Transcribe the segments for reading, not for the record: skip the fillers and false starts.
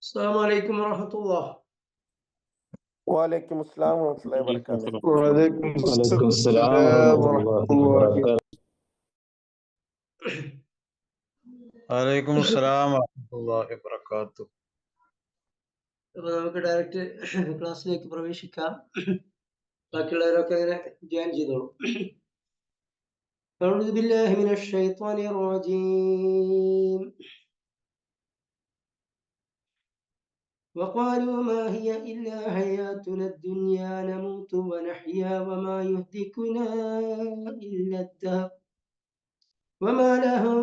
السلام عليكم ورحمة الله. وعليكم السلام ورحمة الله وبركاته. وعليكم السلام ورحمة الله وبركاته. വലൈക്കും അസ്സലാം വറഹ്മത്തുള്ളാഹി വബറകാതുഹു. അപ്പോൾ നമുക്ക് ഡയറക്റ്റ് ക്ലാസ്സിലേക്ക് പ്രവേശിക്കാം. ബാക്കിയുള്ളവരൊക്കെ അങ്ങനെ ജോയിൻ ചെയ്തോളൂ. أعوذ بالله من الشيطان الرجيم. وقالوا ما هي إلا حياتنا الدنيا نموت ونحيا وما يهلكنا إلا الدهر وما لهم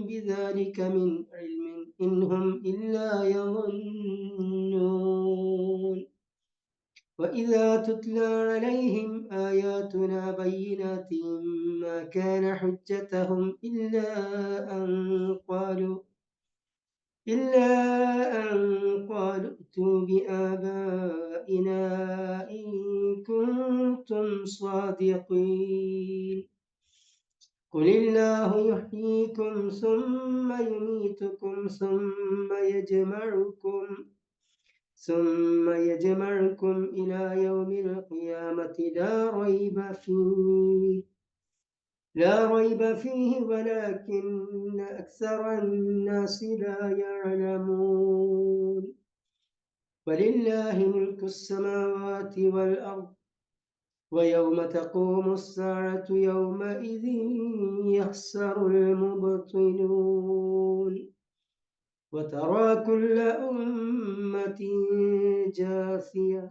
بذلك من علم إن هم إلا يظنون وإذا تتلى عليهم آياتنا بينات ما كان حجتهم إلا أن قالوا ائتوا بآبائنا إن كنتم صادقين قل الله يحييكم ثم يميتكم ثم يجمعكم إلى يوم القيامة لا ريب فيه ولكن أكثر الناس لا يعلمون ولله ملك السماوات والأرض ويوم تقوم الساعة يومئذ يخسر المبطلون وترى كل أمة جاثية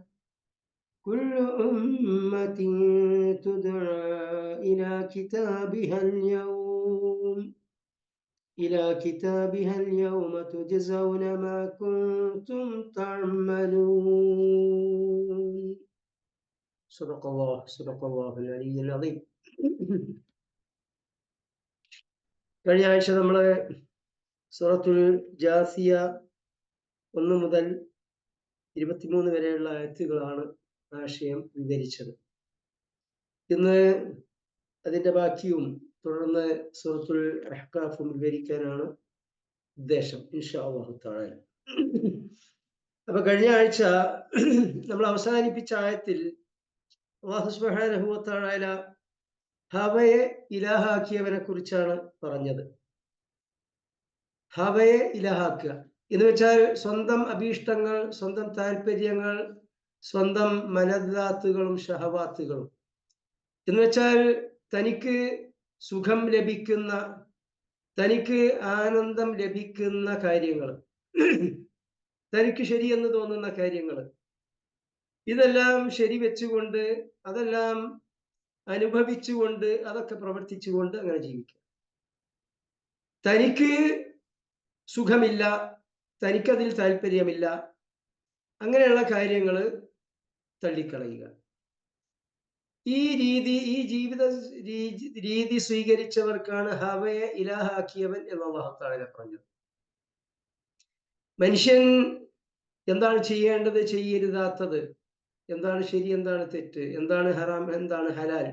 كل أمة تدعى إلى كتابها اليوم تجزون ما كنتم تعملون. صدق الله العلي العظيم. കഴിഞ്ഞ ആഴ്ച നമ്മൾ സൂറത്തുൽ ജാസിയ 1 മുതൽ 23 വരെയുള്ള ആയത്തുകളാണ് ആശയം വിവരിച്ചത്. ഇന്ന് അതിന്റെ ബാക്കിയും തുടർന്ന് സൂറത്തുൽ അഹ്ഖാഫും വിവരിക്കാനാണ് ഉദ്ദേശം ഇൻഷാ അല്ലാഹു തആല. അപ്പൊ കഴിഞ്ഞ ആഴ്ച നമ്മൾ അവസാനിപ്പിച്ച ആയത്തിൽ അല്ലാഹു സുബ്ഹാനഹു വ തആല ഹവയെ ഇലാഹാക്കിയവനെ കുറിച്ചാണ് പറഞ്ഞത്. ഹവയെ ഇലാഹാക്കുക എന്ന് വെച്ചാൽ സ്വന്തം അഭീഷ്ടങ്ങൾ, സ്വന്തം താല്പര്യങ്ങൾ, സ്വന്തം മലദ്ദാത്തുകളും ഷഹവാത്തുകളും എന്ന് വെച്ചാൽ തനിക്ക് സുഖം ലഭിക്കുന്ന, തനിക്ക് ആനന്ദം ലഭിക്കുന്ന കാര്യങ്ങൾ, തനിക്ക് ശരിയെന്ന് തോന്നുന്ന കാര്യങ്ങൾ, ഇതെല്ലാം ശരി വെച്ചുകൊണ്ട്, അതെല്ലാം അനുഭവിച്ചുകൊണ്ട്, അതൊക്കെ പ്രവർത്തിച്ചുകൊണ്ട് അങ്ങനെ ജീവിക്കുക. തനിക്ക് സുഖമില്ല, തനിക്കതിൽ താല്പര്യമില്ല, അങ്ങനെയുള്ള കാര്യങ്ങൾ തള്ളിക്കളയുക. ഈ ജീവിത രീതി സ്വീകരിച്ചവർക്കാണ് ഹവയെ ഇലാഹാക്കിയവൻ എന്ന് അല്ലാഹു തആല പറഞ്ഞത്. മനുഷ്യൻ എന്താണ് ചെയ്യേണ്ടത്, ചെയ്യരുതാത്തത്, എന്താണ് ശരി, എന്താണ് തെറ്റ്, എന്താണ് ഹറാം, എന്താണ് ഹലാൽ,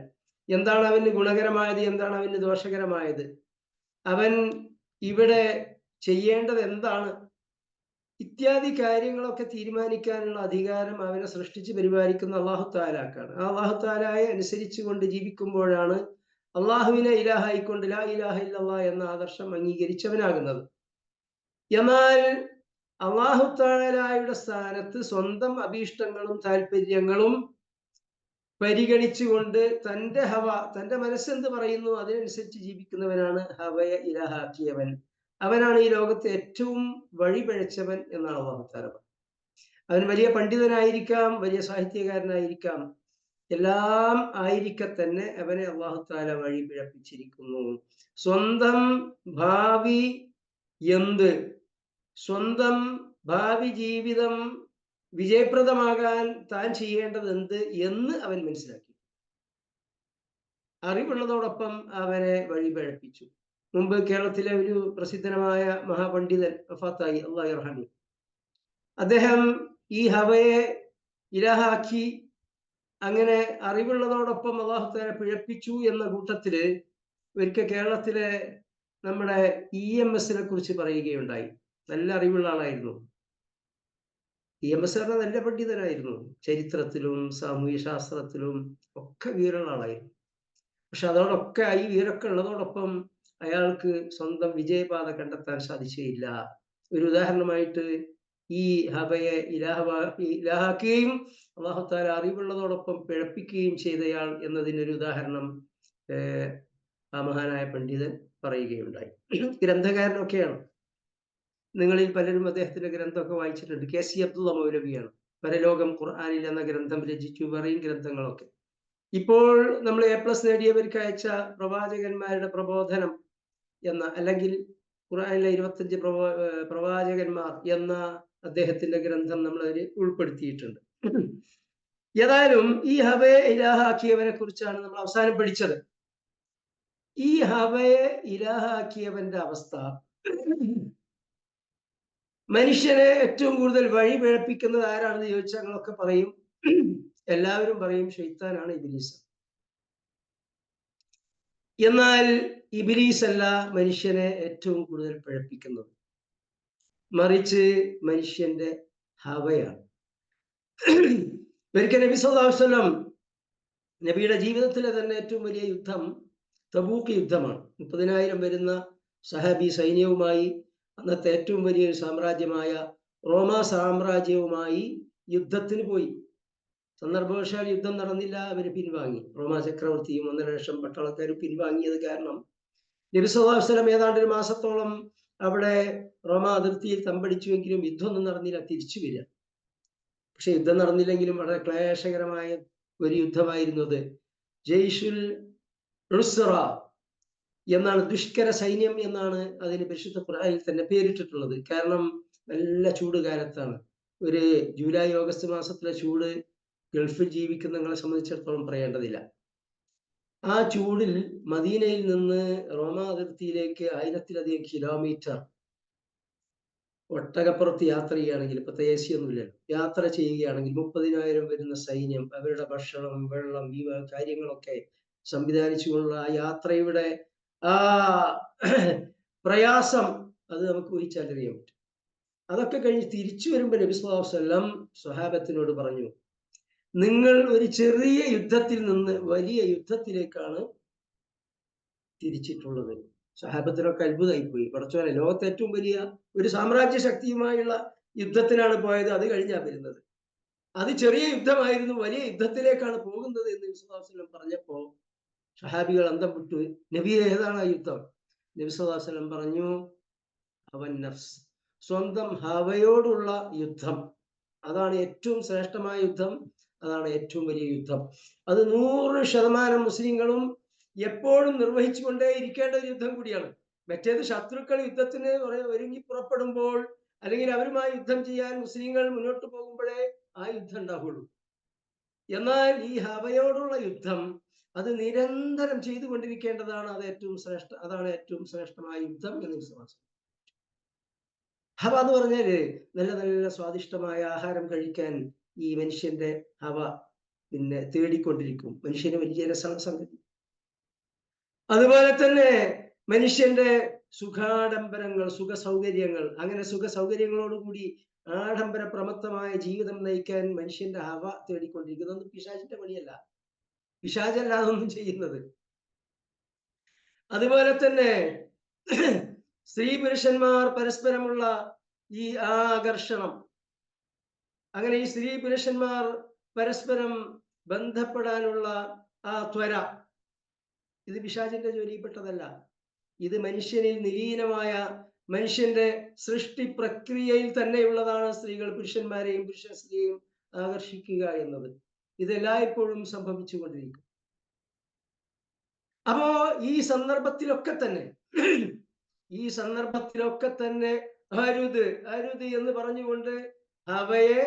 എന്താണ് അവന് ഗുണകരമായത്, എന്താണ് അവന് ദോഷകരമായത്, അവൻ ഇവിടെ ചെയ്യേണ്ടത് എന്താണ്, ഇത്യാദി കാര്യങ്ങളൊക്കെ തീരുമാനിക്കാനുള്ള അധികാരം അവനെ സൃഷ്ടിച്ച് പരിപാലിക്കുന്ന അല്ലാഹു തആലക്കാണ്. ആ അല്ലാഹു തആലയെ അനുസരിച്ചു കൊണ്ട് ജീവിക്കുമ്പോഴാണ് അള്ളാഹുവിനെ ഇലാഹായിക്കൊണ്ട് ലാ ഇലാഹ ഇല്ലല്ലാഹ് എന്ന ആദർശം അംഗീകരിച്ചവനാകുന്നത്. എന്നാൽ അല്ലാഹു തആലയുടെ സ്ഥാനത്ത് സ്വന്തം അഭീഷ്ടങ്ങളും താല്പര്യങ്ങളും പരിഗണിച്ചുകൊണ്ട് തന്റെ ഹവ, തന്റെ മനസ്സെന്ത് പറയുന്നു അതിനനുസരിച്ച് ജീവിക്കുന്നവനാണ് ഹവയെ ഇലാഹാക്കിയവൻ. അവനാണ് ഈ ലോകത്തെ ഏറ്റവും വഴിപിഴച്ചവൻ എന്നാണ് അല്ലാഹു തആല പറഞ്ഞത്. അവൻ വലിയ പണ്ഡിതനായിരിക്കാം, വലിയ സാഹിത്യകാരനായിരിക്കാം, എല്ലാം ആയിരിക്കെ തന്നെ അവനെ അല്ലാഹു തആല വഴി പിഴപ്പിച്ചിരിക്കുന്നു. സ്വന്തം ഭാവി ജീവിതം വിജയപ്രദമാകാൻ താൻ ചെയ്യേണ്ടത് എന്ത് എന്ന് അവൻ മനസ്സിലാക്കി. അറിവുള്ളതോടൊപ്പം അവനെ വഴി പിഴപ്പിച്ചു. മുമ്പ് കേരളത്തിലെ ഒരു പ്രസിദ്ധനായ മഹാപണ്ഡിതൻ വഫാത്തായി, അല്ലാഹു യർഹമു. അദ്ദേഹം ഈ ഹവയെ ഇലാഹാക്കി അങ്ങനെ അറിവുള്ളതോടൊപ്പം അല്ലാഹു തആല പിഴപ്പിച്ചു എന്ന കൂട്ടത്തില് ഒരിക്കൽ കേരളത്തിലെ നമ്മുടെ EMS കുറിച്ച് പറയുകയുണ്ടായി. നല്ല അറിവുള്ള ആളായിരുന്നു. EMS നല്ല പണ്ഡിതനായിരുന്നു. ചരിത്രത്തിലും സാമൂഹ്യ ശാസ്ത്രത്തിലും ഒക്കെ വിവരമുള്ള ആളായിരുന്നു. പക്ഷെ അതോടൊക്കെ ഈ വിവരമൊക്കെ ഉള്ളതോടൊപ്പം അയാൾക്ക് സ്വന്തം വിജയപാത കണ്ടെത്താൻ സാധിച്ചില്ല. ഒരു ഉദാഹരണമായിട്ട് ഈ ഹബയെ ഇലാഹാക്കുകയും അല്ലാഹു തആല അറിവുള്ളതോടൊപ്പം പിഴപ്പിക്കുകയും ചെയ്തയാൾ എന്നതിനൊരു ഉദാഹരണം ആ മഹാനായ പണ്ഡിതൻ പറയുകയുണ്ടായി. ഗ്രന്ഥകാരനൊക്കെയാണ്. നിങ്ങളിൽ പലരും അദ്ദേഹത്തിന്റെ ഗ്രന്ഥമൊക്കെ വായിച്ചിട്ടുണ്ട്. KC അബ്ദുള്ള മൗലവിയാണ്. പരലോകം ഖുർആനിൽ എന്ന ഗ്രന്ഥം രചിച്ചു. പറയും ഗ്രന്ഥങ്ങളൊക്കെ. ഇപ്പോൾ നമ്മൾ A+ നേടിയവർക്ക് അയച്ച പ്രവാചകന്മാരുടെ പ്രബോധനം എന്ന, അല്ലെങ്കിൽ ഖുർആനിലെ 25 പ്രവാചകന്മാർ എന്ന അദ്ദേഹത്തിന്റെ ഗ്രന്ഥം നമ്മൾ അതിൽ ഉൾപ്പെടുത്തിയിട്ടുണ്ട്. ഏതായാലും ഈ ഹവയെ ഇലാഹാക്കിയവനെ കുറിച്ചാണ് നമ്മൾ അവസാനം പഠിച്ചത്. ഈ ഹവയെ ഇലാഹാക്കിയവന്റെ അവസ്ഥ, മനുഷ്യനെ ഏറ്റവും കൂടുതൽ വഴി പിഴപ്പിക്കുന്നത് ആരാണെന്ന് ചോദിച്ചാൽ ഞങ്ങളൊക്കെ പറയും, എല്ലാവരും പറയും ശൈത്താനാണ്, ഇബ്ലീസ്. എന്നാൽ ഇബ്ലീസ് അല്ല മനുഷ്യനെ ഏറ്റവും കൂടുതൽ പിഴപ്പിക്കുന്നത്, മറിച്ച് മനുഷ്യന്റെ ഹവയാണ്. ഒരിക്കൽ നബി സല്ലല്ലാഹു അലൈഹി വസല്ലം, നബിയുടെ ജീവിതത്തിലെ തന്നെ ഏറ്റവും വലിയ യുദ്ധം തബൂക്ക് യുദ്ധമാണ്. 30,000 വരുന്ന സഹാബി സൈന്യവുമായി അന്നത്തെ ഏറ്റവും വലിയൊരു സാമ്രാജ്യമായ റോമാ സാമ്രാജ്യവുമായി യുദ്ധത്തിന് പോയി. സന്ദർഭവശാൽ യുദ്ധം നടന്നില്ല, അവർ പിൻവാങ്ങി. റോമാ ചക്രവർത്തിയും 1.5 പട്ടാളക്കാരും പിൻവാങ്ങിയത് കാരണം നബി സല്ലല്ലാഹു അലൈഹി വസല്ലം ഏതാണ്ട് ഒരു മാസത്തോളം അവിടെ റോമാ അതിർത്തിയിൽ തമ്പടിച്ചുവെങ്കിലും യുദ്ധമൊന്നും നടന്നില്ല, തിരിച്ചു വരിക. പക്ഷെ യുദ്ധം നടന്നില്ലെങ്കിലും വളരെ ക്ലേശകരമായ ഒരു യുദ്ധമായിരുന്നത്. ജയ്ഷുൽ ഉസ്റ എന്നാണ്, ദുഷ്കര സൈന്യം എന്നാണ് അതിന് പരിശുദ്ധ ഖുർആനിൽ തന്നെ പേരിട്ടിട്ടുള്ളത്. കാരണം നല്ല ചൂട് കാലത്താണ്. ഒരു ജൂലൈ ഓഗസ്റ്റ് മാസത്തിലെ ചൂട് ഗൾഫിൽ ജീവിക്കുന്ന നിങ്ങളെ സംബന്ധിച്ചിടത്തോളം പറയേണ്ടതില്ല. ആ ചൂടിൽ മദീനയിൽ നിന്ന് റോമാ അതിർത്തിയിലേക്ക് 1000-ലധികം കിലോമീറ്റർ ഒട്ടകപ്പുറത്ത് യാത്ര ചെയ്യുകയാണെങ്കിൽ, ഇപ്പോഴത്തെ AC ഒന്നുമില്ലല്ലോ, യാത്ര ചെയ്യുകയാണെങ്കിൽ 30,000 വരുന്ന സൈന്യം, അവരുടെ ഭക്ഷണം, വെള്ളം, ഈ കാര്യങ്ങളൊക്കെ സംവിധാനിച്ചുകൊണ്ടുള്ള ആ യാത്രയുടെ ആ പ്രയാസം അത് നമുക്ക് ഊഹിച്ചറിയാൻ പറ്റും. അതൊക്കെ കഴിഞ്ഞ് തിരിച്ചു വരുമ്പോൾ നബി സല്ലല്ലാഹു അലൈഹി വസല്ലം സ്വഹാബത്തിനോട് പറഞ്ഞു, നിങ്ങൾ ഒരു ചെറിയ യുദ്ധത്തിൽ നിന്ന് വലിയ യുദ്ധത്തിലേക്കാണ് തിരിച്ചിട്ടുള്ളത്. സ്വഹാബത്തിനൊക്കെ അത്ഭുതമായിപ്പോയി. പടച്ചോനെ, ലോകത്തെ ഏറ്റവും വലിയ ഒരു സാമ്രാജ്യ ശക്തിയുമായുള്ള യുദ്ധത്തിനാണ് പോയത്, അത് കഴിഞ്ഞാ വരുന്നത്. അത് ചെറിയ യുദ്ധമായിരുന്നു, വലിയ യുദ്ധത്തിലേക്കാണ് പോകുന്നത് എന്ന് നബി സല്ലല്ലാഹു അലൈഹി വസല്ലം പറഞ്ഞപ്പോ സ്വഹാബികൾ അന്തം വിട്ടു. നബിയെ, ഏതാണ് ആ യുദ്ധം? നബി സല്ലല്ലാഹു അലൈഹി വസല്ലം പറഞ്ഞു, അവൻ നഫ്സ്, സ്വന്തം ഹവയോടുള്ള യുദ്ധം. അതാണ് ഏറ്റവും ശ്രേഷ്ഠമായ യുദ്ധം, അതാണ് ഏറ്റവും വലിയ യുദ്ധം. അത് 100% മുസ്ലിങ്ങളും എപ്പോഴും നിർവഹിച്ചുകൊണ്ടേ ഇരിക്കേണ്ട ഒരു യുദ്ധം കൂടിയാണ്. മറ്റേത് ശത്രുക്കൾ യുദ്ധത്തിന് ഒരുങ്ങി പുറപ്പെടുമ്പോൾ, അല്ലെങ്കിൽ അവരുമായി യുദ്ധം ചെയ്യാൻ മുസ്ലിങ്ങൾ മുന്നോട്ട് പോകുമ്പോഴേ ആ യുദ്ധം ഉണ്ടാവുള്ളൂ. എന്നാൽ ഈ ഹവയോടുള്ള യുദ്ധം അത് നിരന്തരം ചെയ്തുകൊണ്ടിരിക്കേണ്ടതാണ്. അതാണ് ഏറ്റവും ശ്രേഷ്ഠമായ യുദ്ധം എന്ന് വിശ്വാസം. ഹവ എന്ന് പറഞ്ഞാല് നല്ല നല്ല സ്വാദിഷ്ടമായ ആഹാരം കഴിക്കാൻ ഈ മനുഷ്യന്റെ ഹവ പിന്നെ തേടിക്കൊണ്ടിരിക്കും. മനുഷ്യന് വലിയ രസമാണ് സംഗതി. അതുപോലെ തന്നെ മനുഷ്യന്റെ സുഖാഡംബരങ്ങൾ, സുഖ സൗകര്യങ്ങൾ, അങ്ങനെ സുഖ സൗകര്യങ്ങളോടുകൂടി ആഡംബര പ്രമത്തമായ ജീവിതം നയിക്കാൻ മനുഷ്യന്റെ ഹവ തേടിക്കൊണ്ടിരിക്കുന്നത് പിശാചിന്റെ പണിയല്ല. പിശാചല്ല അതൊന്നും ചെയ്യുന്നത്. അതുപോലെ തന്നെ സ്ത്രീ പുരുഷന്മാർ പരസ്പരമുള്ള ഈ ആകർഷണം, അങ്ങനെ ഈ സ്ത്രീ പുരുഷന്മാർ പരസ്പരം ബന്ധപ്പെടാനുള്ള ആ ത്വര, ഇത് പിശാചിന്റെ ജോലിയിൽപ്പെട്ടതല്ല. ഇത് മനുഷ്യനിൽ നിലീനമായ മനുഷ്യന്റെ സൃഷ്ടി പ്രക്രിയയിൽ തന്നെയുള്ളതാണ്. സ്ത്രീകൾ പുരുഷന്മാരെയും പുരുഷൻ സ്ത്രീയെയും ആകർഷിക്കുക എന്നത് ഇതെല്ലായ്പ്പോഴും സംഭവിച്ചുകൊണ്ടിരിക്കും. അപ്പോ ഈ സന്ദർഭത്തിലൊക്കെ തന്നെ അരുത് അരുത് എന്ന് പറഞ്ഞുകൊണ്ട് അവയെ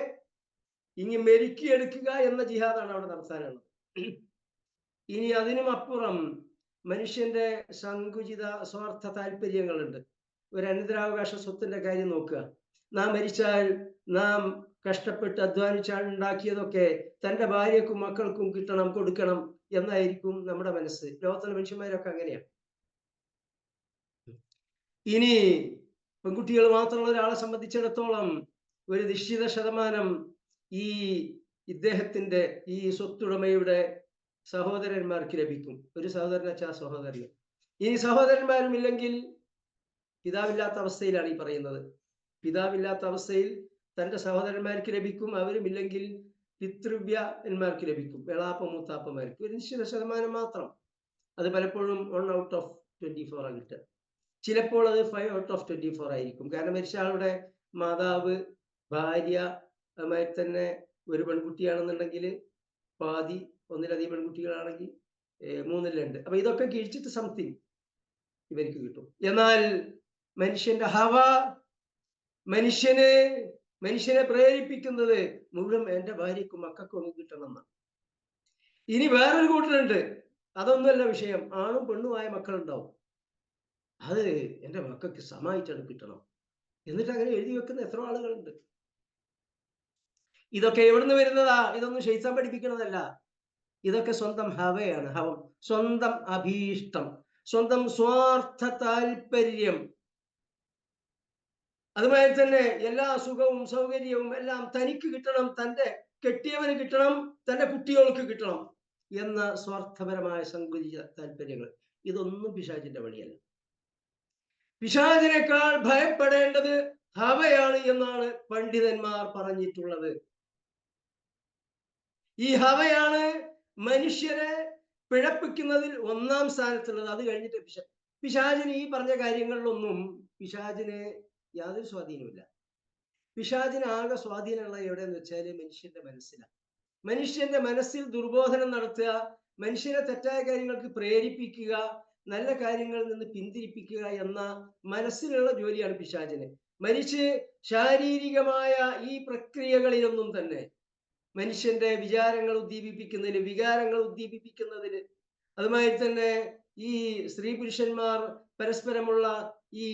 ഇനി മെരുക്കിയെടുക്കുക എന്ന ജിഹാദാണ് അവിടെ നടത്താനുള്ളത്. ഇനി അതിനും അപ്പുറം മനുഷ്യന്റെ സങ്കുചിത സ്വാർത്ഥ താല്പര്യങ്ങളുണ്ട്. ഒരു അനന്തരാവകാശ സ്വത്തിന്റെ കാര്യം നോക്കുക. നാം മരിച്ചാൽ നാം കഷ്ടപ്പെട്ട് അധ്വാനിച്ചാൽ ഉണ്ടാക്കിയതൊക്കെ തൻ്റെ ഭാര്യക്കും മക്കൾക്കും കിട്ടണം, കൊടുക്കണം എന്നായിരിക്കും നമ്മുടെ മനസ്സ്. ലോകത്തിലെ മനുഷ്യന്മാരൊക്കെ അങ്ങനെയാണ്. ഇനി പെൺകുട്ടികൾ മാത്രമുള്ള ഒരാളെ സംബന്ധിച്ചിടത്തോളം ഒരു നിശ്ചിത ശതമാനം ഈ ഇദ്ദേഹത്തിന്റെ ഈ സ്വത്തുടമയുടെ സഹോദരന്മാർക്ക് ലഭിക്കും. ഒരു സഹോദരൻ വെച്ചാൽ സഹോദരന്. ഇനി സഹോദരന്മാരും ഇല്ലെങ്കിൽ പിതാവില്ലാത്ത അവസ്ഥയിലാണ് ഈ പറയുന്നത്. പിതാവില്ലാത്ത അവസ്ഥയിൽ തന്റെ സഹോദരന്മാർക്ക് ലഭിക്കും. അവരുമില്ലെങ്കിൽ പിതൃവ്യന്മാർക്ക് ലഭിക്കും, എളാപ്പ മൂത്താപ്പന്മാർക്ക് ഒരു നിശ്ചിത ശതമാനം മാത്രം. അത് പലപ്പോഴും 1 out of 24 ആണ് കിട്ടുക. ചിലപ്പോൾ അത് 5 out of 24 ആയിരിക്കും. കാരണം മരിച്ച ആളുടെ മാതാവ്, ഭാര്യ, അതുമായി തന്നെ ഒരു പെൺകുട്ടിയാണെന്നുണ്ടെങ്കിൽ പാതി, ഒന്നിലധികം പെൺകുട്ടികളാണെങ്കിൽ 3/2. അപ്പൊ ഇതൊക്കെ കിഴിച്ചിട്ട് സംതിങ് ഇവർക്ക് കിട്ടും. എന്നാൽ മനുഷ്യന്റെ ഹവ, മനുഷ്യനെ പ്രേരിപ്പിക്കുന്നത് മുഴുവൻ എൻ്റെ ഭാര്യക്കും മക്കൾക്കും ഒന്നും കിട്ടണം എന്നാണ്. ഇനി വേറൊരു കൂട്ടരുണ്ട്, അതൊന്നുമല്ല വിഷയം. ആണും പെണ്ണുമായ മക്കളുണ്ടാവും. അത് എൻ്റെ മക്കൾക്ക് സമായിട്ടാണ് കിട്ടണം എന്നിട്ട് അങ്ങനെ എഴുതി വെക്കുന്ന എത്ര ആളുകളുണ്ട്. ഇതൊക്കെ എവിടുന്ന് വരുന്നതാ? ഇതൊന്നും ശൈത്താൻ പഠിപ്പിക്കുന്നതല്ല. ഇതൊക്കെ സ്വന്തം ഹവയാണ്. ഹവം, സ്വന്തം അഭീഷ്ടം, സ്വന്തം സ്വാർത്ഥ താല്പര്യം. അതുമായി തന്നെ എല്ലാ സുഖവും സൗകര്യവും എല്ലാം തനിക്ക് കിട്ടണം, തൻ്റെ കെട്ടിയവന് കിട്ടണം, തൻ്റെ കുട്ടികൾക്ക് കിട്ടണം എന്ന സ്വാർത്ഥപരമായ സങ്കുചിത താല്പര്യങ്ങൾ. ഇതൊന്നും പിശാചിന്റെ പണിയല്ല. പിശാചിനേക്കാൾ ഭയപ്പെടേണ്ടത് ഹവയാണ് എന്നാണ് പണ്ഡിതന്മാർ പറഞ്ഞിട്ടുള്ളത്. ഈ ഹവയാണ് മനുഷ്യരെ പിഴപ്പിക്കുന്നതിൽ 1-ാം സ്ഥാനത്തുള്ളത്. അത് കഴിഞ്ഞിട്ട് പിശാചിന് ഈ പറഞ്ഞ കാര്യങ്ങളിലൊന്നും പിശാചിന് യാതൊരു സ്വാധീനമില്ല. പിശാചിന് ആകെ സ്വാധീനമുള്ള എവിടെയെന്ന് വെച്ചാൽ മനുഷ്യന്റെ മനസ്സിലാണ്. മനുഷ്യന്റെ മനസ്സിൽ ദുർബോധനം നടത്തുക, മനുഷ്യനെ തെറ്റായ കാര്യങ്ങൾക്ക് പ്രേരിപ്പിക്കുക, നല്ല കാര്യങ്ങളിൽ നിന്ന് പിന്തിരിപ്പിക്കുക എന്ന മനസ്സിലുള്ള ജോലിയാണ് പിശാചിന്. മരിച്ച് ശാരീരികമായ ഈ പ്രക്രിയകളിലൊന്നും തന്നെ മനുഷ്യന്റെ വിചാരങ്ങൾ ഉദ്ദീപിപ്പിക്കുന്നതിന്, വികാരങ്ങൾ ഉദ്ദീപിപ്പിക്കുന്നതിന്, അതുമായി തന്നെ ഈ സ്ത്രീ പുരുഷന്മാർ പരസ്പരമുള്ള ഈ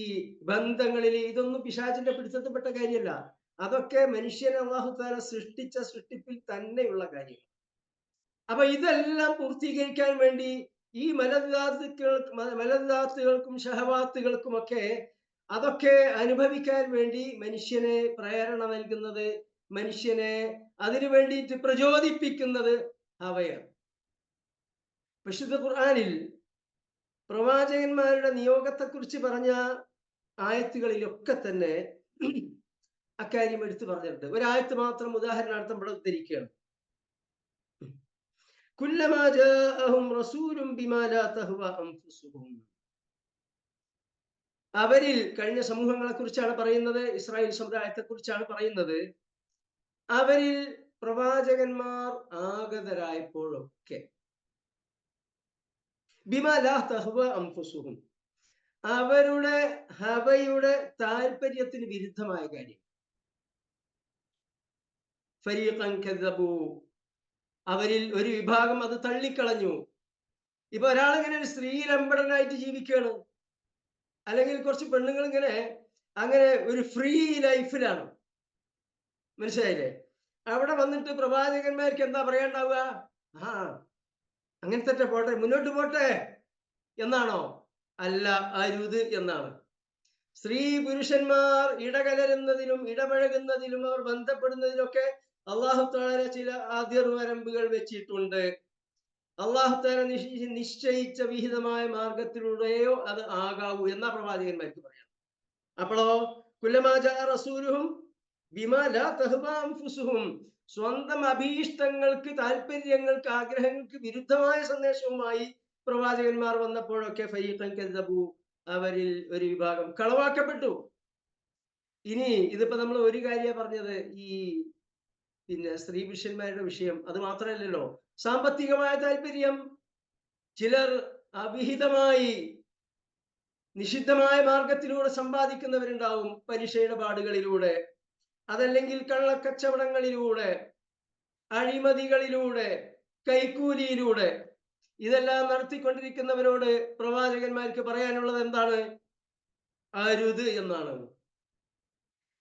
ബന്ധങ്ങളിൽ ഇതൊന്നും പിശാചിന്റെ പിടുത്തത്തിൽപ്പെട്ട കാര്യമല്ല. അതൊക്കെ മനുഷ്യനെ അല്ലാഹു തആല സൃഷ്ടിച്ച സൃഷ്ടിപ്പിൽ തന്നെയുള്ള അപ്പൊ ഇതെല്ലാം പൂർത്തീകരിക്കാൻ വേണ്ടി ഈ മലദ്ദാത്തുകൾക്കും ഷഹവാത്തുകൾക്കുമൊക്കെ അതൊക്കെ അനുഭവിക്കാൻ വേണ്ടി മനുഷ്യനെ പ്രേരണ നൽകുന്നത്, മനുഷ്യനെ അതിനു വേണ്ടിയിട്ട് പ്രചോദിപ്പിക്കുന്നത് ഹവയാണ്. വിശുദ്ധ ഖുർആനിൽ പ്രവാചകന്മാരുടെ നിയോഗത്തെക്കുറിച്ച് പറഞ്ഞ ആയത്തുകളിലൊക്കെ തന്നെ അക്കാര്യം എടുത്തു പറഞ്ഞിട്ടുണ്ട്. ഒരായത്ത് മാത്രം ഉദാഹരണാർത്ഥം ഇവിടെ ഉദ്ധരിക്കുകയാണ്. കുല്ലമാ ജാഅഹും റസൂലും ബിമാ ലാ തഹ്വ അൻഫുസുഹും. അവരിൽ കഴിഞ്ഞ സമൂഹങ്ങളെ കുറിച്ചാണ് പറയുന്നത്, ഇസ്രായേൽ സമുദായത്തെ കുറിച്ചാണ് പറയുന്നത്. അവരിൽ പ്രവാചകന്മാർ ആഗതരായപ്പോഴൊക്കെ ബിമാ ലാ തഹ്വ അൻഫുസുഹും, അവരുടെ ഹവയുടെ താല്പര്യത്തിന് വിരുദ്ധമായ കാര്യം. ഫരീഖൻ കദബു, അവരിൽ ഒരു വിഭാഗം അത് തള്ളിക്കളഞ്ഞു. ഇപ്പൊ ഒരാളിങ്ങനെ ഒരു സ്ത്രീലമ്പടനായിട്ട് ജീവിക്കുകയാണ്, അല്ലെങ്കിൽ കുറച്ച് പെണ്ണുങ്ങൾ ഇങ്ങനെ അങ്ങനെ ഒരു ഫ്രീ ലൈഫിലാണ്, മനസ്സിലായില്ലേ? അവിടെ വന്നിട്ട് പ്രവാചകന്മാർക്ക് എന്താ പറയാണ്ടാവുക? ആ അങ്ങനത്തെ പോട്ടെ, മുന്നോട്ട് പോട്ടെ എന്നാണോ? അല്ല, അരുത് എന്നാണ്. സ്ത്രീ പുരുഷന്മാർ ഇടകലരുന്നതിലും ഇടപഴകുന്നതിലും അവർ ബന്ധപ്പെടുന്നതിലൊക്കെ അല്ലാഹു തആല ചില അതിർവരമ്പുകൾ വെച്ചിട്ടുണ്ട്. അല്ലാഹു തആല നിശ്ചയിച്ച വിഹിതമായ മാർഗത്തിലൂടെയോ അത് ആകാവൂ എന്നാ പ്രവാചകന്മാർക്ക് പറയാം. അപ്പോഴോ കുല്ലമാ ജാഅ റസൂലുഹും ബിമാ ലാ തഹ്വ അൻഫുസുഹും, സ്വന്തം അഭീഷ്ടങ്ങൾക്ക്, താല്പര്യങ്ങൾക്ക്, ആഗ്രഹങ്ങൾക്ക് വിരുദ്ധമായ സന്ദേശവുമായി പ്രവാചകന്മാർ വന്നപ്പോഴൊക്കെ ഫരീഖൻ കദബു, അവരിൽ ഒരു വിഭാഗം കളവാക്കപ്പെട്ടു. ഇനി ഇതിപ്പോ നമ്മൾ ഒരു കാര്യമാണ് പറഞ്ഞത്, ഈ സ്ത്രീ പുരുഷന്മാരുടെ വിഷയം. അത് മാത്രമല്ലല്ലോ, സാമ്പത്തികമായ താല്പര്യം. ചിലർ അവിഹിതമായി നിഷിദ്ധമായ മാർഗത്തിലൂടെ സമ്പാദിക്കുന്നവരുണ്ടാവും, പലിശയുടെ പാടുകളിലൂടെ, അതല്ലെങ്കിൽ കള്ളക്കച്ചവടങ്ങളിലൂടെ, അഴിമതികളിലൂടെ, കൈക്കൂലിയിലൂടെ. ഇതെല്ലാം നടത്തിക്കൊണ്ടിരിക്കുന്നവരോട് പ്രവാചകന്മാർക്ക് പറയാനുള്ളത് എന്താണ്? അരുത് എന്നാണ്.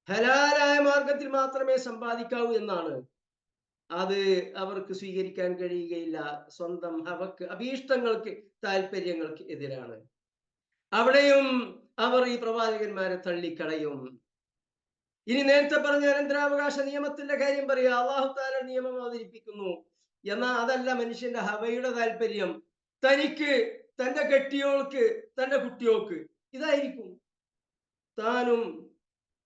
ഹലാലായ മാർഗത്തിൽ മാത്രമേ സമ്പാദിക്കാവൂ എന്നാണ്. അത് അവർക്ക് സ്വീകരിക്കാൻ കഴിയുകയില്ല. സ്വന്തം ഹവക്ക്, അഭീഷ്ടങ്ങൾക്ക്, താല്പര്യങ്ങൾക്ക് എതിരാണ്. അവിടെയും അവർ ഈ പ്രവാചകന്മാരെ തള്ളിക്കളയും. ഇനി നേരത്തെ പറഞ്ഞ അനന്തരാവകാശ നിയമത്തിന്റെ കാര്യം പറയാ. അള്ളാഹു താല നിയമം അവതരിപ്പിക്കുന്നു. എന്നാൽ അതല്ല മനുഷ്യന്റെ ഹവയുടെ താല്പര്യം. തനിക്ക്, തന്റെ കെട്ടിയോൾക്ക്, തന്റെ കുട്ടിയോൾക്ക് ഇതായിരിക്കും. താനും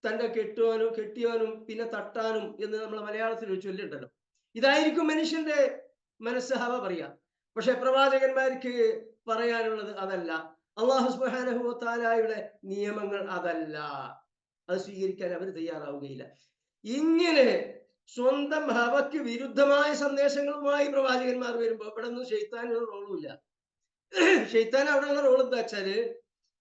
തന്റെ കെട്ടിയോനും പിന്നെ തട്ടാനും എന്ന് നമ്മൾ മലയാളത്തിൽ ഒരു ചൊല്ലുണ്ടല്ലോ. ഇതായിരിക്കും മനുഷ്യന്റെ മനസ്സ് ഹവ പറയാ. പക്ഷെ പ്രവാചകന്മാർക്ക് പറയാനുള്ളത് അതല്ല. അള്ളാഹു സുബ്ഹാനഹു വ തആലയുടെ നിയമങ്ങൾ അതല്ല. അത് സ്വീകരിക്കാൻ അവർ തയ്യാറാവുകയില്ല. ഇങ്ങനെ സ്വന്തം ഹവക്ക് വിരുദ്ധമായ സന്ദേശങ്ങളുമായി പ്രവാചകന്മാർ വരുമ്പോൾ ഇവിടെ ഒന്നും ശൈത്താനുള്ള റോളുമില്ല. ശൈത്താൻ അവിടെയുള്ള റോൾ എന്താ വെച്ചാല്,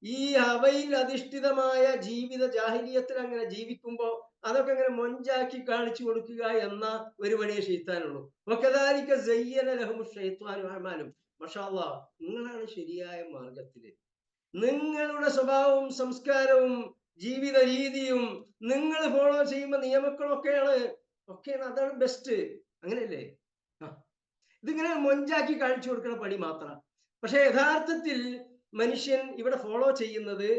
ഈ ഹവയിൽ അധിഷ്ഠിതമായ ജീവിത ജാഹിലിയത്തിൽ അങ്ങനെ ജീവിക്കുമ്പോ അതൊക്കെ അങ്ങനെ മൊഞ്ചാക്കി കാണിച്ചു കൊടുക്കുക എന്ന ഒരു പണിയെ ശൈത്താനുള്ളൂ. വകദാലിക സയ്യന ലഹും ശൈത്വാനു അഅമാലും. മാഷാ അല്ലാഹ്, നിങ്ങളാണ് ശരിയായ മാർഗത്തില്. നിങ്ങളുടെ സ്വഭാവവും സംസ്കാരവും ജീവിത രീതിയും നിങ്ങൾ ഫോളോ ചെയ്യുന്ന നിയമങ്ങളൊക്കെയാണ് അതാണ് ബെസ്റ്റ്. അങ്ങനെയല്ലേ? ഇതിങ്ങനെ മൊഞ്ചാക്കി കാണിച്ചു കൊടുക്കുന്ന പണി മാത്രം. പക്ഷെ യഥാർത്ഥത്തിൽ മനുഷ്യൻ ഇവിടെ ഫോളോ ചെയ്യുന്നത്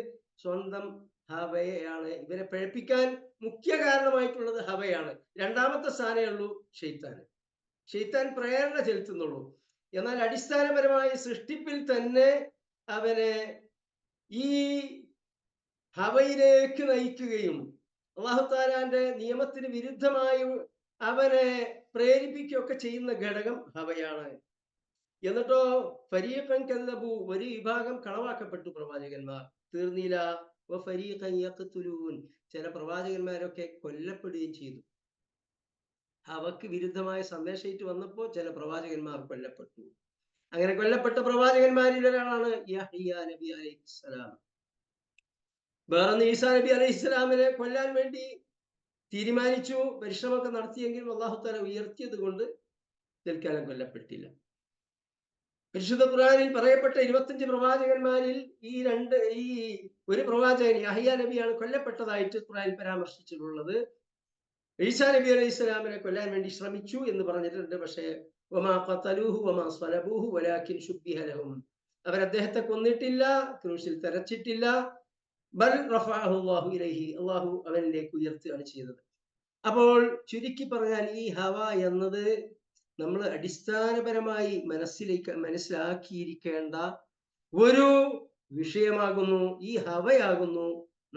സ്വന്തം ഹവയാണ്. ഇവരെ പഴപ്പിക്കാൻ മുഖ്യ കാരണമായിട്ടുള്ളത് ഹവയാണ്. രണ്ടാമത്തെ സ്ഥാനമേ ഉള്ളൂ ഷെയ്ത്താൻ. ഷെയ്ത്താൻ പ്രേരണ ചെലുത്തുന്നുള്ളൂ. എന്നാൽ അടിസ്ഥാനപരമായ സൃഷ്ടിപ്പിൽ തന്നെ അവനെ ഈ ഹവയിലേക്ക് നയിക്കുകയും അല്ലാഹു തആലാന്റെ നിയമത്തിന് വിരുദ്ധമായി അവനെ പ്രേരിപ്പിക്കുകയൊക്കെ ചെയ്യുന്ന ഘടകം ഹവയാണ്. എന്നിട്ടോ ഫരീഖൻ കദ്ദബു, ഒരു വിഭാഗം കളവാക്കപ്പെട്ടു പ്രവാചകന്മാർ. തീർന്നില്ല. വഫരീഖൻ യഖ്തുലൂൻ, ചില പ്രവാചകന്മാരൊക്കെ കൊല്ലപ്പെടുകയും ചെയ്തു. ഹവക്ക് വിരുദ്ധമായ സന്ദേശമായിട്ട് വന്നപ്പോൾ ചില പ്രവാചകന്മാർ കൊല്ലപ്പെട്ടു. അങ്ങനെ കൊല്ലപ്പെട്ട പ്രവാചകന്മാരിൽ ഒരാളാണ് യഹ്യ നബി അലൈഹിസ്സലാം. വേറൊന്ന് ഈസാ നബി അലൈഹിസ്സലാമിനെ കൊല്ലാൻ വേണ്ടി തീരുമാനിച്ചു, പരിശ്രമമൊക്കെ നടത്തിയെങ്കിലും അല്ലാഹു തആല ഉയർത്തിയത് കൊണ്ട് തൽക്കാലം കൊല്ലപ്പെട്ടില്ല. പരിശുദ്ധ ഖുർആനിൽ പറയപ്പെട്ട 25 പ്രവാചകന്മാരിൽ ഈ ഒരു പ്രവാചകൻ യഹ്യ നബിയാണ് കൊല്ലപ്പെട്ടതായിട്ട് ഖുർആനിൽ പരാമർശിച്ചിട്ടുള്ളത്. ഈസാ നബി അലൈഹി സ്വലാമിനെ കൊല്ലാൻ വേണ്ടി ശ്രമിച്ചു എന്ന് പറഞ്ഞിട്ടുണ്ട്. പക്ഷേ വമാ ഖതലൂഹു വമാ സ്വലബൂഹു വലാകിൻ ശുബ്ബിഹ ലഹും, അവർ അദ്ദേഹത്തെ കൊന്നിട്ടില്ല, ക്രൂശിൽ തറച്ചിട്ടില്ല. ബൽ റഫഅഹു അല്ലാഹു ഇലൈഹി, അല്ലാഹു അവനിലേക്ക് ഉയർത്തുകയാണ് ചെയ്തത്. അപ്പോൾ ചുരുക്കി പറഞ്ഞാൽ ഈ ഹവ എന്നത് നമ്മൾ അടിസ്ഥാനപരമായി മനസ്സിലാക്കിയിരിക്കേണ്ട ഒരു വിഷയമാകുന്നു. ഈ ഹവയാകുന്നു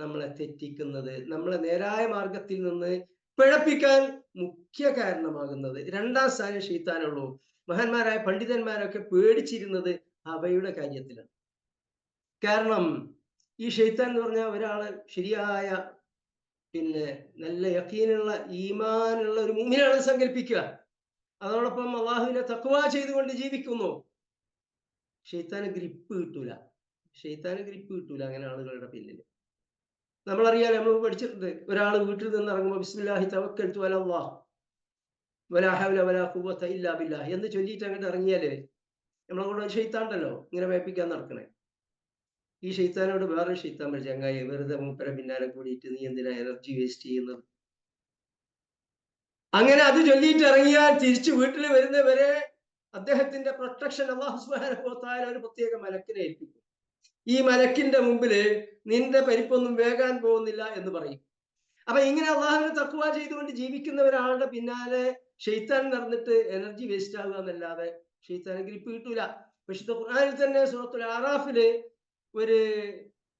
നമ്മളെ തെറ്റിക്കുന്നത്, നമ്മളെ നേരായ മാർഗത്തിൽ നിന്ന് പിഴപ്പിക്കാൻ മുഖ്യ കാരണമാകുന്നത്. രണ്ടാം സ്ഥാനം ശൈത്താനുള്ളൂ. മഹാന്മാരായ പണ്ഡിതന്മാരൊക്കെ പേടിച്ചിരുന്നത് ഹവയുടെ കാര്യത്തിലാണ്. കാരണം ഈ ശൈത്താൻ എന്ന് പറഞ്ഞാൽ ഒരാള് ശരിയായ നല്ല യഖീനുള്ള ഈമാനുള്ള ഒരു മുഅ്മിനാണെന്ന് സങ്കല്പിക്കുക, അതോടൊപ്പം അള്ളാഹുവിനെ തഖ്വ ചെയ്തുകൊണ്ട് ജീവിക്കുന്നു. ശൈത്താന് ഗ്രിപ്പ് കിട്ടൂല. അങ്ങനെ ആളുകളുടെ പിന്നിൽ നമ്മളറിയാം, നമ്മൾ പഠിച്ചിട്ടുണ്ട്. ഒരാൾ വീട്ടിൽ നിന്ന് ഇറങ്ങുമ്പോൾ ബിസ്മില്ലാഹി തവക്കൽതു അലല്ലാഹ് വലാ ഹൗല വലാ ഖുവത ഇല്ലാ ബില്ലാഹ് എന്ന് ചൊല്ലിയിട്ട് അങ്ങോട്ട് ഇറങ്ങിയാലേ നമ്മളെ കൂടെ ഒരു ശൈത്താൻ ഉണ്ടല്ലോ ഇങ്ങനെ വേപ്പിക്കാൻ നടക്കണേ. ഈ ശൈത്താനോട് വേറൊരു ശൈത്താൻ പറഞ്ഞു, ചങ്ങായി വെറുതെ മൂപ്പരെ പിന്നാലെ കൂടിയിട്ട് നീ എന്തിനാ എനർജി വേസ്റ്റ് ചെയ്യുന്നത്? അങ്ങനെ അത് ചൊല്ലിയിട്ട് ഇറങ്ങിയാൽ തിരിച്ചു വീട്ടിൽ വരുന്നവരെ അദ്ദേഹത്തിന്റെ പ്രൊട്ടക്ഷൻ അല്ലാഹു സുബ്ഹാനഹു വ തആല ഒരു പ്രത്യേക മലക്കിനെ ഏൽപ്പിക്കും. ഈ മലക്കിന്റെ മുമ്പില് നിന്റെ പരിപ്പൊന്നും വേകാൻ പോകുന്നില്ല എന്ന് പറയും. അപ്പൊ ഇങ്ങനെ അള്ളാഹുവിനെ തഖ്വ ചെയ്തുകൊണ്ട് ജീവിക്കുന്ന ഒരാളുടെ പിന്നാലെ ശൈത്താൻ നടന്നിട്ട് എനർജി വേസ്റ്റ് ആകുക എന്നല്ലാതെ ശൈത്താന് ഗ്രിപ്പ് കിട്ടൂല. വിശുദ്ധ ഖുർആനിൽ തന്നെ സൂറത്തുൽ അറാഫില് ഒരു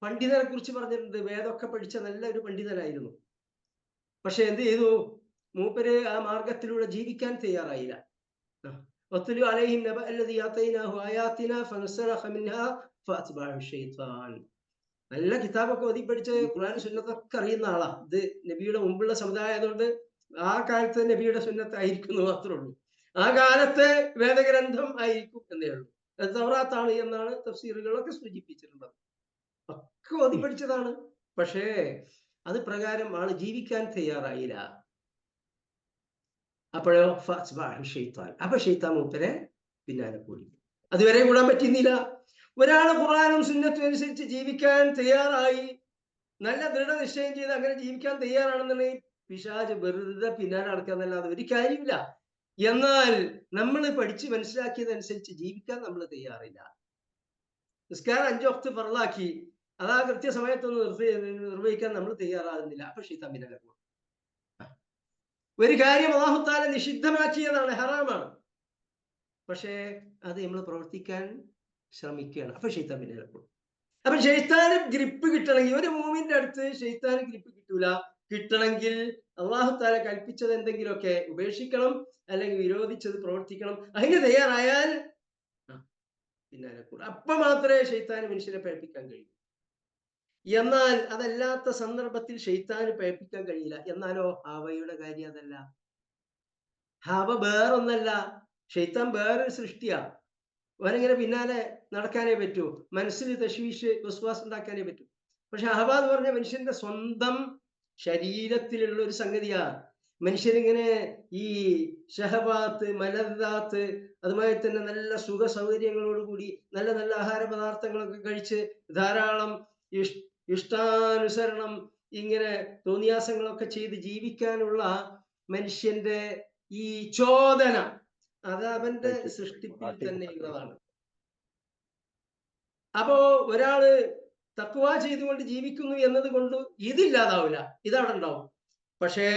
പണ്ഡിതനെ കുറിച്ച് പറഞ്ഞിട്ടുണ്ട്. വേദമൊക്കെ പഠിച്ച നല്ല ഒരു പണ്ഡിതനായിരുന്നു. പക്ഷെ എന്ത് ചെയ്തു? മൂപ്പര് ആ മാർഗത്തിലൂടെ ജീവിക്കാൻ തയ്യാറായില്ല. വത്ലു അലൈഹിം നബഅ അല്ലദീ ആതൈനാഹു ആയാതിനാ ഫൻസലഖ മിൻഹാ ഫഅത്ബഅഹു ശൈത്താൻ. നല്ല കിതാബൊക്കെ ഓതി പഠിച്ച് ഖുർആൻ സുന്നത്തൊക്കെ അറിയുന്ന ആളാ. ഇത് നബിയുടെ മുമ്പുള്ള സമുദായം ആയതുകൊണ്ട് ആ കാലത്ത് നബിയുടെ സുന്നത്ത് ആയിരിക്കുന്നു മാത്രമേ ഉള്ളൂ. ആ കാലത്തെ വേദഗ്രന്ഥം ആയിരിക്കും എന്നേ ഉള്ളൂ. അത് തൗറാത്താണ് എന്നാണ് തഫ്സീറുകളൊക്കെ സൂചിപ്പിച്ചിട്ടുള്ളത്. ഒക്കെ ഓതി പഠിച്ചതാണ്. പക്ഷേ അത് പ്രകാരം ആള് ജീവിക്കാൻ തയ്യാറായില്ല. അപ്പോഴോ ഷെയ്ത്താൻ, അപ്പൊ ഷെയ്ത്താൻ മൂപ്പരെ പിന്നാലെ കൂടി. അതുവരെ കൂടാൻ പറ്റുന്നില്ല. ഒരാള് ഖുർആനും സുന്നത്തും അനുസരിച്ച് ജീവിക്കാൻ തയ്യാറായി, നല്ല ദൃഢനിശ്ചയം ചെയ്ത് അങ്ങനെ ജീവിക്കാൻ തയ്യാറാണെന്നുണ്ടെങ്കിൽ പിശാച് വെറുതെ പിന്നാലെ നടക്കാന്നല്ലാതെ ഒരു കാര്യമില്ല. എന്നാൽ നമ്മൾ പഠിച്ച് മനസ്സിലാക്കിയതനുസരിച്ച് ജീവിക്കാൻ നമ്മൾ തയ്യാറില്ല. നിസ്കാരം 5 വക്ത് ഫർളാക്കി, അതാ കൃത്യസമയത്തൊന്ന് നിർവഹിക്കാൻ നമ്മൾ തയ്യാറാകുന്നില്ല. അപ്പൊ ഷൈത്താൻ പിന്നാലെ പോകും. ഒരു കാര്യം അല്ലാഹു തആല നിഷിദ്ധമാക്കിയതാണ്, ഹറാമാണ്. പക്ഷേ അത് നമ്മൾ പ്രവർത്തിക്കാൻ ശ്രമിക്കുകയാണ്. അപ്പൊ ശൈത്താൻ പിന്നാലെ പോകും. അപ്പൊ ശൈത്താന് ഗ്രിപ്പ് കിട്ടണമെങ്കിൽ, ഒരു മൂമിന്റെ അടുത്ത് ശൈത്താന് ഗ്രിപ്പ് കിട്ടൂല. കിട്ടണമെങ്കിൽ അല്ലാഹു തആല കൽപ്പിച്ചത് എന്തെങ്കിലുമൊക്കെ ഉപേക്ഷിക്കണം, അല്ലെങ്കിൽ വിരോധിച്ചത് പ്രവർത്തിക്കണം. അതിന് തയ്യാറായാൽ പിന്നാലെ കൂടും. അപ്പൊ മാത്രമേ ശൈത്താന് മനുഷ്യനെ പേടിപ്പിക്കാൻ കഴിയൂ. എന്നാൽ അതല്ലാത്ത സന്ദർഭത്തിൽ ശൈത്താന് പേടിപ്പിക്കാൻ കഴിയില്ല. എന്നാലോ ഹവയുടെ കാര്യം അതല്ല. ഹവ വേറൊന്നല്ല, ശൈത്താൻ വേറൊരു സൃഷ്ടിയാ. അവനിങ്ങനെ പിന്നാലെ നടക്കാനേ പറ്റൂ, മനസ്സിൽ തശ്വീഷ് വിശ്വാസം ഉണ്ടാക്കാനേ പറ്റൂ. പക്ഷെ ഹവ എന്ന് പറഞ്ഞ മനുഷ്യന്റെ സ്വന്തം ശരീരത്തിലുള്ള ഒരു സംഗതിയാ. മനുഷ്യരിങ്ങനെ ഈ ഷഹവാത്ത്, മലദാത്ത്, അതുമായി തന്നെ നല്ല സുഖ സൗകര്യങ്ങളോടുകൂടി നല്ല നല്ല ആഹാര പദാർത്ഥങ്ങളൊക്കെ കഴിച്ച് ധാരാളം ഇഷ്ടാനുസരണം ഇങ്ങനെ തോന്നിയാസങ്ങളൊക്കെ ചെയ്ത് ജീവിക്കാനുള്ള മനുഷ്യന്റെ ഈ ചോദന, അത് അവന്റെ സൃഷ്ടിപ്പിൽ തന്നെയുള്ളതാണ്. അപ്പോ ഒരാള് തഖ്വ ചെയ്തുകൊണ്ട് ജീവിക്കുന്നു എന്നത് കൊണ്ട് ഇതില്ലാതാവില്ല, ഇതവിടെ ഉണ്ടാവും. പക്ഷേ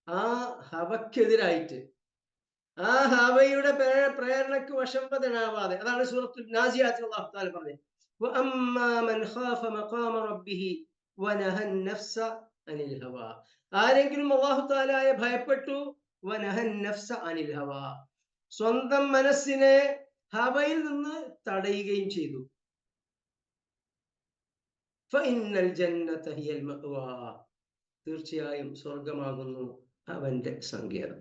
ആ ഹവക്കെതിരായിട്ട്, ആ ഹവയുടെ പ്രേരണക്ക് വശംവദനാവാതെ, അതാണ് സൂറത്തുൽ നാസിയാത്തിൽ അല്ലാഹു തആല പറഞ്ഞത്, വഅമ്മാ മൻ ഖാഫ മഖാമ റബ്ബിഹി വനഹൻ നഫ്സ അനിൽ ഹവാ. ആരെങ്കിലും അല്ലാഹു തആലയെ ഭയപ്പെട്ടു, വനഹൻ നഫ്സ അനിൽ ഹവാ, സ്വന്തം മനസ്സിനെ ഹവയിൽ നിന്ന് തടയുകയും ചെയ്തു, ഫഇന്നൽ ജന്നത ഹിയൽ മഅ്വാ, തീർച്ചയായും സ്വർഗമാകുന്നു അവന്റെ സങ്കേതം.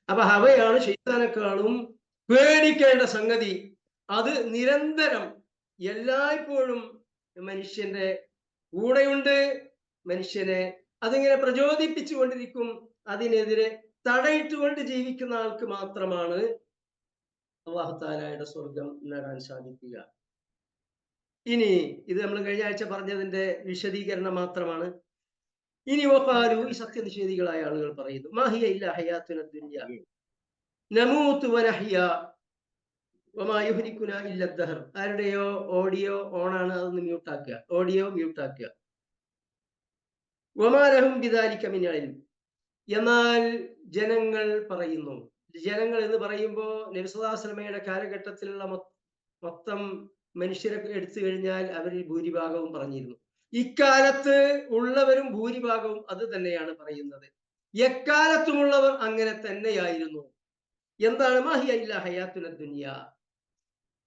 അപ്പൊ ഹവയാണ് ശൈത്താനെക്കാളും പേടിക്കേണ്ട സംഗതി. അത് നിരന്തരം എല്ലായ്പ്പോഴും മനുഷ്യന്റെ കൂടെയുണ്ട്. മനുഷ്യനെ അതിങ്ങനെ പ്രചോദിപ്പിച്ചു കൊണ്ടിരിക്കും. അതിനെതിരെ തടയിട്ടുകൊണ്ട് ജീവിക്കുന്ന ആൾക്ക് മാത്രമാണ് അല്ലാഹു തആലയുടെ സ്വർഗം നേടാൻ സാധിക്കുക. ഇനി ഇത് നമ്മൾ കഴിഞ്ഞ ആഴ്ച പറഞ്ഞതിന്റെ വിശദീകരണം മാത്രമാണ്. ഇനി വഖാലു, ഈ സത്യനിഷേധികളായ ആളുകൾ പറയുന്നു, മാഹിയ ഇല്ലാ ഹയാത്തുന ദുനിയ നമൂതു വനഹ്യ വമാ യുഹ്ലികുനാ ഇല്ല ദഹർ. ആരുടെയോ ഓഡിയോ ഓണാണ്, അതൊന്ന് മ്യൂട്ടാക്കുക, ഓഡിയോ മ്യൂട്ടാക്കുക. വമാ ലഹും ബിദാലിക മിൻ ഇൽം. എന്നാൽ ജനങ്ങൾ പറയുന്നു, ജനങ്ങൾ എന്ന് പറയുമ്പോൾ നബി സല്ലല്ലാഹു അലൈഹി വസല്ലമയുടെ കാലഘട്ടത്തിലുള്ള മൊത്തം മനുഷ്യരെ എടുത്തു കഴിഞ്ഞാൽ അവരിൽ ഭൂരിഭാഗവും പറഞ്ഞിരുന്നു. ഇക്കാലത്ത് ഉള്ളവരും ഭൂരിഭാഗവും അത് തന്നെയാണ് പറയുന്നത്. എക്കാലത്തുമുള്ളവർ അങ്ങനെ തന്നെയായിരുന്നു. എന്താണ് മാഹിയ ഇല്ലാ ഹയാത്തുന ദുനിയ,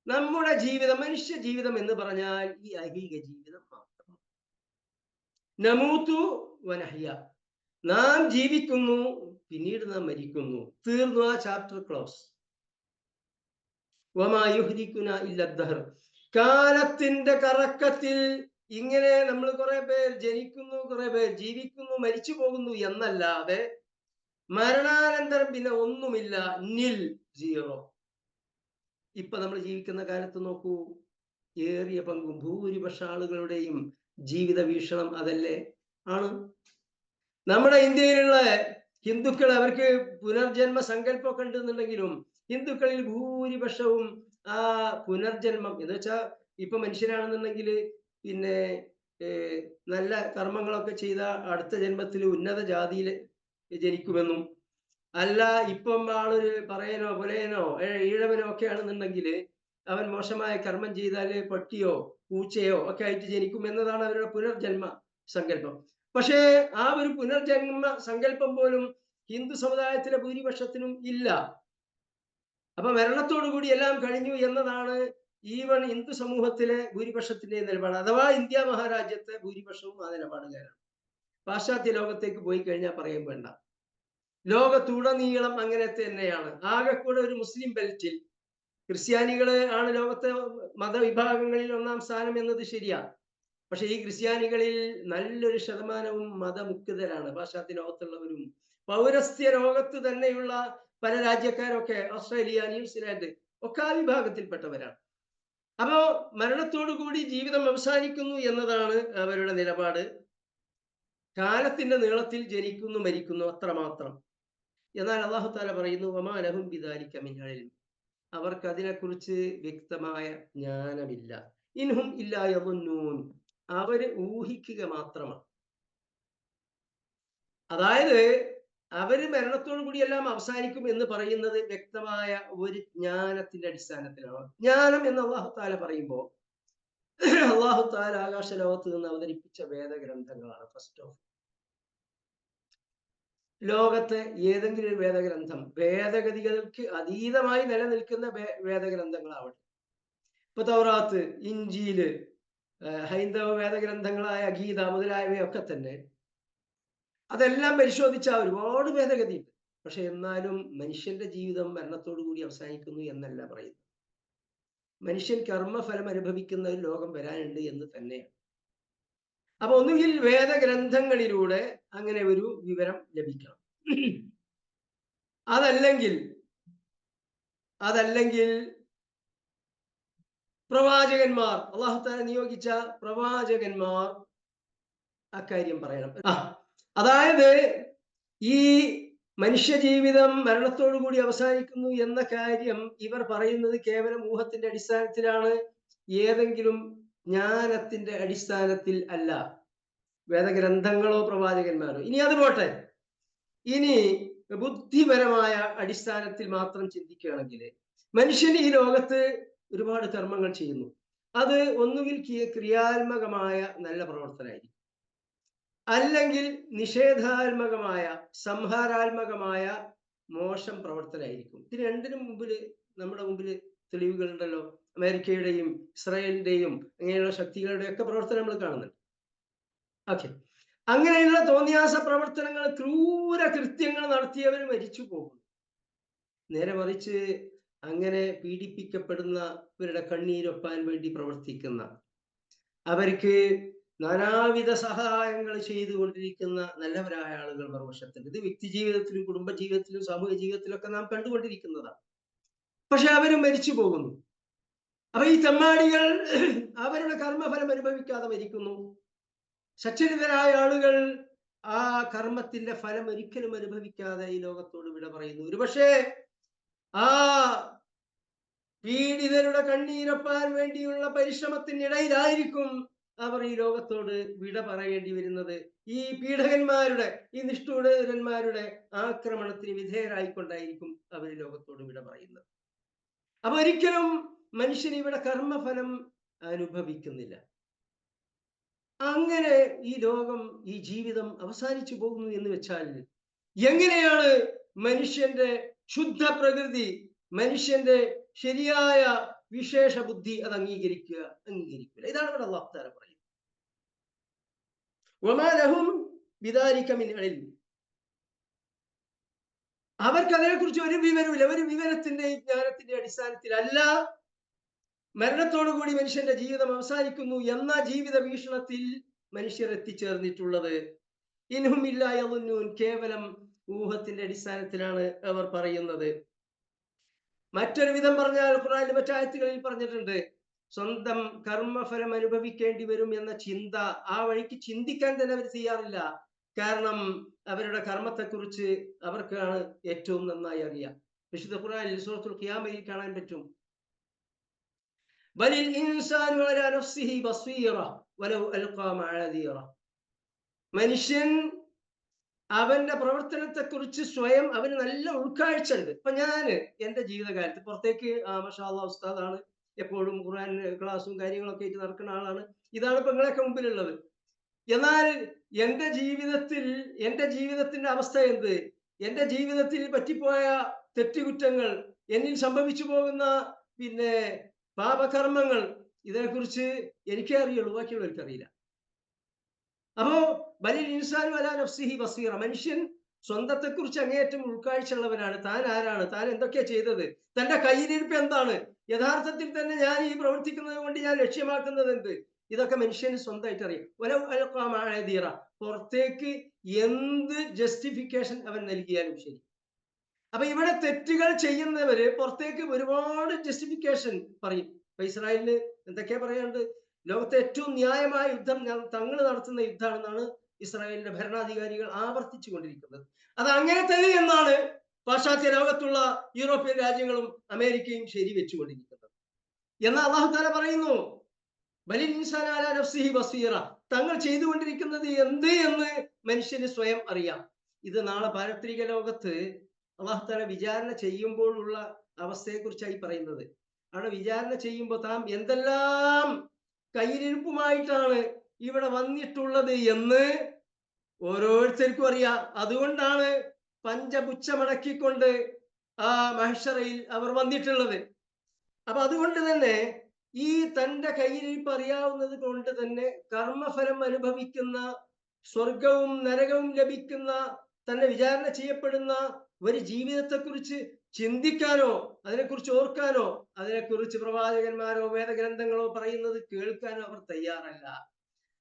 നമ്മുടെ ജീവിതം, മനുഷ്യ ജീവിതം എന്ന് പറഞ്ഞാൽ ഈ ഐഹിക ജീവിതം മാത്രം. നമൂതു വനഹ്യ, നാം ജീവിക്കുന്നു, പിന്നീട് നാം മരിക്കുന്നു, തീർന്നു, ആ ചാപ്റ്റർ ക്ലോസ്. വമാ യുഹ്ലികുനാ ഇല്ല ദഹർ, കാലത്തിന്റെ കറക്കത്തിൽ ഇങ്ങനെ നമ്മൾ കുറെ പേർ ജനിക്കുന്നു, കുറെ പേർ ജീവിക്കുന്നു, മരിച്ചു പോകുന്നു എന്നല്ലാതെ മരണാനന്തരം പിന്നെ ഒന്നുമില്ല, നിൽ, സീറോ. ഇപ്പൊ നമ്മൾ ജീവിക്കുന്ന കാലത്ത് നോക്കൂ, ഏറിയ പങ്കും ഭൂരിപക്ഷ ആളുകളുടെയും ജീവിത വീക്ഷണം അതല്ലേ ആണ്. നമ്മുടെ ഇന്ത്യയിലുള്ള ഹിന്ദുക്കൾ, അവർക്ക് പുനർജന്മ സങ്കല്പമൊക്കെ ഉണ്ടെന്നുണ്ടെങ്കിലും ഹിന്ദുക്കളിൽ ഭൂരിപക്ഷവും ആ പുനർജന്മം എന്ന് വെച്ചാൽ, ഇപ്പൊ മനുഷ്യനാണെന്നുണ്ടെങ്കിൽ പിന്നെ നല്ല കർമ്മങ്ങളൊക്കെ ചെയ്ത അടുത്ത ജന്മത്തിൽ ഉന്നത ജാതിയിൽ ജനിക്കുമെന്നും, അല്ല ഇപ്പം ആളൊരു പറയനോ പുലയനോ ഈഴവനോ ഒക്കെ ആണെന്നുണ്ടെങ്കിൽ അവൻ മോശമായ കർമ്മം ചെയ്താൽ പട്ടിയോ പൂച്ചയോ ഒക്കെ ആയിട്ട് ജനിക്കും എന്നതാണ് അവരുടെ പുനർജന്മ സങ്കല്പം. പക്ഷേ ആ ഒരു പുനർജന്മ സങ്കല്പം പോലും ഹിന്ദു സമുദായത്തിലെ ഭൂരിപക്ഷത്തിനും ഇല്ല. അപ്പൊ മരണത്തോടുകൂടി എല്ലാം കഴിഞ്ഞു എന്നതാണ് ഈവൻ ഹിന്ദു സമൂഹത്തിലെ ഭൂരിപക്ഷത്തിന്റെ നിലപാട്. അഥവാ ഇന്ത്യ മഹാരാജ്യത്തെ ഭൂരിപക്ഷവും ആ നിലപാടുകാരാണ്. പാശ്ചാത്യ ലോകത്തേക്ക് പോയി കഴിഞ്ഞാൽ പറയും വേണ്ട, ലോകത്തുടനീളം അങ്ങനെ തന്നെയാണ്. ആകെക്കൂടെ ഒരു മുസ്ലിം ബെൽറ്റിൽ ക്രിസ്ത്യാനികള് ആണ് ലോകത്തെ മതവിഭാഗങ്ങളിൽ ഒന്നാം സ്ഥാനം എന്നത് ശരിയാണ്. പക്ഷെ ഈ ക്രിസ്ത്യാനികളിൽ നല്ലൊരു ശതമാനവും മതമുക്തരാണ്. പാശ്ചാത്യ ലോകത്തുള്ളവരും പൗരസ്ത്യ ലോകത്ത് തന്നെയുള്ള പല രാജ്യക്കാരൊക്കെ, ഓസ്ട്രേലിയ, ന്യൂസിലാൻഡ് ഒക്കെ ആ വിഭാഗത്തിൽപ്പെട്ടവരാണ്. അപ്പോ മരണത്തോടു കൂടി ജീവിതം അവസാനിക്കുന്നു എന്നതാണ് അവരുടെ നിലപാട്. കാലത്തിന്റെ നീളത്തിൽ ജനിക്കുന്നു, മരിക്കുന്നു, അത്രമാത്രം. എന്നാൽ അല്ലാഹു തആല പറയുന്നു, വമാ ലഹും ബിദാലിക മിൻ ഇൽം, അവർക്ക് അതിനെക്കുറിച്ച് വ്യക്തമായ ജ്ഞാനമില്ല. ഇൻഹും ഇല്ലാ യظുന്നൂൻ, അവര് ഊഹിക്കുക മാത്രമാണ്. അതായത് അവര് മരണത്തോടു കൂടി എല്ലാം അവസാനിക്കും എന്ന് പറയുന്നത് വ്യക്തമായ ഒരു ജ്ഞാനത്തിന്റെ അടിസ്ഥാനത്തിലാണ്. ജ്ഞാനം എന്ന് അള്ളാഹു താല പറയുമ്പോൾ അള്ളാഹു താല ആകാശ ലോകത്ത് നിന്ന് അവതരിപ്പിച്ച വേദഗ്രന്ഥങ്ങളാണ്. ഫസ്റ്റ് ഓഫ് ലോകത്തെ ഏതെങ്കിലും ഒരു വേദഗ്രന്ഥം വേദഗതികൾക്ക് അതീതമായി നിലനിൽക്കുന്ന വേദഗ്രന്ഥങ്ങളാവട്ടെ. ഇപ്പൊ തൗറാത്ത്, ഇഞ്ചീല്, ഹൈന്ദവ വേദഗ്രന്ഥങ്ങളായ ഗീത മുതലായവയൊക്കെ തന്നെ അതെല്ലാം പരിശോധിച്ചാൽ ഒരുപാട് ഭേദഗതിയുണ്ട്. പക്ഷെ എന്നാലും മനുഷ്യന്റെ ജീവിതം മരണത്തോടു കൂടി അവസാനിക്കുന്നു എന്നല്ല പറയുന്നത്. മനുഷ്യൻ കർമ്മഫലം അനുഭവിക്കുന്ന ഒരു ലോകം വരാനുണ്ട് എന്ന് തന്നെയാണ്. അപ്പൊ ഒന്നുകിൽ വേദഗ്രന്ഥങ്ങളിലൂടെ അങ്ങനെ ഒരു വിവരം ലഭിക്കണം, അതല്ലെങ്കിൽ പ്രവാചകന്മാർ, അള്ളാഹു തആല നിയോഗിച്ച പ്രവാചകന്മാർ അക്കാര്യം പറയണം. അതായത് ഈ മനുഷ്യ ജീവിതം മരണത്തോടു കൂടി അവസാനിക്കുന്നു എന്ന കാര്യം ഇവർ പറയുന്നത് കേവലം ഊഹത്തിന്റെ അടിസ്ഥാനത്തിലാണ്, ഏതെങ്കിലും ജ്ഞാനത്തിന്റെ അടിസ്ഥാനത്തിൽ അല്ല, വേദഗ്രന്ഥങ്ങളോ പ്രവാചകന്മാരോ. ഇനി അത് പോട്ടെ, ഇനി ബുദ്ധിപരമായ അടിസ്ഥാനത്തിൽ മാത്രം ചിന്തിക്കുകയാണെങ്കിൽ മനുഷ്യൻ ഈ ലോകത്ത് ഒരുപാട് കർമ്മങ്ങൾ ചെയ്യുന്നു. അത് ഒന്നുകിൽ ക്രിയാത്മകമായ നല്ല പ്രവർത്തനമായിരിക്കും, അല്ലെങ്കിൽ നിഷേധാത്മകമായ സംഹാരാത്മകമായ മോശം പ്രവർത്തനമായിരിക്കും. ഇത് രണ്ടിനും നമ്മുടെ മുമ്പിൽ തെളിവുകളുണ്ടല്ലോ. അമേരിക്കയുടെയും ഇസ്രായേലിന്റെയും അങ്ങനെയുള്ള ശക്തികളുടെ ഒക്കെ പ്രവർത്തനം നമ്മൾ കാണുന്നുണ്ട്. ഓക്കെ, അങ്ങനെയുള്ള തോന്നിയാസ പ്രവർത്തനങ്ങൾ, ക്രൂര കൃത്യങ്ങൾ നടത്തിയവർ മരിച്ചു പോകും. നേരെ മറിച്ച് അങ്ങനെ പീഡിപ്പിക്കപ്പെടുന്നവരുടെ കണ്ണീരൊപ്പാൻ വേണ്ടി പ്രവർത്തിക്കുന്ന, അവർക്ക് നാനാവിധ സഹായങ്ങൾ ചെയ്തുകൊണ്ടിരിക്കുന്ന നല്ലവരായ ആളുകൾ മറുവശത്തുണ്ട്. ഇത് വ്യക്തി ജീവിതത്തിലും കുടുംബ ജീവിതത്തിലും സാമൂഹിക ജീവിതത്തിലൊക്കെ നാം കണ്ടുകൊണ്ടിരിക്കുന്നതാണ്. പക്ഷെ അവരും മരിച്ചു പോകുന്നു. അപ്പൊ ഈ തെമ്മാടികൾ അവരുടെ കർമ്മഫലം അനുഭവിക്കാതെ മരിക്കുന്നു. സച്ചരിതരായ ആളുകൾ ആ കർമ്മത്തിന്റെ ഫലം ഒരിക്കലും അനുഭവിക്കാതെ ഈ ലോകത്തോട് വിട പറയുന്നു. ഒരുപക്ഷെ ആ പീഡിതരുടെ കണ്ണീരൊപ്പാൻ വേണ്ടിയുള്ള പരിശ്രമത്തിനിടയിലായിരിക്കും അവർ ഈ ലോകത്തോട് വിട പറയേണ്ടി വരുന്നത്. ഈ പീഡകന്മാരുടെ, ഈ നിഷ്ഠൂരന്മാരുടെ ആക്രമണത്തിന് വിധേയരായിക്കൊണ്ടായിരിക്കും അവർ ലോകത്തോട് വിട പറയുന്നത്. അപ്പൊ ഒരിക്കലും മനുഷ്യൻ ഇവിടെ കർമ്മഫലം അനുഭവിക്കുന്നില്ല. അങ്ങനെ ഈ ലോകം, ഈ ജീവിതം അവസാനിച്ചു പോകുന്നു എന്ന് വെച്ചാൽ എങ്ങനെയാണ് മനുഷ്യന്റെ ശുദ്ധ പ്രകൃതി, മനുഷ്യന്റെ ശരിയായ വിശേഷ ബുദ്ധി അത് അംഗീകരിക്കില്ല? ഇതാണ് ഇവിടെ അല്ലാഹു തആല പറയുന്നത്. വമാ ലഹും ബിദാലിക മിൻ ഇൽം. അവർക്ക് അതിനെക്കുറിച്ച് ഒരു വിവരമില്ല. ഒരു വിവരത്തിന്റെ ജ്ഞാനത്തിന്റെ അടിസ്ഥാനത്തിലല്ല മരണത്തോടു കൂടി മനുഷ്യന്റെ ജീവിതം അവസാനിക്കുന്നു എന്ന ജീവിത വീക്ഷണത്തിൽ മനുഷ്യർ എത്തിച്ചേർന്നിട്ടുള്ളത്. ഇൻഹും ഇല്ലാ യളുന്നൂൻ, കേവലം ഊഹത്തിന്റെ അടിസ്ഥാനത്തിലാണ് അവർ പറയുന്നത്. മറ്റൊരു വിധം പറഞ്ഞാൽ ഖുർആനിലെ മറ്റായത്തുകളിൽ പറഞ്ഞിട്ടുണ്ട്, സ്വന്തം കർമ്മഫലം അനുഭവിക്കേണ്ടി വരും എന്ന ചിന്ത, ആ വഴിക്ക് ചിന്തിക്കാൻ തന്നെ അവർ തയ്യാറില്ല. കാരണം അവരുടെ കർമ്മത്തെക്കുറിച്ച് അവർക്കാണ് ഏറ്റവും നന്നായി അറിയാം. വിശുദ്ധ ഖുർആനിൽ സൂറത്തുൽ ഖിയാമയിൽ കാണാൻ പറ്റും, ബലിൽ ഇൻസാനു അലാ നഫ്സിഹി ബസീറ വലൗ അൽഖാ മആദീറ. മനുഷ്യൻ അവന്റെ പ്രവർത്തനത്തെക്കുറിച്ച് സ്വയം അവന് നല്ല ഉൾക്കാഴ്ച ഉണ്ട്. ഇപ്പൊ ഞാന് എന്റെ ജീവിതകാലത്ത് പുറത്തേക്ക് മാഷാ അല്ലാഹ് ഉസ്താദാണ്, എപ്പോഴും ഖുർആൻ ക്ലാസ്സും കാര്യങ്ങളൊക്കെ ആയിട്ട് നടക്കുന്ന ആളാണ്. ഇതാണ് ഇപ്പൊ നിങ്ങളൊക്കെ മുമ്പിലുള്ളത്. എന്നാൽ എന്റെ ജീവിതത്തിന്റെ അവസ്ഥ എന്ത്? എന്റെ ജീവിതത്തിൽ പറ്റിപ്പോയ തെറ്റുകുറ്റങ്ങൾ, എന്നിൽ സംഭവിച്ചു പോകുന്ന പാപകർമ്മങ്ങൾ, ഇതിനെക്കുറിച്ച് എനിക്കേ അറിയുള്ളൂ, ബാക്കിയുള്ളവർക്ക് അറിയില്ല. അപ്പോ ബലിൽ ഇൻസാനു അലാ നഫ്സിഹി ബസീറ, മനുഷ്യൻ സ്വന്തത്തെക്കുറിച്ച് അങ്ങേയറ്റം ഉൾക്കാഴ്ചയുള്ളവനാണ്. താൻ ആരാണ്, താൻ എന്തൊക്കെയാ ചെയ്തത്, തന്റെ കയ്യിലിരിപ്പ് എന്താണ്, യഥാർത്ഥത്തിൽ തന്നെ ഞാൻ ഈ പ്രവർത്തിക്കുന്നത് കൊണ്ട് ഞാൻ ലക്ഷ്യമാക്കുന്നത് എന്ത്, ഇതൊക്കെ മനുഷ്യന് സ്വന്തമായിട്ട് അറിയാം. വലൗ അൽഖാ മആദീറ, പുറത്തേക്ക് എന്ത് ജസ്റ്റിഫിക്കേഷൻ അവൻ നൽകിയാലും ശരി. അപ്പൊ ഇവിടെ തെറ്റുകൾ ചെയ്യുന്നവര് പുറത്തേക്ക് ഒരുപാട് ജസ്റ്റിഫിക്കേഷൻ പറയും. ഇപ്പൊ ഇസ്രായേലിന് എന്തൊക്കെയാ പറയാണ്ട്, ലോകത്തെ ഏറ്റവും ന്യായമായ യുദ്ധം തങ്ങൾ നടത്തുന്ന യുദ്ധമാണെന്നാണ് ഇസ്രായേലിന്റെ ഭരണാധികാരികൾ ആവർത്തിച്ചു കൊണ്ടിരിക്കുന്നത്. അത് അങ്ങനെ തന്നെ എന്നാണ് പാശ്ചാത്യ ലോകത്തുള്ള യൂറോപ്യൻ രാജ്യങ്ങളും അമേരിക്കയും ശരി വെച്ചുകൊണ്ടിരിക്കുന്നത്. എന്നാൽ അല്ലാഹു തആല പറയുന്നു, ബലിൽ ഇൻസാന അലാ നഫ്സിഹി ബസീറ, തങ്ങൾ ചെയ്തുകൊണ്ടിരിക്കുന്നത് എന്ത് എന്ന് മനുഷ്യന് സ്വയം അറിയാം. ഇത് നാളെ പാരത്രിക ലോകത്ത് അല്ലാഹു തആല വിചാരണ ചെയ്യുമ്പോഴുള്ള അവസ്ഥയെക്കുറിച്ചായി പറയുന്നത്. അവിടെ വിചാരണ ചെയ്യുമ്പോൾ താൻ എന്തെല്ലാം കയ്യിലിരിപ്പുമായിട്ടാണ് ഇവിടെ വന്നിട്ടുള്ളത് എന്ന് ഓരോരുത്തർക്കും അറിയാം. അതുകൊണ്ടാണ് പഞ്ചപുച്ഛമടക്കിക്കൊണ്ട് ആ മഹ്ശറയിൽ അവർ വന്നിട്ടുള്ളത്. അപ്പൊ അതുകൊണ്ട് തന്നെ ഈ തന്റെ കയ്യിലിരിപ്പ് അറിയാവുന്നത് കൊണ്ട് തന്നെ കർമ്മഫലം അനുഭവിക്കുന്ന, സ്വർഗവും നരകവും ലഭിക്കുന്ന, തന്നെ വിചാരണ ചെയ്യപ്പെടുന്ന ഒരു ജീവിതത്തെക്കുറിച്ച് ചിന്തിക്കാനോ അതിനെക്കുറിച്ച് ഓർക്കാനോ അതിനെക്കുറിച്ച് പ്രവാചകന്മാരോ വേദഗ്രന്ഥങ്ങളോ പറയുന്നത് കേൾക്കാനോ അവർ തയ്യാറല്ല.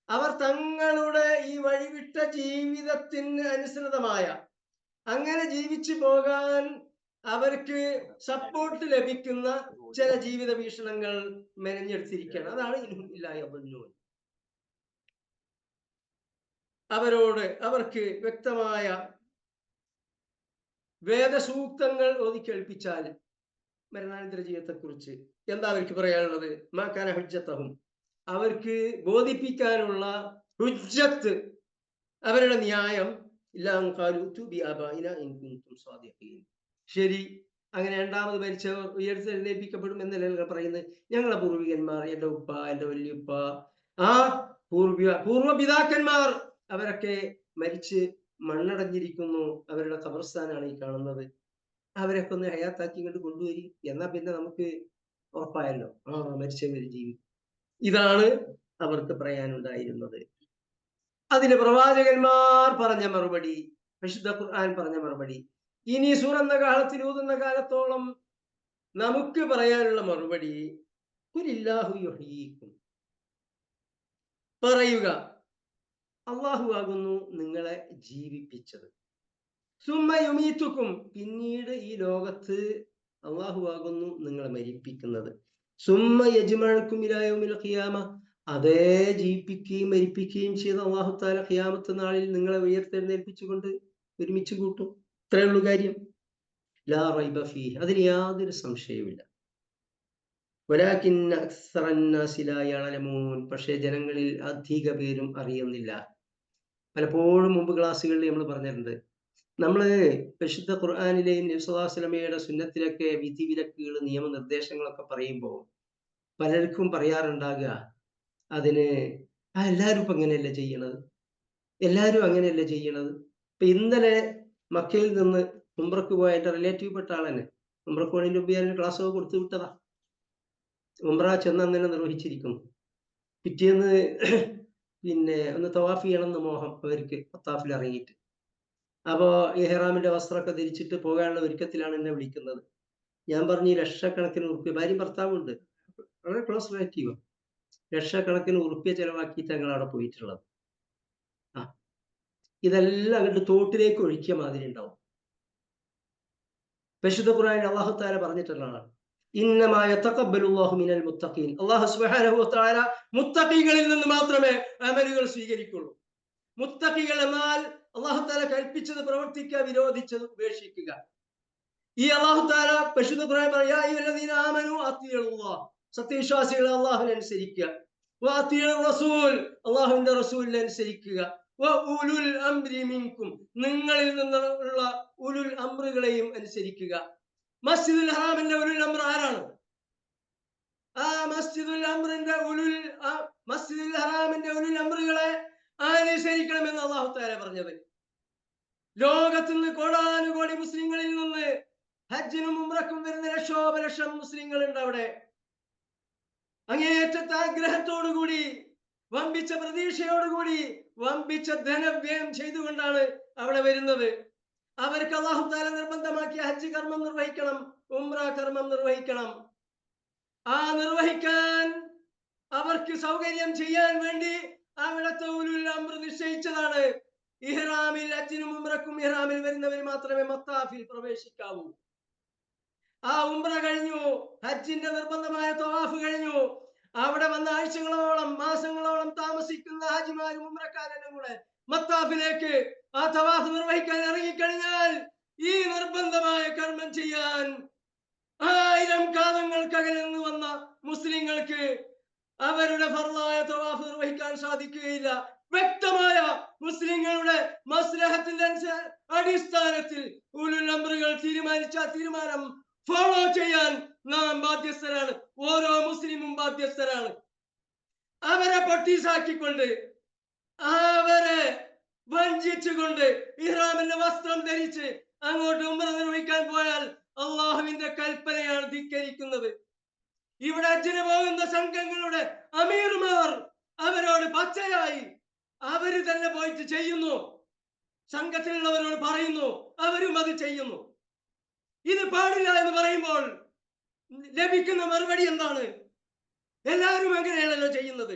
അവർ തങ്ങളുടെ ഈ വഴിവിട്ട ജീവിതത്തിന് അനുസൃതമായ അങ്ങനെ ജീവിച്ചു പോകാൻ അവർക്ക് സപ്പോർട്ട് ലഭിക്കുന്ന ചില ജീവിത വീക്ഷണങ്ങൾ മെനഞ്ഞെടുത്തിരിക്കുകയാണ്. അതാണ് അവർക്ക് വ്യക്തമായ വേദസൂക്തങ്ങൾ ഓതി കേൾപ്പിച്ചാൽ മരണാനന്തര ജീവിതത്തെക്കുറിച്ച് എന്താ അവർക്ക് പറയാനുള്ളത്? മാക്കാന ഹുജ്ജത്തഹും, അവർക്ക് ബോധിപ്പിക്കാനുള്ള ഹുജ്ജത്ത്, അവരുടെ ന്യായം ശരി, അങ്ങനെ രണ്ടാമത് മരിച്ചവർ ഉയർത്തെഴുന്നേൽപ്പിക്കപ്പെടും എന്നല്ല പറയുന്നത്. ഞങ്ങളെ പൂർവികന്മാർ, എൻ്റെ ഉപ്പ, എൻ്റെ വല്യുപ്പ, ആ പൂർവ്വപിതാക്കന്മാർ അവരൊക്കെ മരിച്ച് മണ്ണടഞ്ഞിരിക്കുന്നു. അവരുടെ ഖബർസ്ഥാനാണ് ഈ കാണുന്നത്. അവരൊക്കെ ഒന്ന് ഹയാത്താക്കി ഇങ്ങോട്ട് കൊണ്ടുവരി, എന്നാ പിന്നെ നമുക്ക് ഉറപ്പായല്ലോ മരിച്ചവർ ജീവി. ഇതാണ് അവർക്ക് പറയാനുണ്ടായിരുന്നത്. അതിന് പ്രവാചകന്മാർ പറഞ്ഞ മറുപടി, വിശുദ്ധ ഖുർആൻ പറഞ്ഞ മറുപടി, ഇനി സൂറന്ന കാലത്തിൽ ഊതുന്ന കാലത്തോളം നമുക്ക് പറയാനുള്ള മറുപടി ഖുലില്ലാഹു യുഹ്യീക്കും, പറയുക അള്ളാഹു ആകുന്നു നിങ്ങളെ ജീവിപ്പിച്ചത്. സുമ്മ യുമീത്തുക്കും, പിന്നീട് ഈ ലോകത്ത് അള്ളാഹു ആകുന്നു നിങ്ങളെ മരിപ്പിക്കുന്നത്. സുമ്മ യജ്മഅക്കും ഇലാ യൗമിൽ ഖിയാമ, അതേ ജീവിപ്പിക്കുകയും മരിപ്പിക്കുകയും ചെയ്ത അല്ലാഹു തആല ഖിയാമത്ത് നാളിൽ നിങ്ങളെ ഉയർത്തെഴുന്നേൽപ്പിച്ചുകൊണ്ട് ഒരുമിച്ച് കൂട്ടും. ഇത്രയേ ഉള്ളൂ കാര്യം. ലാ റൈബ ഫീഹി, അതിന് യാതൊരു സംശയവുമില്ല. വലാകിന്ന അക്സറന്നാസി ലാ യഅലമൂൻ, പക്ഷേ ജനങ്ങളിൽ അധിക പേരും അറിയുന്നില്ല. പലപ്പോഴും മുമ്പ് ക്ലാസ്സുകളിൽ നമ്മൾ പറഞ്ഞിട്ടുണ്ട്, നമ്മള് പരിശുദ്ധ ഖുർആനിലെയും നബി സല്ലല്ലാഹു അലൈഹി വസല്ലമയുടെ സുന്നത്തിലൊക്കെ വിധിവിലക്കുകൾ, നിയമനിർദ്ദേശങ്ങളൊക്കെ പറയുമ്പോൾ പലർക്കും പറയാറുണ്ടാകുക, അതിന് എല്ലാവരും ഇപ്പൊ അങ്ങനെയല്ല ചെയ്യണത്, എല്ലാവരും അങ്ങനെയല്ല ചെയ്യണത്. ഇപ്പൊ ഇന്നലെ മക്കയിൽ നിന്ന് ഉംറക്ക് പോയ എൻ്റെ റിലേറ്റീവ് പെട്ട ആളെന്നെ ഉംറക്ക് പോയതിന്റെ മുമ്പ് ഞാൻ ക്ലാസ് ഒക്കെ കൊടുത്തു വിട്ടതാ. ഉംറ ചെന്ന് അന്ന് തന്നെ നിർവഹിച്ചിരിക്കുന്നു. പിറ്റേന്ന് പിന്നെ ഒന്ന് തവാഫ് ചെയ്യണം എന്ന് മോഹം അവർക്ക് മത്താഫിൽ ഇറങ്ങിയിട്ട്. അപ്പോ ഇഹ്റാമിന്റെ വസ്ത്രമൊക്കെ ധരിച്ചിട്ട് പോകാനുള്ള ഒരുക്കത്തിലാണ് എന്നെ വിളിക്കുന്നത്. ഞാൻ പറഞ്ഞു, ലക്ഷക്കണക്കിന് ഉറുപ്പ്യ, ഭാര്യയും ഭർത്താവും ഉണ്ട്, വളരെ ക്ലോസ് റിലേറ്റീവ്, ലക്ഷക്കണക്കിന് ഉറുപ്പ്യ ചെലവാക്കിയിട്ട് ഞങ്ങൾ അവിടെ പോയിട്ടുള്ളത്. ഇതെല്ലാം അങ്ങോട്ട് തോട്ടിലേക്ക് ഒഴിക്കിയ മാതിരി ഉണ്ടാവും. പരിശുദ്ധ ഖുർആനിൽ അല്ലാഹു തആല പറഞ്ഞിട്ടുള്ളതാണ്, ഇന്നമാ യതഖബ്ബലുല്ലാഹു മിനൽ മുത്തഖീൻ, അല്ലാഹു സുബ്ഹാനഹു വ തആല മുത്തഖീകളിൽ നിന്ന് മാത്രമേ അമലുകൾ സ്വീകരിക്കുള്ളൂ. മുത്തഖികൾ എന്നാൽ അല്ലാഹു തആല കൽപ്പിച്ചത് പ്രവർത്തിക്കുക, വിരോധിച്ചത് ഉപേക്ഷിക്കുക. ഈ അല്ലാഹു തആല പരിശുദ്ധ ഖുർആനിൽ പറയുക, യാ അയ്യുഹല്ലദീന ആമനൂ അത്തിഉല്ലാഹ്, സത്യവിശ്വാസികളെ അല്ലാഹുവിനെ അനുസരിക്കുക, വ അത്തിഉർ റസൂൽ, അല്ലാഹുവിന്റെ റസൂലിനെ അനുസരിക്കുക, വ ഉലുൽ അംരി മിൻകും, നിങ്ങളിൽ നിന്നുള്ള ഉലുൽ അംറുകളെയും അനുസരിക്കുക. മസ്ജിദുൽ ഹറാമിന്റെ ഉലുൽ അംർ ആരാണ്? ആ മസ്ജിദുൽ ഹറാമിന്റെ ഉലുൽ അംറുകളെ അനുസരിക്കണമെന്ന് അല്ലാഹു തആല പറഞ്ഞത്. ലോകത്ത് നിന്ന് കോടാനുകോടി മുസ്ലിങ്ങളിൽ നിന്ന് ഹജ്ജിനും ഉംറക്കും വരുന്ന ലക്ഷോപലക്ഷം മുസ്ലിങ്ങൾ ഉണ്ട് അവിടെ. അങ്ങേയറ്റത്തെ ആഗ്രഹത്തോടുകൂടി, വമ്പിച്ച പ്രതീക്ഷയോടുകൂടി, വമ്പിച്ച ധനവ്യയം ചെയ്തുകൊണ്ടാണ് അവിടെ വരുന്നത്. അവർക്ക് അല്ലാഹു തആല നിർബന്ധമാക്കിയ ഹജ്ജ് കർമ്മം നിർവഹിക്കണം, ഉംറ കർമ്മം നിർവഹിക്കണം. ആ നിർവഹിക്കാൻ അവർക്ക് സൗകര്യം ചെയ്യാൻ വേണ്ടി അവിടുത്തെ ഉലുൽ അംർ നിശ്ചയിച്ചതാണ്. ഇഹ്റാമിൽ, ഹജ്ജിനും ഉംറക്കും ഇഹ്റാമിൽ വരുന്നവർ മാത്രമേ മത്താഫിൽ പ്രവേശിക്കാവൂ. ആ ഉംറ കഴിഞ്ഞു, ഹജ്ജിന്റെ നിർബന്ധമായ തവാഫ് കഴിഞ്ഞു, അവിടെ വന്ന ആഴ്ചകളോളം മാസങ്ങളോളം താമസിക്കുന്ന ഹാജിമാരും ഉംറക്കാരെല്ലാം കൂടെ മത്താഫിലേക്ക് ആ തവാഫ് നിർവഹിക്കാൻ ഇറങ്ങിക്കഴിഞ്ഞാൽ ഈ നിർബന്ധമായ കർമ്മം ചെയ്യാൻ 1000 കാലങ്ങൾക്കകലെ നിന്ന് വന്ന മുസ്ലിങ്ങൾക്ക് അവരുടെ ഫർളായ തവാഫ് നിർവഹിക്കാൻ സാധിക്കുകയില്ല. വ്യക്തമായ മുസ്ലിങ്ങളുടെ മസ്ലഹത്തിന്റെ അടിസ്ഥാനത്തിൽ ഉലുൽ അംറുകൾ തീരുമാനിച്ച തീരുമാനം ഫോളോ ചെയ്യാൻ നാം ബാധ്യസ്ഥരാണ്. ഓരോ മുസ്ലിമും ബാധ്യസ്ഥരാണ്. അവരെ പൊട്ടീസാക്കിക്കൊണ്ട്, അവരെ വഞ്ചിച്ചുകൊണ്ട് ഇഹ്റാമിന്റെ വസ്ത്രം ധരിച്ച് അങ്ങോട്ട് ഉംറ നിർവഹിക്കാൻ പോയാൽ അള്ളാഹുവിന്റെ കൽപ്പനയാണ് ധിക്കരിക്കുന്നത്. ഇവിടെ ഹജ്ജിന് പോകുന്ന സംഘങ്ങളുടെ അമീർമാർ അവരോട് പച്ചയായി അവര് തന്നെ പോയിട്ട് ചെയ്യുന്നു. സംഘത്തിലുള്ളവരോട് പറയുന്നു, അവരും അത് ചെയ്യുന്നു. ഇത് പാടില്ല എന്ന് പറയുമ്പോൾ ലഭിക്കുന്ന മറുപടി എന്താണ്? എല്ലാവരും അങ്ങനെയാണല്ലോ ചെയ്യുന്നത്.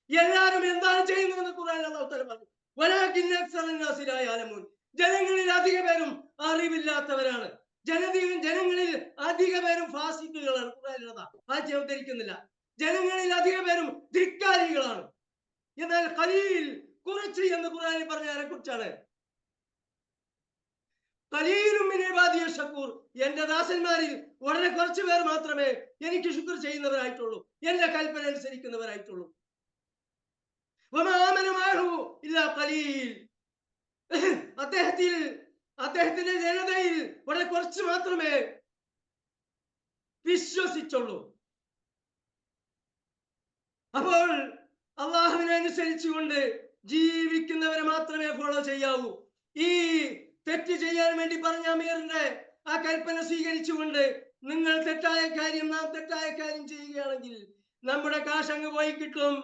എല്ലാവരും എന്താണ് ചെയ്യുന്നതെന്ന് ഖുർആനിൽ അല്ലാഹു തആല പറഞ്ഞു. വലാകിന്ന അക്സറൻ നാസി ലാ യഅലമൂൻ. ജനങ്ങളിൽ അധിക പേരും അറിവില്ലാത്തവരാണ്. ജനങ്ങളിൽ അധിക പേരും ഫാസിക്കുകളാണ്. ഖുർആനിലുള്ളതാ, ആഴ്ച ഉദ്ധരിക്കുന്നില്ല. ജനങ്ങളിൽ അധിക പേരും ധിക്കാരികളാണ്. എന്നാൽ ഖലീൽ, കുറച്ച് എന്ന് ഖുർആനിൽ പറഞ്ഞ ആരെ കുറിച്ചാണ്? ഖലീലും മിൻ ഇബാദിയ ശകൂർ. എന്റെ ദാസന്മാരിൽ വളരെ കുറച്ചു പേർ മാത്രമേ എനിക്ക് ശുക്ർ ചെയ്യുന്നവരായിട്ടുള്ളൂ, എന്റെ കൽപ്പന അനുസരിക്കുന്നവരായിട്ടുള്ളൂ. വമാ ആമന മഅഹു ഇല്ലാ ഖലീൽ. അദ്ദേഹത്തിന്റെ ജനതയിൽ വളരെ കുറച്ച് മാത്രമേ വിശ്വസിച്ചുള്ളൂ. അപ്പോൾ അള്ളാഹുവിനെ അനുസരിച്ചുകൊണ്ട് ജീവിക്കുന്നവരെ മാത്രമേ ഫോളോ ചെയ്യാവൂ. ഈ തെറ്റ് ചെയ്യാൻ വേണ്ടി പറഞ്ഞ അമീറിന്റെ ആ കൽപ്പന സ്വീകരിച്ചുകൊണ്ട് നിങ്ങൾ തെറ്റായ കാര്യം, നാം തെറ്റായ കാര്യം ചെയ്യുകയാണെങ്കിൽ നമ്മുടെ കാശ് അങ്ങ് പോയി കിട്ടും.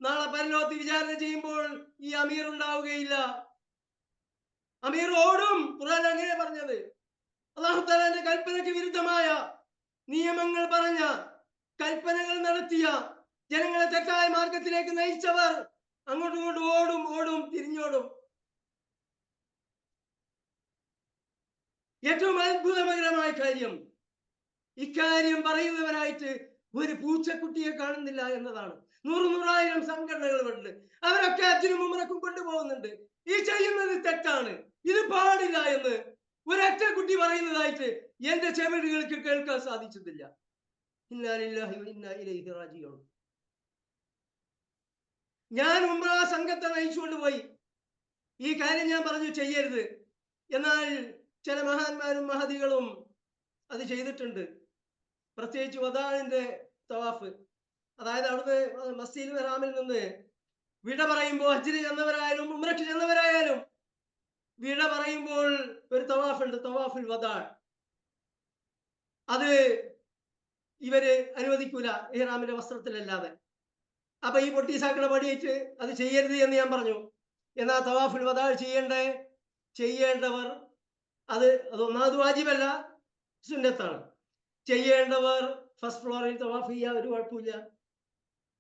നാളെ പരലോകത്ത് വിചാരണ ചെയ്യുമ്പോൾ ഈ അമീർ ഉണ്ടാവുകയില്ല. അമീർ ഓടും. ഖുർആൻ അങ്ങനെ പറഞ്ഞത്. അല്ലാഹു തആലയുടെ കൽപ്പനയ്ക്ക് വിരുദ്ധമായ നിയമങ്ങൾ പറഞ്ഞ, കൽപ്പനകൾ നടത്തിയ, ജനങ്ങളെ തെറ്റായ മാർഗത്തിലേക്ക് നയിച്ചവർ അങ്ങോട്ടും ഇങ്ങോട്ടും ഓടും, തിരിഞ്ഞോടും. ഏറ്റവും അത്ഭുതകരമായ കാര്യം, ഇക്കാര്യം പറയുന്നവരായിട്ട് ഒരു പൂച്ചക്കുട്ടിയെ കാണുന്നില്ല എന്നതാണ്. നൂറായിരം സംഘടനകളുണ്ട്. അവരൊക്കെ അച്ഛനും ഉമ്മറക്കും കൊണ്ടുപോകുന്നുണ്ട്. ഈ ചെയ്യുന്നത് തെറ്റാണ്, ഇത് പാടില്ല എന്ന് ഒരൊറ്റ കുട്ടി പറയുന്നതായിട്ട് എന്റെ ചെവിടുകൾക്ക് കേൾക്കാൻ സാധിച്ചിട്ടില്ല. ഇന്നാ ലില്ലാഹി വ ഇന്നാ ഇലൈഹി റാജിഊൻ. ഞാൻ ഉംറ സംഘത്തെ നയിച്ചുകൊണ്ട് പോയി. ഈ കാര്യം ഞാൻ പറഞ്ഞു ചെയ്യരുത്. എന്നാൽ ചില മഹാന്മാരും മഹദികളും അത് ചെയ്തിട്ടുണ്ട്. പ്രത്യേകിച്ച് വദാഇന്റെ തവാഫ്, അതായത് അവിടുന്ന് മസ്ജിദുൽ ഹറാമിൽ നിന്ന് വിട പറയുമ്പോൾ, ഹജ്ജിന് ചെന്നവരായാലും ഉംറയ്ക്ക് ചെന്നവരായാലും വിട പറയുമ്പോൾ ഒരു തവാഫ് ഉണ്ട്, തവാഫുൽ വദാ. അത് ഇവര് അനുവദിക്കൂല ഇഹ്റാമിന്റെ വസ്ത്രത്തിലല്ലാതെ. അപ്പൊ ഈ പൊട്ടീസാക്കള പടിയേറ്റ് അത് ചെയ്യരുത് എന്ന് ഞാൻ പറഞ്ഞു. എന്നാൽ തവാഫുൽ വദാ ചെയ്യേണ്ടവർ അത് ഒന്നാമത് വാജിബല്ല, സുന്നത്താണ്. ചെയ്യേണ്ടവർ ഫസ്റ്റ് ഫ്ലോറിൽ തവാഫ് ചെയ്യാൻ ഒരു കുഴപ്പമില്ല,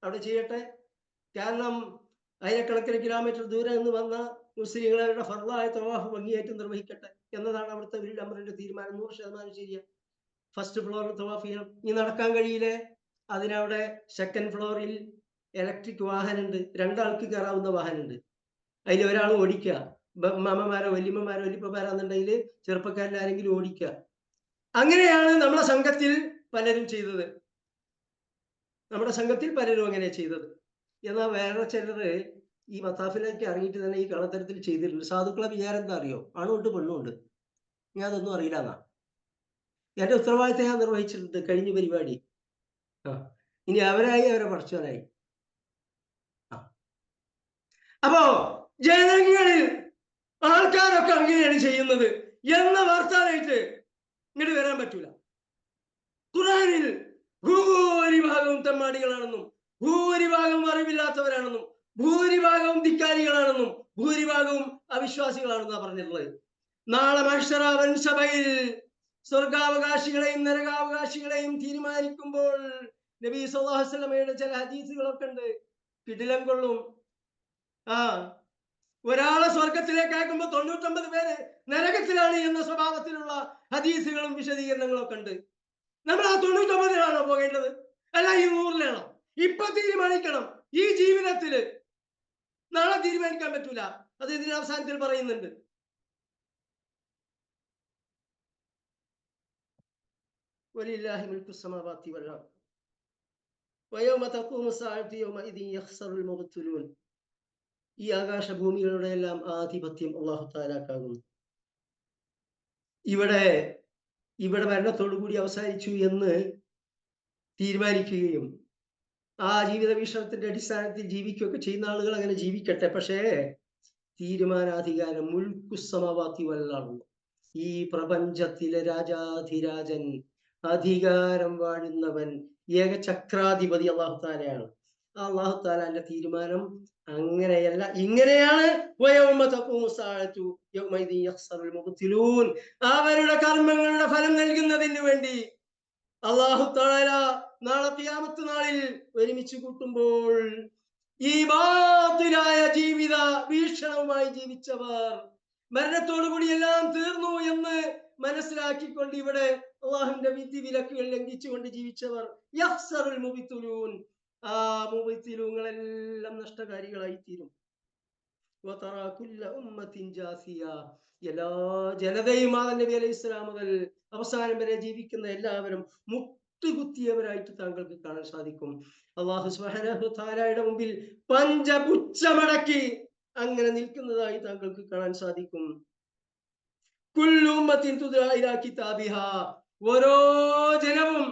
അവിടെ ചെയ്യട്ടെ. കാരണം ആയിരക്കണക്കിന് കിലോമീറ്റർ ദൂരെ നിന്ന് വന്ന മുസ്ലിങ്ങൾ അവരുടെ ഫർളായ തവാഫ് ഭംഗിയായിട്ട് നിർവഹിക്കട്ടെ എന്നതാണ് അവിടുത്തെ ഉലുൽ അംറിന്റെ തീരുമാനം. 100% ശരിയാ. ഫസ്റ്റ് ഫ്ലോറിൽ തവാഫ് ചെയ്യണം. ഇനി നടക്കാൻ കഴിയില്ലേ, അതിനവിടെ സെക്കൻഡ് ഫ്ലോറിൽ ഇലക്ട്രിക് വാഹനമുണ്ട്, രണ്ടാൾക്ക് കയറാവുന്ന വാഹനമുണ്ട്. അതിൽ ഒരാൾ ഓടിക്കുക, മാമമാരോ വല്യമ്മമാരോ വലിപ്പമാരാന്നുണ്ടെങ്കിൽ ചെറുപ്പക്കാരിൽ ആരെങ്കിലും ഓടിക്കുക. അങ്ങനെയാണ് നമ്മുടെ സംഘത്തിൽ പലരും ചെയ്തത്. അങ്ങനെ ചെയ്തത്. എന്നാൽ വേറെ ചിലര് ഈ മത്താഫിലേക്ക് ഇറങ്ങിയിട്ട് തന്നെ ഈ കളത്തരത്തിൽ ചെയ്തിട്ടുണ്ട്. സാധുക്കളെ വിചാരം എന്താ അറിയോ? ആണുണ്ട് പെണ്ണുണ്ട്. ഞാൻ അതൊന്നും അറിയില്ല എന്നാ. എന്റെ ഉത്തരവാദിത്തം ഞാൻ നിർവഹിച്ചിട്ടുണ്ട്, കഴിഞ്ഞ പരിപാടി. ഇനി അവരായി അവരെ പഠിച്ചവരായി. അപ്പോ ജനങ്ങളിൽ ആൾക്കാരൊക്കെ അങ്ങനെയാണ് ചെയ്യുന്നത് എന്ന വാർത്തയായിട്ട് ഇങ്ങോട്ട് വരാൻ പറ്റൂല. ഖുർആനിൽ ഭൂരിഭാഗവും തെമ്മാടികളാണെന്നും ഭൂരിഭാഗം അറിവില്ലാത്തവരാണെന്നും ഭൂരിഭാഗവും ധിക്കാരികളാണെന്നും ഭൂരിഭാഗവും അവിശ്വാസികളാണെന്നാണ് പറഞ്ഞിട്ടുള്ളത്. നാളെ മഹ്ശറ സഭയിൽ സ്വർഗാവകാശികളെയും നരകാവകാശികളെയും തീരുമാനിക്കുമ്പോൾ നബി സല്ലല്ലാഹു അലൈഹി വസല്ലമയുടെ ചില ഹദീസുകളൊക്കെ ഉണ്ട്, കിടിലം കൊള്ളും. ഒരാളെ സ്വർഗത്തിലേക്ക് അയക്കുമ്പോൾ 99 പേര് നരകത്തിലാണ് എന്ന സ്വഭാവത്തിലുള്ള ഹദീസുകളും വിശദീകരണങ്ങളും ഒക്കെ ഉണ്ട്. നമ്മൾ ആ 99-ലാണോ പോകേണ്ടത്, അല്ല ഈ 100-ലാണോ? ഇപ്പൊ തീരുമാനിക്കണം. ഈ ജീവിതത്തില് നാളെ തീരുമാനിക്കാൻ പറ്റൂല. അത് ഇതിന്റെ അവസാനത്തിൽ പറയുന്നുണ്ട്. വലില്ലാഹി മുൽക്കു സ്സമാവാതി വൽ അർദ് വയൗമ തഖൂമു സ്സാഅതു യൗമഇദിൻ യഖ്സറുൽ മുബ്തിലൂൻ. ഈ ആകാശഭൂമികളുടെ എല്ലാം ആധിപത്യം അല്ലാഹു തആലാക്കാകുന്നു. ഇവിടെ മരണത്തോടുകൂടി അവസാനിച്ചു എന്ന് തീരുമാനിക്കുകയും ആ ജീവിത വീക്ഷണത്തിന്റെ അടിസ്ഥാനത്തിൽ ജീവിക്കുകയൊക്കെ ചെയ്യുന്ന ആളുകൾ അങ്ങനെ ജീവിക്കട്ടെ. പക്ഷേ തീരുമാനാധികാരം മുൽക്കുസ്സമാവാത്തി വല്ലാറും, ഈ പ്രപഞ്ചത്തിലെ രാജാധിരാജൻ, അധികാരം വാഴുന്നവൻ, ഏകചക്രാധിപതി അല്ലാഹു തആലയാണ്. ആ അല്ലാഹു തആലാന്റെ തീരുമാനം അങ്ങനെയല്ല, ഇങ്ങനെയാണ്. അവരുടെ കർമ്മങ്ങളുടെ ഫലം നൽകുന്നതിന് വേണ്ടി അല്ലാഹു തആല നാളെ ഖിയാമത്ത് നാളിൽ ഒരുമിച്ച് കൂട്ടുമ്പോൾ ഈ ബാത്തിലായ ജീവിത വീക്ഷണവുമായി ജീവിച്ചവർ, മരണത്തോടുകൂടി എല്ലാം തീർന്നു എന്ന് മനസ്സിലാക്കിക്കൊണ്ട് ഇവിടെ അള്ളാഹുവിന്റെ വിധി വിലക്കുകൾ ലംഘിച്ചുകൊണ്ട് ജീവിച്ചവർ, യഖ്സറുൽ മുബിത്തുലൂൻ, ആ മുബിത്തുലൂങ്ങളെല്ലാം നഷ്ടകാരികളായി തീരും. എല്ലാ ജനതയും ആദം നബി അലൈഹി സ്വലാം മുതൽ അവസാനം വരെ ജീവിക്കുന്ന എല്ലാവരും മുട്ടുകുത്തിയവരായിട്ട് താങ്കൾക്ക് കാണാൻ സാധിക്കും. അല്ലാഹു സുബ്ഹാനഹു തആലയുടെ മുമ്പിൽ പഞ്ചപുച്ഛമടക്കി അങ്ങനെ നിൽക്കുന്നതായി താങ്കൾക്ക് കാണാൻ സാധിക്കും. കുല്ലു ഉമ്മത്തിൻ തുദ്ആ ഇലാ കിതാബിഹാ, ഓരോ ജനവും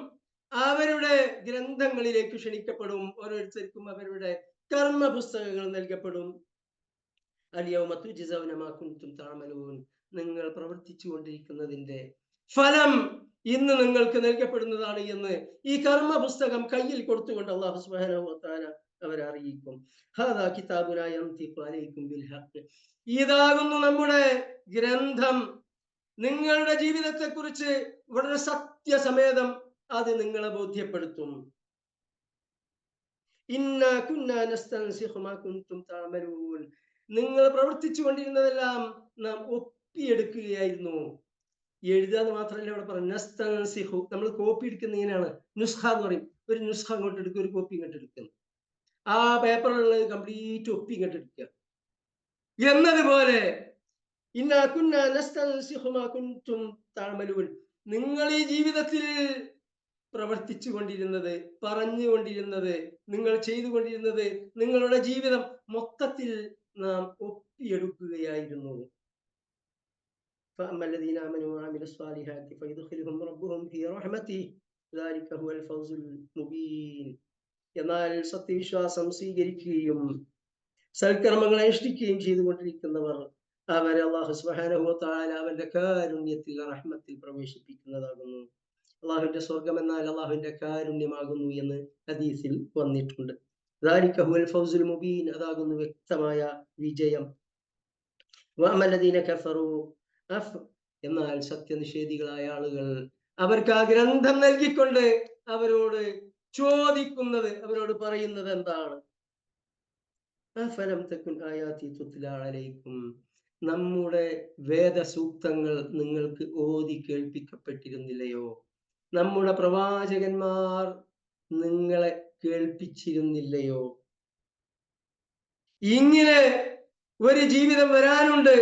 അവരുടെ ഗ്രന്ഥങ്ങളിലേക്ക് ക്ഷണിക്കപ്പെടും. ഓരോരുത്തർക്കും അവരുടെ കർമ്മ പുസ്തകങ്ങൾ നൽകപ്പെടും. അൽയൗമ തുജ്സൗന മാ കുൻതും തഅമലൂൻ, നിങ്ങൾ പ്രവർത്തിച്ചു കൊണ്ടിരിക്കുന്നതിന്റെ ഫലം ഇന്ന് നിങ്ങൾക്ക് നൽകപ്പെടുന്നതാണ് എന്ന് ഈ കർമ്മ പുസ്തകം കയ്യിൽ കൊടുത്തുകൊണ്ട് അല്ലാഹു സുബ്ഹാനഹു വ തആല അവരെ അറിയിക്കും. ഹാദാ കിതാബുനാ യൻതിഖു അലൈക്കും ബിൽ ഹഖ്, ഇതാകുന്നു നമ്മുടെ ഗ്രന്ഥം, നിങ്ങളുടെ ജീവിതത്തെ കുറിച്ച് വളരെ സത്യസമേതം അത് നിങ്ങളെ ബോധ്യപ്പെടുത്തും. ഇന്നാ കുന്നാ നസ്തൻസിഖു മാ കുൻതും തഅമലൂൻ, നിങ്ങൾ പ്രവർത്തിച്ചു കൊണ്ടിരുന്നതെല്ലാം നാം ഒപ്പിയെടുക്കുകയായിരുന്നു. എഴുതുക എന്ന് മാത്രമല്ല ഇവിടെ പറഞ്ഞു, നസ്തൻസിഖു, നമ്മൾ കോപ്പി എടുക്കുന്ന ഇങ്ങനെയാണ്, നുസ്ഖ എന്ന് പറയും. ഒരു നുസ്ഖ അങ്ങോട്ട് എടുക്കുക, ഒരു കോപ്പി ഇങ്ങോട്ട് എടുക്കുന്നു, ആ പേപ്പറിലുള്ളത് കംപ്ലീറ്റ് ഒപ്പി ഇങ്ങോട്ട് എടുക്കുക എന്നതുപോലെ ഇന്നാ കുന്നാ നസ്തൻസിഖു മാ കുൻതും തഅമലൂൻ, നിങ്ങൾ ഈ ജീവിതത്തിൽ പ്രവർത്തിച്ചു കൊണ്ടിരുന്നത്, പറഞ്ഞുകൊണ്ടിരുന്നത്, നിങ്ങൾ ചെയ്തുകൊണ്ടിരുന്നത്, നിങ്ങളുടെ ജീവിതം മൊത്തത്തിൽ നാം ഒപ്പിയെടുക്കുകയായിരുന്നു. എന്നാൽ സത്യവിശ്വാസം സ്വീകരിക്കുകയും സൽക്കർമ്മങ്ങൾ അനുഷ്ഠിക്കുകയും ചെയ്തുകൊണ്ടിരിക്കുന്നവർ അവരെ അല്ലാഹു സുബ്ഹാനഹു വ തആല അവന്റെ കാരുണ്യത്തിൽ, റഹ്മത്തിൽ പ്രവേശിപ്പിക്കുന്നതാകുന്നു. അള്ളാഹുവിന്റെ സ്വർഗം എന്നാൽ അള്ളാഹുവിന്റെ കാരുണ്യമാകുന്നു എന്ന് ഹദീസിൽ വന്നിട്ടുണ്ട്. ദാലിക ഹുവൽ ഫൗസുൽ മുബീൻ, അതാകുന്നു വ്യക്തമായ വിജയം. വഅമല്ലദീന കഫറൂ, എന്നാൽ സത്യനിഷേധികളായ ആളുകൾ, അവർക്ക് ആ ഗ്രന്ഥം നൽകിക്കൊണ്ട് അവരോട് ചോദിക്കുന്നത്, അവരോട് പറയുന്നത് എന്താണ്? അഫലം തകുൻ ആയാതി തുത്ലാ അലൈക്കും, നമ്മുടെ വേദസൂക്തങ്ങൾ നിങ്ങൾക്ക് ഓതി കേൾപ്പിക്കപ്പെട്ടിരുന്നില്ലയോ? നമ്മുടെ പ്രവാചകന്മാർ നിങ്ങളെ കേൾപ്പിച്ചിരുന്നില്ലയോ? ഇങ്ങനെ ഒരു ജീവിതം വരാനുണ്ട്,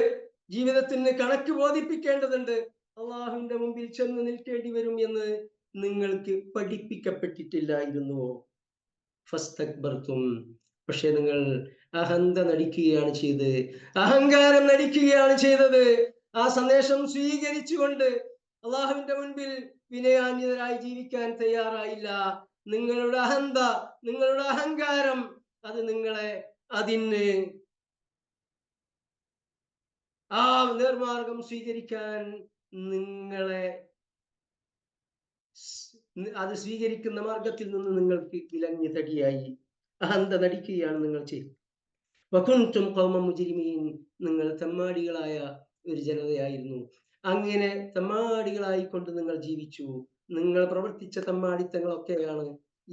ജീവിതത്തിന് കണക്ക് ബോധിപ്പിക്കേണ്ടതുണ്ട്, അള്ളാഹുവിന്റെ മുമ്പിൽ ചെന്ന് നിൽക്കേണ്ടി വരും എന്ന് നിങ്ങൾക്ക് പഠിപ്പിക്കപ്പെട്ടിട്ടില്ലായിരുന്നുവോ? ഫസ്തക്ബർതും, പക്ഷെ നിങ്ങൾ അഹന്ത നടിക്കുകയാണ് ചെയ്തത്, അഹങ്കാരം നടിക്കുകയാണ് ചെയ്തത്. ആ സന്ദേശം സ്വീകരിച്ചുകൊണ്ട് അള്ളാഹുവിന്റെ മുൻപിൽ വിനയാന്വിതരായി ജീവിക്കാൻ തയ്യാറായില്ല. നിങ്ങളുടെ അഹന്ത, നിങ്ങളുടെ അഹങ്കാരം, അത് നിങ്ങളെ അതിന് ആ നേർമാർഗം സ്വീകരിക്കാൻ നിങ്ങളെ അത് സ്വീകരിക്കുന്ന മാർഗത്തിൽ നിന്ന് നിങ്ങൾക്ക് വിലങ്ങി തടിയായി. അഹന്ത നടിക്കുകയാണ് നിങ്ങൾ ചെയ്തത്. വകുൻതും ഖൗമൻ മുജ്രിമീൻ, നിങ്ങൾ തെമ്മാടികളായ ഒരു ജനതയായിരുന്നു. അങ്ങനെ തെമ്മാടികളായിക്കൊണ്ട് നിങ്ങൾ ജീവിച്ചു. നിങ്ങൾ പ്രവർത്തിച്ച തെമ്മാടിത്തങ്ങളൊക്കെയാണ്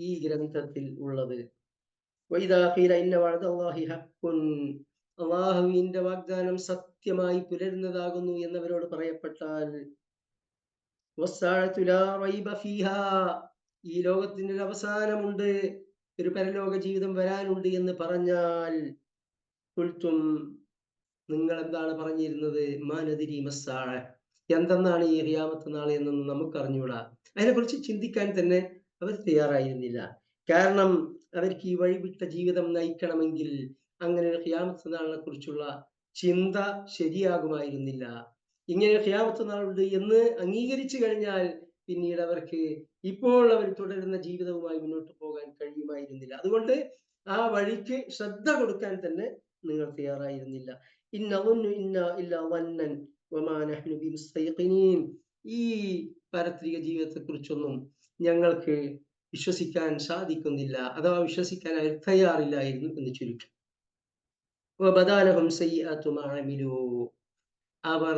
ഈ ഗ്രന്ഥത്തിൽ ഉള്ളത്. വഇദാ ഖീല ഇന്ന വഅദല്ലാഹി ഹഖ്ഖുൻ, അല്ലാഹുവിന്റെ വാഗ്ദാനം സത്യമായി പുലരുന്നതാകുന്നു എന്നവരോട് പറയപ്പെട്ടാൽ, വസ്സാഅതു ലാ റൈബ ഫീഹാ, ഈ ലോകത്തിന് ഒരു അവസാനമുണ്ട്, ഒരു പരലോക ജീവിതം വരാനുണ്ട് എന്ന് പറഞ്ഞാൽ, ഖുൽതും, നിങ്ങൾ എന്താണ് പറഞ്ഞിരുന്നത്? മാ നദ്രി മസ്സാഅ, എന്തെന്നാണ് ഈ ഖിയാമത്ത് നാൾ എന്നൊന്നും നമുക്ക് അറിഞ്ഞൂടാ. അതിനെക്കുറിച്ച് ചിന്തിക്കാൻ തന്നെ അവർ തയ്യാറായിരുന്നില്ല. കാരണം അവർക്ക് ഈ വഴിവിട്ട ജീവിതം നയിക്കണമെങ്കിൽ അങ്ങനെ ഖിയാമത്ത് നാളിനെ കുറിച്ചുള്ള ചിന്ത ശരിയാകുമായിരുന്നില്ല. ഇങ്ങനെ ഖിയാമത്ത് നാളുണ്ട് എന്ന് അംഗീകരിച്ചു കഴിഞ്ഞാൽ പിന്നീട് അവർക്ക് ഇപ്പോൾ അവർ തുടരുന്ന ജീവിതവുമായി മുന്നോട്ട് പോകാൻ കഴിയുമായിരുന്നില്ല. അതുകൊണ്ട് ആ വഴിക്ക് ശ്രദ്ധ കൊടുക്കാൻ തന്നെ നിങ്ങൾ തയ്യാറായിരുന്നില്ല. ഈ പാരത്രിക ജീവിതത്തെ കുറിച്ചൊന്നും ഞങ്ങൾക്ക് വിശ്വസിക്കാൻ സാധിക്കുന്നില്ല, അഥവാ വിശ്വസിക്കാൻ അവർ തയ്യാറില്ലായിരുന്നു എന്ന് ചുരുക്കം. അവർ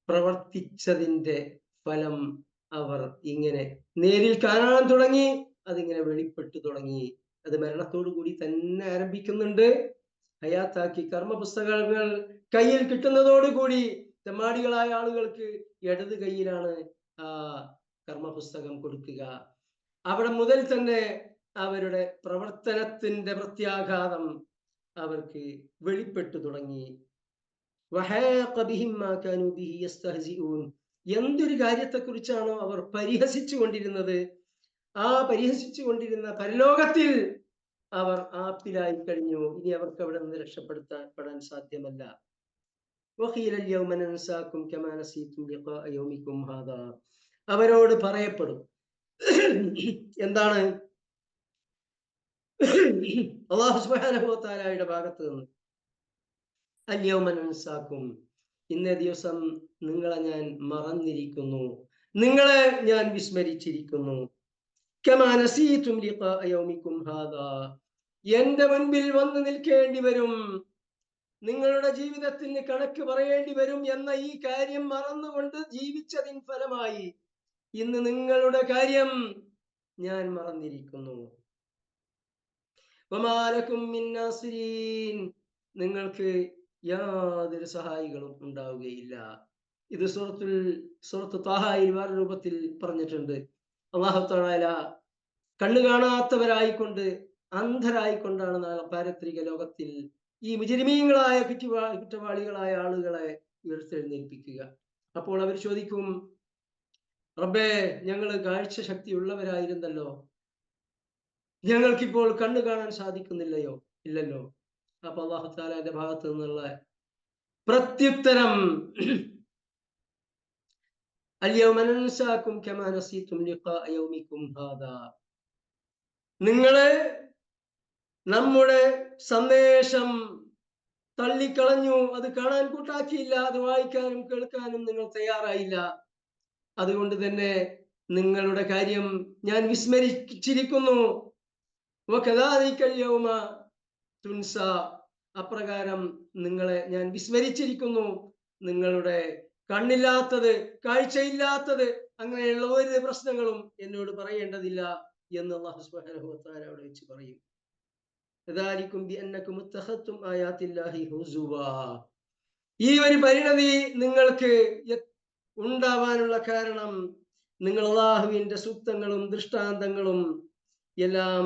പ്രവർത്തിച്ചതിന്റെ ഫലം അവർ ഇങ്ങനെ നേരിൽ കാണാൻ തുടങ്ങി, അതിങ്ങനെ വെളിപ്പെട്ടു തുടങ്ങി. അത് മരണത്തോടു കൂടി തന്നെ ആരംഭിക്കുന്നുണ്ട്. ഹയാത്താക്കി കർമ്മ പുസ്തകങ്ങൾ കയ്യിൽ കിട്ടുന്നതോടുകൂടി തെമ്മാടികളായ ആളുകൾക്ക് ഇടത് കൈയിലാണ് ആ കർമ്മപുസ്തകം കൊടുക്കുക. അവിടെ മുതൽ തന്നെ അവരുടെ പ്രവർത്തനത്തിന്റെ പ്രത്യാഘാതം അവർക്ക് വെളിപ്പെട്ടു തുടങ്ങി. എന്തൊരു കാര്യത്തെക്കുറിച്ചാണോ അവർ പരിഹസിച്ചു കൊണ്ടിരുന്നത്, ആ പരിഹസിച്ചു കൊണ്ടിരുന്ന പരലോകത്തിൽ അവർ ആപ്പിലായി കഴിഞ്ഞു. ഇനി അവർക്ക് അവിടെ നിന്ന് രക്ഷപ്പെടാൻ സാധ്യമല്ല. അവരോട് പറയപ്പെടും. എന്താണ്? അല്ലാഹു സുബ്ഹാനഹു വ തആലയുടെ ഭാഗത്ത് നിന്ന് അൽയൗമ നൻസാക്കും, ഇന്നേ ദിവസം നിങ്ങളെ ഞാൻ മറന്നിരിക്കുന്നു, നിങ്ങളെ ഞാൻ വിസ്മരിച്ചിരിക്കുന്നു. കമാ നസീതും ലിഖാഅ യൗമിക്കും ഹാദാ, എന്റെ മുൻപിൽ വന്നു നിൽക്കേണ്ടി വരും, നിങ്ങളുടെ ജീവിതത്തിന് കണക്ക് പറയേണ്ടി വരും എന്ന ഈ കാര്യം മറന്നുകൊണ്ട് ജീവിച്ചതിൻ ഫലമായി ഇന്ന് നിങ്ങളുടെ കാര്യം ഞാൻ മറന്നിരിക്കുന്നു. വമാലക്കും മിൻ നാസിരീൻ, നിങ്ങൾക്ക് യാതൊരു സഹായികളും ഉണ്ടാവുകയില്ല. ഇത് സൂറത്ത് ത്വാഹയിൽ വേറെ രൂപത്തിൽ പറഞ്ഞിട്ടുണ്ട്. അല്ലാഹു തആല കണ്ണു കാണാത്തവരായിക്കൊണ്ട്, അന്ധരായിക്കൊണ്ടാണ് നാളെ പാരത്രിക ലോകത്തിൽ ഈ മുജ്രിമീങ്ങളായ കുറ്റവാളികളായ ആളുകളെ ഉയർത്തെഴുന്നേൽപ്പിക്കുക. അപ്പോൾ അവർ ചോദിക്കും, റബ്ബേ, ഞങ്ങൾ കാഴ്ച ശക്തി ഉള്ളവരായിരുന്നല്ലോ, ഞങ്ങൾക്കിപ്പോൾ കണ്ണു കാണാൻ സാധിക്കുന്നില്ലയോ? ഇല്ലല്ലോ. അപ്പൊ അല്ലാഹു തആലയുടെ ഭാഗത്ത് നിന്നുള്ള പ്രത്യുത്തരം, അൽയൗമ നൻസാകും കമാ നസീതും ലിഖാഅ യൗമിക്കും ഹാദാ, നിങ്ങള് നമ്മുടെ സന്ദേശം തള്ളിക്കളഞ്ഞു, അത് കാണാൻ കൂട്ടാക്കിയില്ല, അത് വായിക്കാനും കേൾക്കാനും നിങ്ങൾ തയ്യാറായില്ല. അതുകൊണ്ട് തന്നെ നിങ്ങളുടെ കാര്യം ഞാൻ വിസ്മരിച്ചിരിക്കുന്നു. വകദാലികൽ യൗമ തുൻസ, അപ്രകാരം നിങ്ങളെ ഞാൻ വിസ്മരിച്ചിരിക്കുന്നു. നിങ്ങളുടെ കണ്ണില്ലാത്തത്, കാഴ്ചയില്ലാത്തത്, അങ്ങനെയുള്ള ഒരു പ്രശ്നങ്ങളും എന്നോട് പറയേണ്ടതില്ല എന്ന് അല്ലാഹു സുബ്ഹാനഹു വ തആല അവിടെ വെച്ച് പറയും. ദാലികും ബിഅന്നകും ഇത്തഖത്തും ആയാത്തില്ലാഹി ഹുസുവാ, ഈ ഒരു പരിണതി നിങ്ങൾക്ക് ഉണ്ടാവാനുള്ള കാരണം നിങ്ങൾ അല്ലാഹുവിന്റെ സൂക്തങ്ങളും ദൃഷ്ടാന്തങ്ങളും എല്ലാം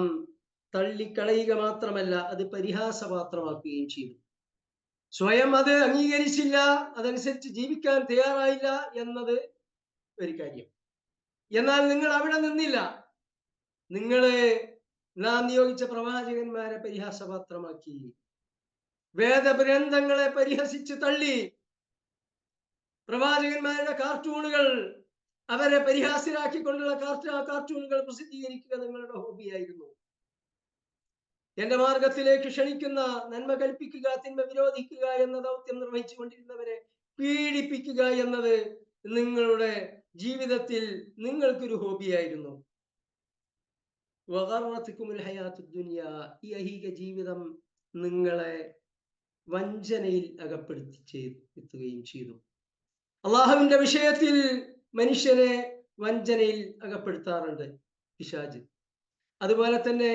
തള്ളിക്കളയുക മാത്രമല്ല, അത് പരിഹാസപാത്രമാക്കുകയും ചെയ്തു. സ്വയം അത് അംഗീകരിച്ചില്ല, അതനുസരിച്ച് ജീവിക്കാൻ തയ്യാറായില്ല എന്നത് ഒരു കാര്യം. എന്നാൽ നിങ്ങൾ അവിടെ നിന്നില്ല. നിങ്ങള് നാം നിയോഗിച്ച പ്രവാചകന്മാരെ പരിഹാസപാത്രമാക്കി, വേദഗ്രന്ഥങ്ങളെ പരിഹസിച്ച് തള്ളി, പ്രവാചകന്മാരുടെ കാർട്ടൂണുകൾ, അവരെ പരിഹാസ്യരാക്കിക്കൊണ്ടുള്ള കാർട്ടൂണുകൾ പ്രസിദ്ധീകരിക്കുക നിങ്ങളുടെ ഹോബിയായിരുന്നു. എന്റെ മാർഗത്തിലേക്ക് ക്ഷണിക്കുന്ന, നന്മ കൽപ്പിക്കുക, തിന്മ വിരോധിക്കുക എന്ന ദൗത്യം നിർവഹിച്ചു കൊണ്ടിരുന്നവരെ പീഡിപ്പിക്കുക എന്നത് നിങ്ങളുടെ ജീവിതത്തിൽ നിങ്ങൾക്കൊരു ഹോബിയായിരുന്നു. വഗറത്കുമുൽ ഹയാത്തുദ് ദുനിയ, ഈ ഐഹിക ജീവിതം നിങ്ങളെ വഞ്ചനയിൽ അകപ്പെടുത്തുകയും ചെയ്തു. അള്ളാഹുവിന്റെ വിഷയത്തിൽ മനുഷ്യനെ വഞ്ചനയിൽ അകപ്പെടുത്താറുണ്ട് പിശാച്. അതുപോലെ തന്നെ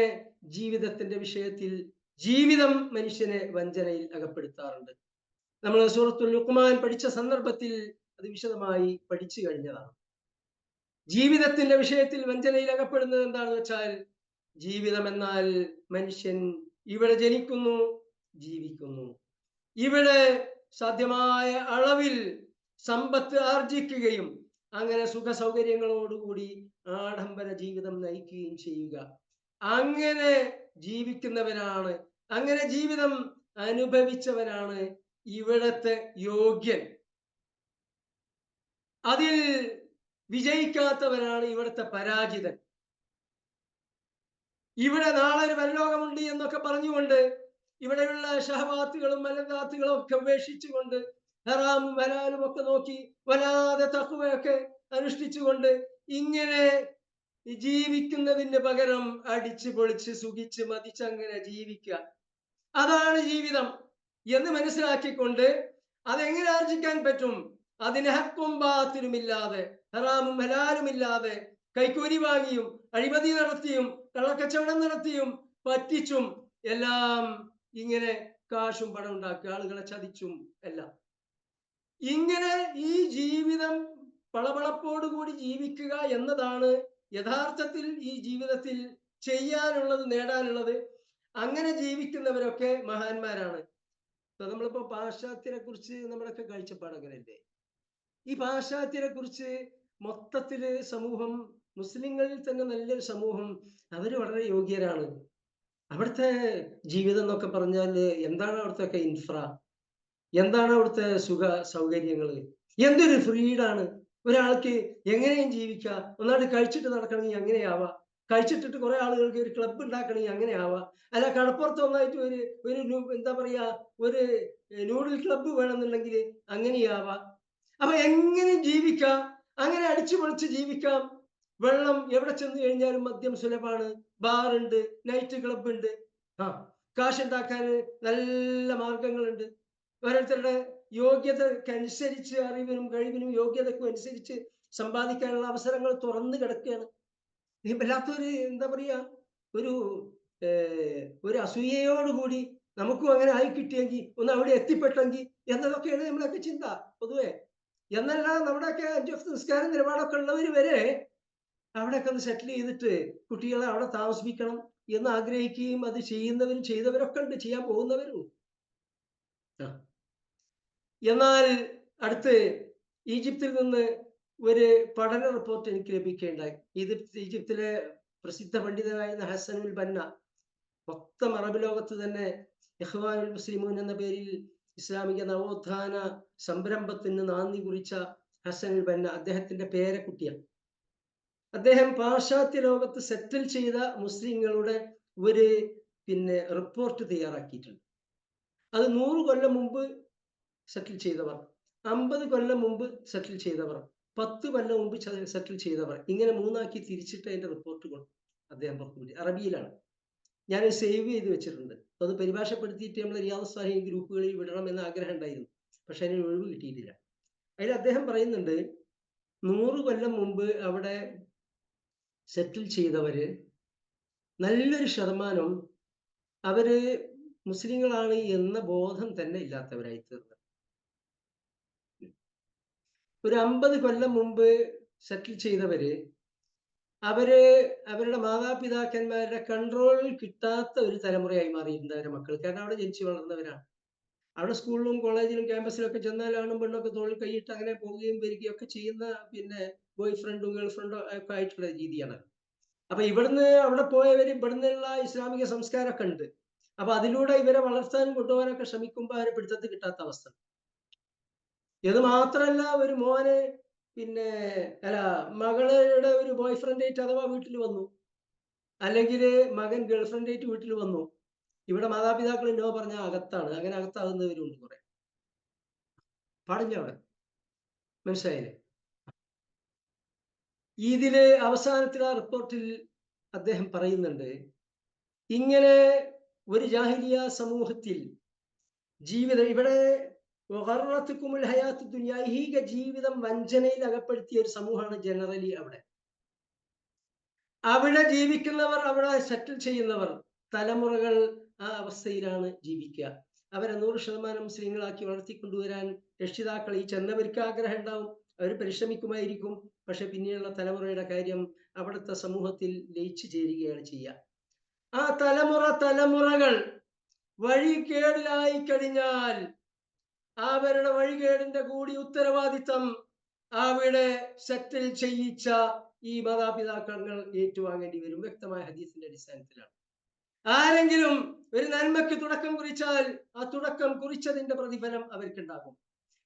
ജീവിതത്തിന്റെ വിഷയത്തിൽ ജീവിതം മനുഷ്യനെ വഞ്ചനയിൽ അകപ്പെടുത്താറുണ്ട്. നമ്മൾ സൂറത്തുൽ ലുഖ്മാൻ പഠിച്ച സന്ദർഭത്തിൽ അത് വിശദമായി പഠിച്ചു കഴിഞ്ഞതാണ്. ജീവിതത്തിന്റെ വിഷയത്തിൽ വഞ്ചനയിൽ അകപ്പെടുന്നത് എന്താണെന്ന് വെച്ചാൽ, ജീവിതം എന്നാൽ മനുഷ്യൻ ഇവിടെ ജനിക്കുന്നു, ജീവിക്കുന്നു, ഇവിടെ സാധ്യമായ അളവിൽ സമ്പത്ത് ആർജിക്കുകയും അങ്ങനെ സുഖ സൗകര്യങ്ങളോടുകൂടി ആഡംബര ജീവിതം നയിക്കുകയും ചെയ്യുക. അങ്ങനെ ജീവിക്കുന്നവനാണ്, അങ്ങനെ ജീവിതം അനുഭവിച്ചവനാണ് ഇവിടത്തെ യോഗ്യൻ. അതിൽ വിജയിക്കാത്തവനാണ് ഇവിടുത്തെ പരാജിതൻ. ഇവിടെ നാളെ ഒരു പരലോകമുണ്ട് എന്നൊക്കെ പറഞ്ഞുകൊണ്ട് ഇവിടെയുള്ള ഷഹവാത്തുകളും മലദാത്തുകളും ഒക്കെ ഉപേക്ഷിച്ചുകൊണ്ട് ഹറാമും ഹലാലും ഒക്കെ നോക്കി വല്ലാതെ തഖ്വയൊക്കെ അനുഷ്ഠിച്ചുകൊണ്ട് ഇങ്ങനെ ജീവിക്കുന്നതിന് പകരം അടിച്ചു പൊളിച്ച് സുഖിച്ച് മതിച്ച് അങ്ങനെ ജീവിക്കുക, അതാണ് ജീവിതം എന്ന് മനസ്സിലാക്കിക്കൊണ്ട് അതെങ്ങനെ ആർജിക്കാൻ പറ്റും? അതിന് ഹക്കും ബാത്തിലുമില്ലാതെ, ഹറാമും ഹലാലുമില്ലാതെ, കൈക്കൂലി വാങ്ങിയും അഴിമതി നടത്തിയും കള്ളക്കച്ചവടം നടത്തിയും പറ്റിച്ചും എല്ലാം ഇങ്ങനെ കാശും പണം ഉണ്ടാക്കുക, ആളുകളെ ചതിച്ചും എല്ലാം. ഇങ്ങനെ ഈ ജീവിതം പളപളപ്പോടുകൂടി ജീവിക്കുക എന്നതാണ് യഥാർത്ഥത്തിൽ ഈ ജീവിതത്തിൽ ചെയ്യാനുള്ളത്, നേടാനുള്ളത്. അങ്ങനെ ജീവിക്കുന്നവരൊക്കെ മഹാന്മാരാണ്. നമ്മളിപ്പോ പാശ്ചാത്യരെ കുറിച്ച് നമ്മുടെയൊക്കെ കാഴ്ചപ്പാട് അങ്ങനെയല്ലേ? ഈ പാശ്ചാത്യരെ കുറിച്ച് മൊത്തത്തില് സമൂഹം, മുസ്ലിങ്ങളിൽ തന്നെ നല്ലൊരു സമൂഹം, അവര് വളരെ യോഗ്യരാണ്. അവിടുത്തെ ജീവിതം എന്നൊക്കെ പറഞ്ഞാൽ എന്താണ് അവിടുത്തെ ഇൻഫ്ര, എന്താണ് അവിടുത്തെ സുഖ സൗകര്യങ്ങള്, എന്തൊരു ഫ്രീഡാണ്. ഒരാൾക്ക് എങ്ങനെയും ജീവിക്കാം. ഒന്നാമത് കഴിച്ചിട്ട് നടക്കണമെങ്കിൽ അങ്ങനെയാവാം, കഴിച്ചിട്ടിട്ട് കുറെ ആളുകൾക്ക് ഒരു ക്ലബ്ബ് ഉണ്ടാക്കണമെങ്കിൽ അങ്ങനെ ആവാം, അല്ല കടപ്പുറത്ത് ഒന്നായിട്ട് ഒരു എന്താ പറയാ ഒരു നൂഡിൽ ക്ലബ്ബ് വേണമെന്നുണ്ടെങ്കിൽ അങ്ങനെയാവാം. അപ്പൊ എങ്ങനെ ജീവിക്കാം, അങ്ങനെ അടിച്ചു പൊളിച്ച് ജീവിക്കാം. വെള്ളം എവിടെ ചെന്ന് കഴിഞ്ഞാലും മദ്യം സുലഭമാണ്, ബാറുണ്ട്, നൈറ്റ് ക്ലബ്ബ് ഉണ്ട്, കാശുണ്ടാക്കാൻ നല്ല മാർഗങ്ങളുണ്ട്. ഓരോരുത്തരുടെ യോഗ്യതക്കനുസരിച്ച്, അറിവിനും കഴിവിനും യോഗ്യതക്കും അനുസരിച്ച് സമ്പാദിക്കാനുള്ള അവസരങ്ങൾ തുറന്നു കിടക്കുകയാണ്. വല്ലാത്തൊരു എന്താ പറയാ ഒരു അസൂയയോടുകൂടി നമുക്കും അങ്ങനെ ആയി കിട്ടിയെങ്കിൽ, ഒന്ന് അവിടെ എത്തിപ്പെട്ടെങ്കിൽ എന്നതൊക്കെയാണ് നമ്മളൊക്കെ ചിന്ത പൊതുവെ. എന്നല്ല, നമ്മുടെയൊക്കെ 5 വക്ത് നിസ്കാരം നിലപാടൊക്കെ ഉള്ളവർ വരെ അവിടെയൊക്കെ ഒന്ന് സെറ്റിൽ ചെയ്തിട്ട് കുട്ടികളെ അവിടെ താമസിപ്പിക്കണം എന്ന് ആഗ്രഹിക്കുകയും അത് ചെയ്യുന്നവരും ചെയ്തവരൊക്കെ ഉണ്ട്, ചെയ്യാൻ പോകുന്നവരും. എന്നാൽ അടുത്ത് ഈജിപ്തിൽ നിന്ന് ഒരു പഠന റിപ്പോർട്ട് എനിക്ക് ലഭിക്കുകയുണ്ടായി. ഈജിപ്തിലെ പ്രസിദ്ധ പണ്ഡിതനായിരുന്ന ഹസനുൽ ബന്ന, മൊത്തം അറബ് ലോകത്ത് തന്നെ ഇഖ്വാനുൽ മുസ്ലിമൂൻ എന്ന പേരിൽ ഇസ്ലാമിക നവോത്ഥാന സംരംഭത്തിന് നാന്ദി കുറിച്ച ഹസനുൽ ബന്ന, അദ്ദേഹത്തിന്റെ പേരക്കുട്ടിയാണ്. അദ്ദേഹം പാശ്ചാത്യ ലോകത്ത് സെറ്റിൽ ചെയ്ത മുസ്ലിങ്ങളുടെ ഒരു റിപ്പോർട്ട് തയ്യാറാക്കിയിട്ടുണ്ട്. അത് 100 കൊല്ലം മുമ്പ് സെറ്റിൽ ചെയ്തവർ, 50 കൊല്ലം മുമ്പ് സെറ്റിൽ ചെയ്തവർ, 10 കൊല്ലം മുമ്പ് സെറ്റിൽ ചെയ്തവർ, ഇങ്ങനെ 3ആക്കി തിരിച്ചിട്ട് അതിന്റെ റിപ്പോർട്ട് കൊണ്ട് അദ്ദേഹം പുറത്തുവിട്ടു. അറബിയിലാണ്. ഞാൻ സേവ് ചെയ്ത് വെച്ചിട്ടുണ്ട്. അത് പരിഭാഷപ്പെടുത്തിയിട്ട് നമ്മൾ റിയാദ് സ്വാലിഹീൻ ഗ്രൂപ്പുകളിൽ വിടണം എന്ന ആഗ്രഹം ഉണ്ടായിരുന്നു, പക്ഷെ അതിന് ഒഴിവ് കിട്ടിയിട്ടില്ല. അതിൽ അദ്ദേഹം പറയുന്നുണ്ട്, 100 കൊല്ലം മുമ്പ് അവിടെ സെറ്റിൽ ചെയ്തവര് നല്ലൊരു ശതമാനം അവര് മുസ്ലിങ്ങളാണ് എന്ന ബോധം തന്നെ ഇല്ലാത്തവരായി തീർന്നു. ഒരു 50 കൊല്ലം മുമ്പ് സെറ്റിൽ ചെയ്തവര് അവരുടെ മാതാപിതാക്കന്മാരുടെ കൺട്രോളിൽ കിട്ടാത്ത ഒരു തലമുറയായി മാറിയിട്ടുണ്ട് അവരുടെ മക്കൾ. കാരണം അവിടെ ജനിച്ചു വളർന്നവരാണ്. അവിടെ സ്കൂളിലും കോളേജിലും ക്യാമ്പസിലും ഒക്കെ ചെന്നാലാണും പെണ്ണൊക്കെ തോളിൽ കൈയിട്ട് അങ്ങനെ പോവുകയും വരികയും ഒക്കെ ചെയ്യുന്ന ബോയ് ഫ്രണ്ടും ഗേൾ ഫ്രണ്ടും ഒക്കെ ആയിട്ടുള്ള രീതിയാണ്. അപ്പൊ ഇവിടുന്ന് അവിടെ പോയവര് ഇവിടുന്നുള്ള ഇസ്ലാമിക സംസ്കാരമൊക്കെ ഉണ്ട്. അപ്പൊ അതിലൂടെ ഇവരെ വളർത്താനും കൊണ്ടുപോകാനൊക്കെ ശ്രമിക്കുമ്പോൾ അവരെ പിടുത്തത്തിൽ കിട്ടാത്ത അവസ്ഥ. ഇത് മാത്രല്ല, ഒരു മോനെ മകളുടെ ഒരു ബോയ് ഫ്രണ്ടായിട്ട് അഥവാ വീട്ടിൽ വന്നു, അല്ലെങ്കിൽ മകൻ ഗേൾ ഫ്രണ്ടായിട്ട് വീട്ടിൽ വന്നു, ഇവിടെ മാതാപിതാക്കൾ നോ പറഞ്ഞ അകത്താണ്. അങ്ങനെ അകത്താകുന്നവരുണ്ട് കുറെ. പാടില്ല അവിടെ, മനസ്സിലായില്ലേ? ഇതില് അവസാനത്തിൽ ആ റിപ്പോർട്ടിൽ അദ്ദേഹം പറയുന്നുണ്ട്, ഇങ്ങനെ ഒരു ജാഹിലിയ സമൂഹത്തിൽ ജീവിതം, ഇവിടെ ഐഹിക ജീവിതം വഞ്ചനയിൽ അകപ്പെടുത്തിയ ഒരു സമൂഹമാണ് ജനറലി അവിടെ ജീവിക്കുന്നവർ, അവിടെ സെറ്റിൽ ചെയ്യുന്നവർ, തലമുറകൾ ആ അവസ്ഥയിലാണ് ജീവിക്കുക. അവരെ 100% മുസ്ലിങ്ങളാക്കി വളർത്തിക്കൊണ്ടുവരാൻ രക്ഷിതാക്കൾ, ഈ ചെന്നവർക്ക് ആഗ്രഹം ഉണ്ടാവും, അവർ പരിശ്രമിക്കുമായിരിക്കും, പക്ഷെ പിന്നീടുള്ള തലമുറയുടെ കാര്യം അവിടുത്തെ സമൂഹത്തിൽ ലയിച്ചു ചേരുകയാണ് ചെയ്യുക. ആ തലമുറകൾ വഴികേടിലായി കഴിഞ്ഞാൽ അവരുടെ വഴികേടിന്റെ കൂടി ഉത്തരവാദിത്തം അവിടെ സെറ്റിൽ ചെയ്യിച്ച ഈ മാതാപിതാക്കൾ ഏറ്റുവാങ്ങേണ്ടി വരും. വ്യക്തമായ ഹദീസിന്റെ അടിസ്ഥാനത്തിലാണ്. ആരെങ്കിലും ഒരു നന്മയ്ക്ക് തുടക്കം കുറിച്ചാൽ ആ തുടക്കം കുറിച്ചതിന്റെ പ്രതിഫലം അവർക്കുണ്ടാകും.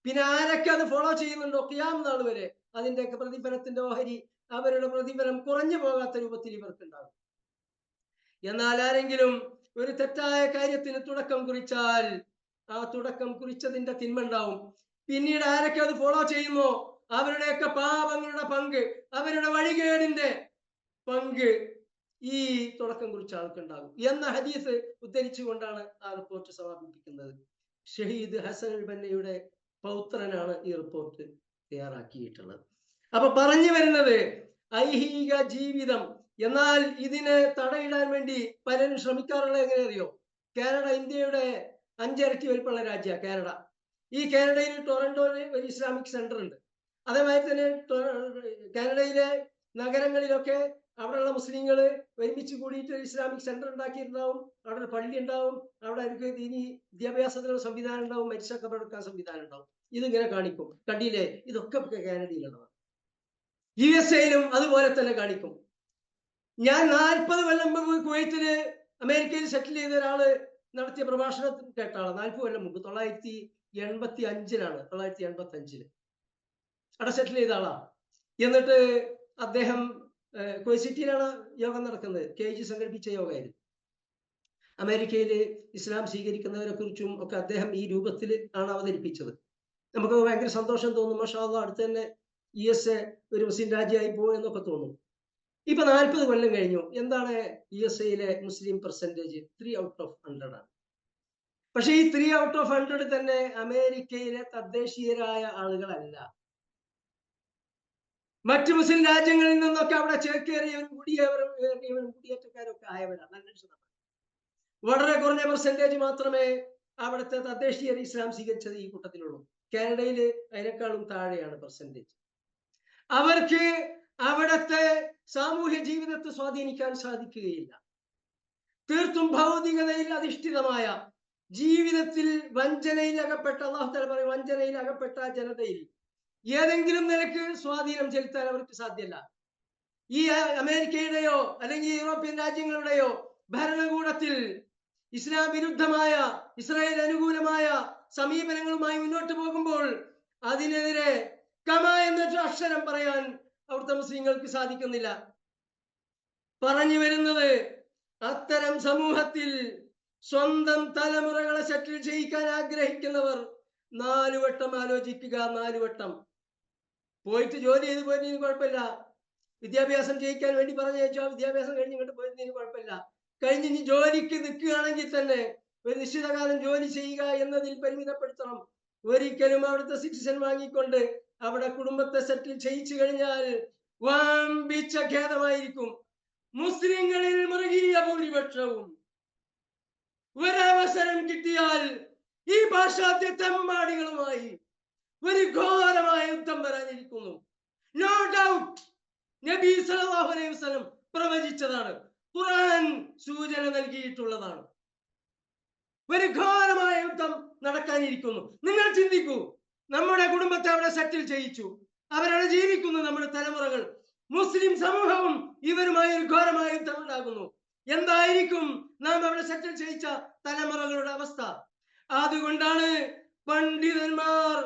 പിന്നെ ആരൊക്കെ അത് ഫോളോ ചെയ്യുന്നുണ്ടോ ഖിയാം നാൾ വരെ അതിന്റെയൊക്കെ പ്രതിഫലത്തിന്റെ ഓഹരി, അവരുടെ പ്രതിഫലം കുറഞ്ഞു പോകാത്ത രൂപത്തിൽ ഇവർക്കുണ്ടാകും. എന്നാൽ ആരെങ്കിലും ഒരു തെറ്റായ കാര്യത്തിന് തുടക്കം കുറിച്ചാൽ ആ തുടക്കം കുറിച്ചതിന്റെ തിന്മ ഉണ്ടാവും. പിന്നീട് ആരൊക്കെ അത് ഫോളോ ചെയ്യുമോ അവരുടെയൊക്കെ പാപങ്ങളുടെ പങ്ക്, അവരുടെ വഴികേടിന്റെ പങ്ക് ഈ തുടക്കം കുറിച്ച ആൾക്കുണ്ടാകും എന്ന ഹദീസ് ഉദ്ധരിച്ചുകൊണ്ടാണ് ആ റിപ്പോർട്ട് സമാപിപ്പിക്കുന്നത്. ഷഹീദ് ഹസൻ അൽ ബന്നയുടെ പൗത്രനാണ് ഈ റിപ്പോർട്ട് തയ്യാറാക്കിയിട്ടുള്ളത്. അപ്പൊ പറഞ്ഞു വരുന്നത് ഐഹിക ജീവിതം. എന്നാൽ ഇതിനെ തടയിടാൻ വേണ്ടി പലരും ശ്രമിക്കാറുള്ളത് എങ്ങനെ അറിയോ? കാനഡ ഇന്ത്യയുടെ 5 ഇരട്ടി വലിപ്പമുള്ള രാജ്യമാണ് കാനഡ. ഈ കാനഡയിൽ ടൊറന്റോയിൽ ഒരു ഇസ്ലാമിക് സെന്റർ ഉണ്ട്. അതേമാതിരി തന്നെ കാനഡയിലെ നഗരങ്ങളിലൊക്കെ അവിടെയുള്ള മുസ്ലിങ്ങൾ ഒരുമിച്ച് കൂടിയിട്ട് ഒരു ഇസ്ലാമിക് സെന്റർ ഉണ്ടാക്കിയിട്ടുണ്ടാവും. അവിടെ ഒരു പള്ളി ഉണ്ടാവും. അവിടെ അവർക്ക് ദീനി വിദ്യാഭ്യാസത്തിനുള്ള സംവിധാനം ഉണ്ടാവും. മരിച്ച കബറടക്കാൻ സംവിധാനം ഉണ്ടാവും. ഇതിങ്ങനെ കാണിക്കും. കണ്ടില്ലേ, ഇതൊക്കെ കാനഡയിലുള്ളതാണ്. USA അതുപോലെ തന്നെ കാണിക്കും. ഞാൻ 40 കൊല്ലം മുമ്പ് കുവൈറ്റില് അമേരിക്കയിൽ സെറ്റിൽ ചെയ്ത ഒരാള് നടത്തിയ പ്രഭാഷണം കേട്ട ആളാണ്. 40 കൊല്ലം മുമ്പ് 985-ലാണ് 985 അവിടെ സെറ്റിൽ ചെയ്ത ആളാ. എന്നിട്ട് അദ്ദേഹം കുവൈറ്റ് സിറ്റിയിലാണ് യോഗം നടക്കുന്നത്. KG സംഘടിപ്പിച്ച യോഗമായിരുന്നു. അമേരിക്കയിൽ ഇസ്ലാം സ്വീകരിക്കുന്നവരെ കുറിച്ചും ഒക്കെ അദ്ദേഹം ഈ രൂപത്തിൽ ആണ് അവതരിപ്പിച്ചത്. നമുക്ക് ഭയങ്കര സന്തോഷം തോന്നും. മാഷാ അല്ലാഹ്, അടുത്ത് തന്നെ USA ഒരു മുസ്ലിം രാജ്യമായി പോകും എന്നൊക്കെ തോന്നും. ഇപ്പൊ 40 കൊല്ലം കഴിഞ്ഞു. എന്താണ് USA Muslim percentage? 3 out of 100 ആണ്. പക്ഷെ ഈ 3 ഔട്ട് ഓഫ് 100 തന്നെ അമേരിക്കയിലെ തദ്ദേശീയരായ ആളുകളല്ല. മറ്റു മുസ്ലിം രാജ്യങ്ങളിൽ നിന്നൊക്കെ അവിടെ ചേക്കേറിയവരും കുടിയേറ്റക്കാരൊക്കെ ആയവരാണ്. വളരെ കുറഞ്ഞ പെർസെന്റേജ് മാത്രമേ അവിടുത്തെ തദ്ദേശീയർ ഇസ്ലാം സ്വീകരിച്ചത് ഈ കൂട്ടത്തിലുള്ളൂ. കാനഡയിൽ അതിനേക്കാളും താഴെയാണ് പെർസെന്റേജ്. അവർക്ക് അവിടുത്തെ സാമൂഹ്യ ജീവിതത്തെ സ്വാധീനിക്കാൻ സാധിക്കുകയില്ല. തീർത്തും ഭൗതികതയിൽ അധിഷ്ഠിതമായ ജീവിതത്തിൽ വഞ്ചനയിൽ അകപ്പെട്ട, അല്ലാഹു തആല പറയും, വഞ്ചനയിൽ അകപ്പെട്ട ജനതയിൽ ഏതെങ്കിലും നിലക്ക് സ്വാധീനം ചെലുത്താൻ അവർക്ക് സാധ്യമല്ല. ഈ അമേരിക്കയുടെയോ അല്ലെങ്കിൽ യൂറോപ്യൻ രാജ്യങ്ങളുടെയോ ഭരണകൂടത്തിൽ ഇസ്ലാം വിരുദ്ധമായ, ഇസ്രായേൽ അനുകൂലമായ സമീപനങ്ങളുമായി മുന്നോട്ട് പോകുമ്പോൾ അതിനെതിരെ കമ എന്നൊരു അക്ഷരം പറയാൻ അവിടുത്തെ മുസ്ലിങ്ങൾക്ക് സാധിക്കുന്നില്ല. പറഞ്ഞു വരുന്നത്, അത്തരം സമൂഹത്തിൽ സ്വന്തം തലമുറകളെ സെറ്റിൽ ചെയ്യിക്കാൻ ആഗ്രഹിക്കുന്നവർ 4 വട്ടം ആലോചിക്കുക. 4 വട്ടം പോയിട്ട് ജോലി ചെയ്ത് പോയിരുന്നതിന് കുഴപ്പമില്ല. വിദ്യാഭ്യാസം ചെയ്യിക്കാൻ വേണ്ടി പറഞ്ഞയച്ചോ, വിദ്യാഭ്യാസം കഴിഞ്ഞ് ഇങ്ങോട്ട് പോയിരുന്നതിന് കുഴപ്പമില്ല. കഴിഞ്ഞ് ഇനി ജോലിക്ക് നിൽക്കുകയാണെങ്കിൽ തന്നെ ഒരു നിശ്ചിത കാലം ജോലി ചെയ്യുക എന്നതിൽ പരിമിതപ്പെടുത്തണം. ഒരിക്കലും അവിടുത്തെ സിറ്റിസൺ വാങ്ങിക്കൊണ്ട് അവിടെ കുടുംബത്തെ സെറ്റിൽ ചെയ്യിച്ചു കഴിഞ്ഞാൽ വമ്പിച്ച ഖേദമായിരിക്കും. മുസ്ലിങ്ങളിൽ മൃഗീയ ഭൂരിപക്ഷവും ഒരവസരം കിട്ടിയാൽ ഈ പാശ്ചാത്യ തെമ്മാടികളുമായി ഒരു ഘോരമായ യുദ്ധം വരാനിരിക്കുന്നു. നോ ഡൗട്ട് നബി സല്ലല്ലാഹു അലൈഹി വസല്ലം പ്രവചിച്ചതാണ്. ഖുർആൻ സൂചന നൽകിയിട്ടുള്ളതാണ്. ഒരു ഘോരമായ യുദ്ധം നടക്കാനിരിക്കുന്നു. നിങ്ങൾ ചിന്തിക്കൂ, നമ്മുടെ കുടുംബത്തെ അവിടെ സെറ്റിൽ ചെയ്യിച്ചു, അവരവിടെ ജീവിക്കുന്നു നമ്മുടെ തലമുറകൾ. മുസ്ലിം സമൂഹവും ഇവരുമായി ഒരു ഘോരമായ യുദ്ധം ഉണ്ടാകുന്നു. എന്തായിരിക്കും നാം അവിടെ സെറ്റിൽ ചെയ്യിച്ച തലമുറകളുടെ അവസ്ഥ? അതുകൊണ്ടാണ് പണ്ഡിതന്മാർ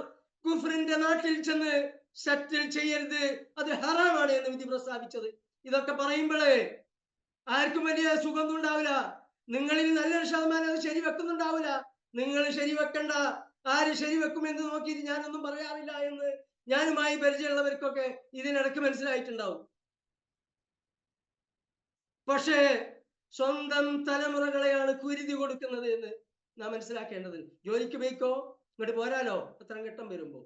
കുഫ്രിന്റെ നാട്ടിൽ ചെന്ന് സെറ്റിൽ ചെയ്യരുത്, അത് ഹറാമാണ് എന്ന് വിധി പ്രസ്താവിച്ചത്. ഇതൊക്കെ പറയുമ്പോഴേ ആർക്കും വലിയ സുഖമൊന്നും ഉണ്ടാവില്ല. നിങ്ങളിൽ നല്ലൊരു ശതമാനം അത് ശരിവെക്കുന്നുണ്ടാവില്ല. നിങ്ങൾ ശരിവെക്കണ്ട. ആര് ശരിവെക്കുമെന്ന് നോക്കിയിട്ട് ഞാനൊന്നും പറയാറില്ല എന്ന് ഞാനുമായി പരിചയമുള്ളവർക്കൊക്കെ ഇതിനിടയ്ക്ക് മനസ്സിലായിട്ടുണ്ടാവും. പക്ഷേ സ്വന്തം തലമുറകളെയാണ് കുരുതി കൊടുക്കുന്നത് എന്ന് നാം മനസ്സിലാക്കേണ്ടത്. ജോലിക്ക് പോയിക്കോ, ഇങ്ങോട്ട് പോരാലോ എത്ര ഘട്ടം വരുമ്പോ.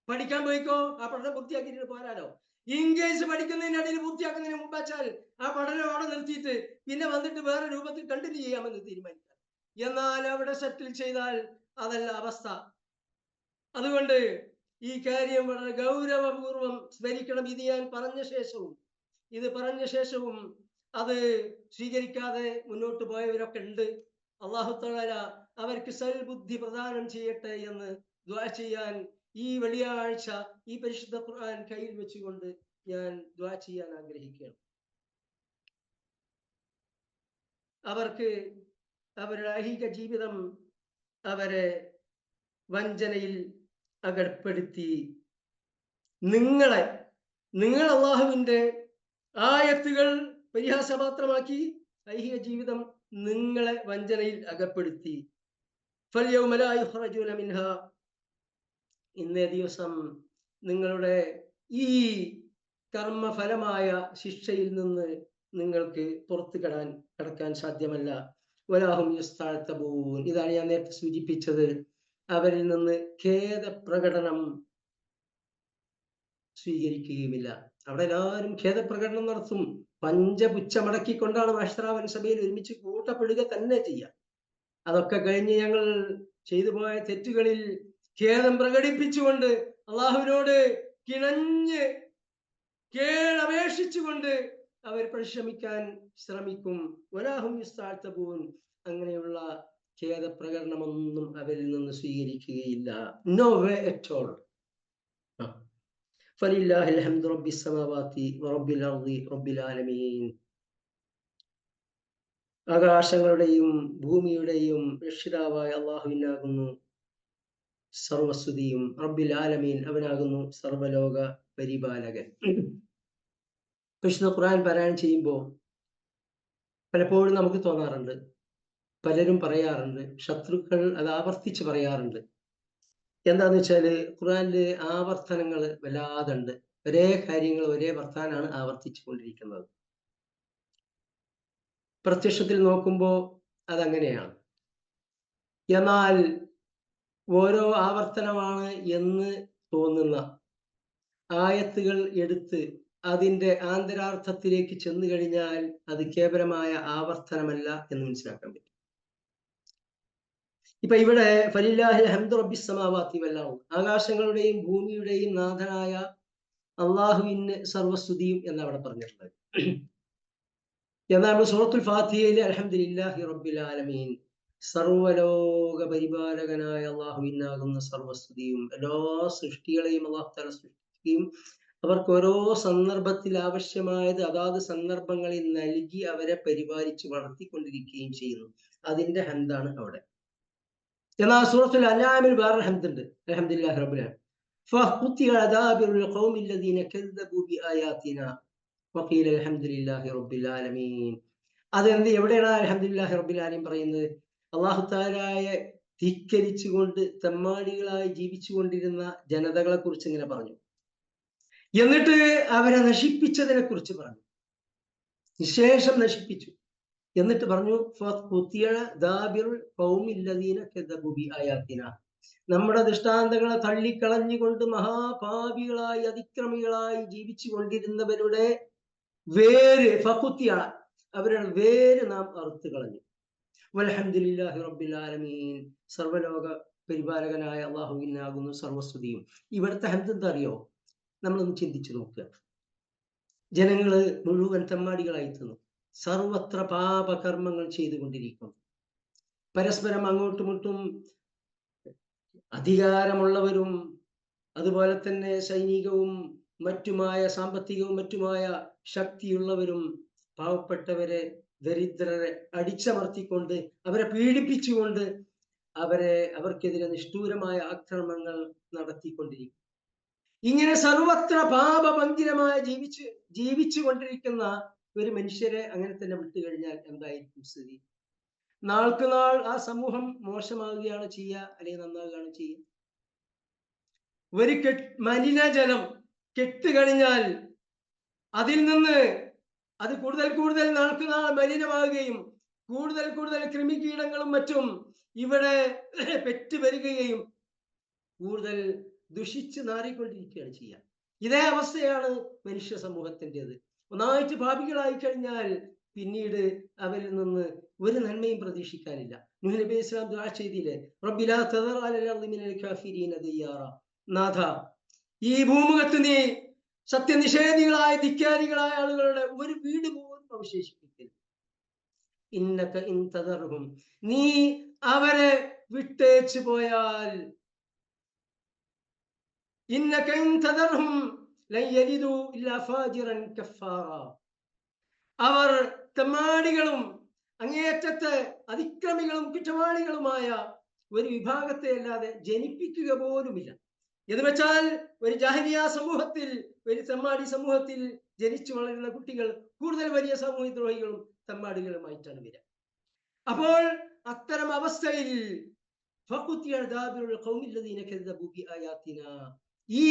പഠിക്കാൻ പോയിക്കോ, ആ പഠനം പൂർത്തിയാക്കിയിട്ട് പോരാലോ. ഇംഗ്ലീഷ് പഠിക്കുന്നതിനിടയിൽ പൂർത്തിയാക്കുന്നതിന് മുമ്പ് വെച്ചാൽ ആ പഠനം അവിടെ നിർത്തിയിട്ട് പിന്നെ വന്നിട്ട് വേറെ രൂപത്തിൽ കണ്ടിന്യൂ ചെയ്യാമെന്ന് തീരുമാനിക്കാം. എന്നാൽ അവിടെ സെറ്റിൽ ചെയ്താൽ അതല്ല അവസ്ഥ. അതുകൊണ്ട് ഈ കാര്യം വളരെ ഗൗരവപൂർവം സ്മരിക്കണം. ഇത് ഞാൻ പറഞ്ഞ ശേഷവും അത് സ്വീകരിക്കാതെ മുന്നോട്ട് പോയവരൊക്കെ ഉണ്ട്. അല്ലാഹു തആല അവർക്ക് സൽബുദ്ധി പ്രദാനം ചെയ്യട്ടെ എന്ന് ദുആ ചെയ്യാൻ ഈ വെള്ളിയാഴ്ച ഈ പരിശുദ്ധ ഖുർആൻ കയ്യിൽ വെച്ചുകൊണ്ട് ഞാൻ ദുആ ചെയ്യാൻ ആഗ്രഹിക്കുകയാണ്. അവർക്ക് അവരുടെ ഐഹിക ജീവിതം അവരെ വഞ്ചനയിൽ അകപ്പെടുത്തി. നിങ്ങൾ അള്ളാഹുവിന്റെ ആയത്തുകൾ പരിഹാസപാത്രമാക്കി ഐഹിക ജീവിതം നിങ്ങളെ വഞ്ചനയിൽ അകപ്പെടുത്തി. ഇന്നേ ദിവസം നിങ്ങളുടെ ഈ കർമ്മഫലമായ ശിക്ഷയിൽ നിന്ന് നിങ്ങൾക്ക് പുറത്തു കടക്കാൻ സാധ്യമല്ല. വലാഹും യസ്തഅതബൂൻ. ഇതാണ് ഞാൻ നേരത്തെ സൂചിപ്പിച്ചത്. അവരിൽ നിന്ന് ഖേദപ്രകടനം സ്വീകരിക്കുകയുമില്ല. അവിടെ എല്ലാവരും ഖേദപ്രകടനം നടത്തും. പഞ്ചപുച്ഛമടക്കിക്കൊണ്ടാണ് മഹ്ശറാവൻ സഭയിൽ ഒരുമിച്ച് കൂട്ടപ്പെടുക തന്നെ ചെയ്യുക. അതൊക്കെ കഴിഞ്ഞ് ഞങ്ങൾ ചെയ്തു പോയ തെറ്റുകളിൽ ഖേദം പ്രകടിപ്പിച്ചുകൊണ്ട് അള്ളാഹുവിനോട് കിണഞ്ഞ് കേളപേക്ഷിച്ചുകൊണ്ട് അവർ പരിശ്രമിക്കാൻ ശ്രമിക്കും. വലാഹും യസ്തഅതബൂൻ. അങ്ങനെയുള്ള ഖേദപ്രകടനമൊന്നും അവരിൽ നിന്ന് സ്വീകരിക്കുകയില്ല. No way at all. ഫലില്ലാഹിൽ ഹംദു റബ്ബിസ് സമാവാതി വറബ്ബിൽ അർളി റബ്ബിൽ ആലമീൻ. ആകാശങ്ങളുടെയും ഭൂമിയുടെയും രക്ഷിതാവായ അള്ളാഹുവിനാകുന്നു സർവസ്തുതിയും. റബ്ബിൽ ആലമീൻ, അവനാകുന്നു സർവലോക പരിപാലകൻ. വിശുദ്ധ ഖുർആൻ പാരായണം ചെയ്യുമ്പോൾ പലപ്പോഴും നമുക്ക് തോന്നാറുണ്ട്, പലരും പറയാറുണ്ട്, ശത്രുക്കൾ അത് ആവർത്തിച്ച് പറയാറുണ്ട്. എന്താന്ന് വെച്ചാല് ഖുർആനില് ആവർത്തനങ്ങൾ വല്ലാതുണ്ട്. ഒരേ കാര്യങ്ങൾ ഒരേ വർത്താനാണ് ആവർത്തിച്ചു കൊണ്ടിരിക്കുന്നത്. പ്രത്യക്ഷത്തിൽ നോക്കുമ്പോൾ അതങ്ങനെയാണ്. എന്നാൽ ഓരോ ആവർത്തനമാണ് എന്ന് തോന്നുന്ന ആയത്തുകൾ എടുത്ത് അതിൻ്റെ ആന്തരാർത്ഥത്തിലേക്ക് ചെന്നു കഴിഞ്ഞാൽ അത് കേവലമായ ആവർത്തനമല്ല എന്ന് മനസ്സിലാക്കാൻ പറ്റും. ഇപ്പൊ ഇവിടെ ഫലില്ലാഹിൽ ഹംദു റബ്ബിസ് സമാവാതി വൽ അർള്, ആകാശങ്ങളുടെയും ഭൂമിയുടെയും നാഥനായ അള്ളാഹുവിന് സർവസ്തുതിയും എന്നവിടെ പറഞ്ഞിട്ടുള്ളത്. എന്നാൽ സൂറത്തുൽ ഫാത്തിഹയിൽ അൽഹംദുലില്ലാഹി റബ്ബിൽ ആലമീൻ, സർവലോക പരിപാലകനായ അള്ളാഹുവിനാകുന്ന സർവസ്തുതിയും. എല്ലാ സൃഷ്ടികളെയും അള്ളാഹു തആല സൃഷ്ടിക്കുകയും അവർക്ക് ഓരോ സന്ദർഭത്തിൽ ആവശ്യമായത് അതാത് സന്ദർഭങ്ങളിൽ നൽകി അവരെ പരിപാലിച്ച് വളർത്തിക്കൊണ്ടിരിക്കുകയും ചെയ്യുന്നു. അതിന്റെ ഹംദാണ് അവിടെ. എന്നാൽ സൂറത്തുൽ അൻആമിൽ വേറെ ഹംദുണ്ട്. അൽഹംദുലില്ലാഹി റബ്ബിൽ ആലമീൻ. ഫഖുതിഅ അദാബിറുൽ ഖൗമിൽ ലദീന കദ്ദബു ബിആയാതിനാ വഖീല അൽഹംദുലില്ലാഹി റബ്ബിൽ ആലമീൻ. അതെന്ത് എവിടെയാണ് അൽഹംദുലില്ലാഹി റബ്ബിൽ ആലമീൻ പറയുന്നത്? അല്ലാഹു തആലയെ ധിക്കരിച്ചുകൊണ്ട് തെമ്മാടികളായി ജീവിച്ചു കൊണ്ടിരുന്ന ജനതകളെ കുറിച്ച് ഇങ്ങനെ പറഞ്ഞു. എന്നിട്ട് അവരെ നശിപ്പിച്ചതിനെ കുറിച്ച് പറഞ്ഞു. നിശേഷം നശിപ്പിച്ചു. എന്നിട്ട് പറഞ്ഞു നമ്മുടെ ദൃഷ്ടാന്തങ്ങളെ തള്ളിക്കളഞ്ഞുകൊണ്ട് മഹാപാപികളായി അതിക്രമികളായി ജീവിച്ചു കൊണ്ടിരുന്നവരുടെ വേര് അവരുടെ വേര് നാം അറുത്തു കളഞ്ഞു. വൽഹംദുലില്ലാഹി റബ്ബിൽ ആലമീൻ, സർവലോക പരിപാലകനായ അള്ളാഹുവിനാകുന്നു സർവസ്തുതിയും. ഇവിടുത്തെ ഹംദ് എന്താ അറിയോ? നമ്മളൊന്ന് ചിന്തിച്ചു നോക്കുക. ജനങ്ങള് മുഴുവൻ തെമ്മാടികളായി തീർന്നു. സർവത്ര പാപകർമ്മങ്ങൾ ചെയ്തുകൊണ്ടിരിക്കുന്നു. പരസ്പരം അങ്ങോട്ടുമിട്ടും അധികാരമുള്ളവരും അതുപോലെ തന്നെ സൈനികവും മറ്റുമായ സാമ്പത്തികവും മറ്റുമായ ശക്തിയുള്ളവരും പാവപ്പെട്ടവരെ ദരിദ്രരെ അടിച്ചമർത്തിക്കൊണ്ട് അവരെ പീഡിപ്പിച്ചുകൊണ്ട് അവർക്കെതിരെ നിഷ്ഠൂരമായ ആക്രമണങ്ങൾ നടത്തിക്കൊണ്ടിരിക്കും. ഇങ്ങനെ സർവത്ര പാപമന്ദിരമായ ജീവിച്ചു കൊണ്ടിരിക്കുന്ന ഒരു മനുഷ്യരെ അങ്ങനെ തന്നെ വിട്ടുകഴിഞ്ഞാൽ എന്തായിരിക്കും സ്ഥിതി? നാൾക്ക് നാൾ ആ സമൂഹം മോശമാവുകയാണ് ചെയ്യുക, അല്ലെങ്കിൽ നന്നാവുകയാണ് ചെയ്യുക. ഒരു മലിനജലം കെട്ടുകഴിഞ്ഞാൽ അതിൽ നിന്ന് അത് കൂടുതൽ കൂടുതൽ നാൾക്ക് നാൾ മലിനമാവുകയും കൂടുതൽ കൂടുതൽ കൃമികീടങ്ങളും മറ്റും ഇവിടെ പെറ്റുവരികയും കൂടുതൽ ദുഷിച്ച് നാറിക്കൊണ്ടിരിക്കുകയാണ് ചെയ്യുക. ഇതേ അവസ്ഥയാണ് മനുഷ്യ സമൂഹത്തിൻ്റെത്. ഒന്നായിട്ട് പാപികളായി കഴിഞ്ഞാൽ പിന്നീട് അവരിൽ നിന്ന് ഒരു നന്മയും പ്രതീക്ഷിക്കാനില്ല. നൂഹ് നബി ഇസ്ലാം ദുആ ചെയ്തില്ലേ, റബ്ബിലാ തദർ അലൽ അർളി മിനൽ കാഫിരീന ദിയാറ. നാഥ, ഈ ഭൂമുഖത്ത് നീ സത്യനിഷേധികളായ ധിക്കാരികളായ ആളുകളുടെ ഒരു വീട് പോലും അവശേഷിപ്പിക്കില്ല. ഇന്നക ഇൻ തദർഹും, നീ അവരെ വിട്ടേച്ചു പോയാൽ, ഇന്നക ഇൻ തദർഹും ലൻ യലിദു ഇല്ലാ ഫാജിറൻ കഫാറ, അവർ തെമ്മാടികളും അങ്ങേയറ്റത്തെ അതിക്രമികളും കുറ്റവാളികളുമായ ഒരു വിഭാഗത്തെ അല്ലാതെ ജനിപ്പിക്കുക പോലുമില്ല. എന്ന് വെച്ചാൽ ഒരു ജാഹിലിയ സമൂഹത്തിൽ, ഒരു തെമ്മാടി സമൂഹത്തിൽ ജനിച്ചു വളരുന്ന കുട്ടികൾ കൂടുതൽ വലിയ സാമൂഹ്യദ്രോഹികളും തെമ്മാടികളുമായിട്ടാണ് വരിക. അപ്പോൾ അത്തരം അവസ്ഥയിൽ ഈ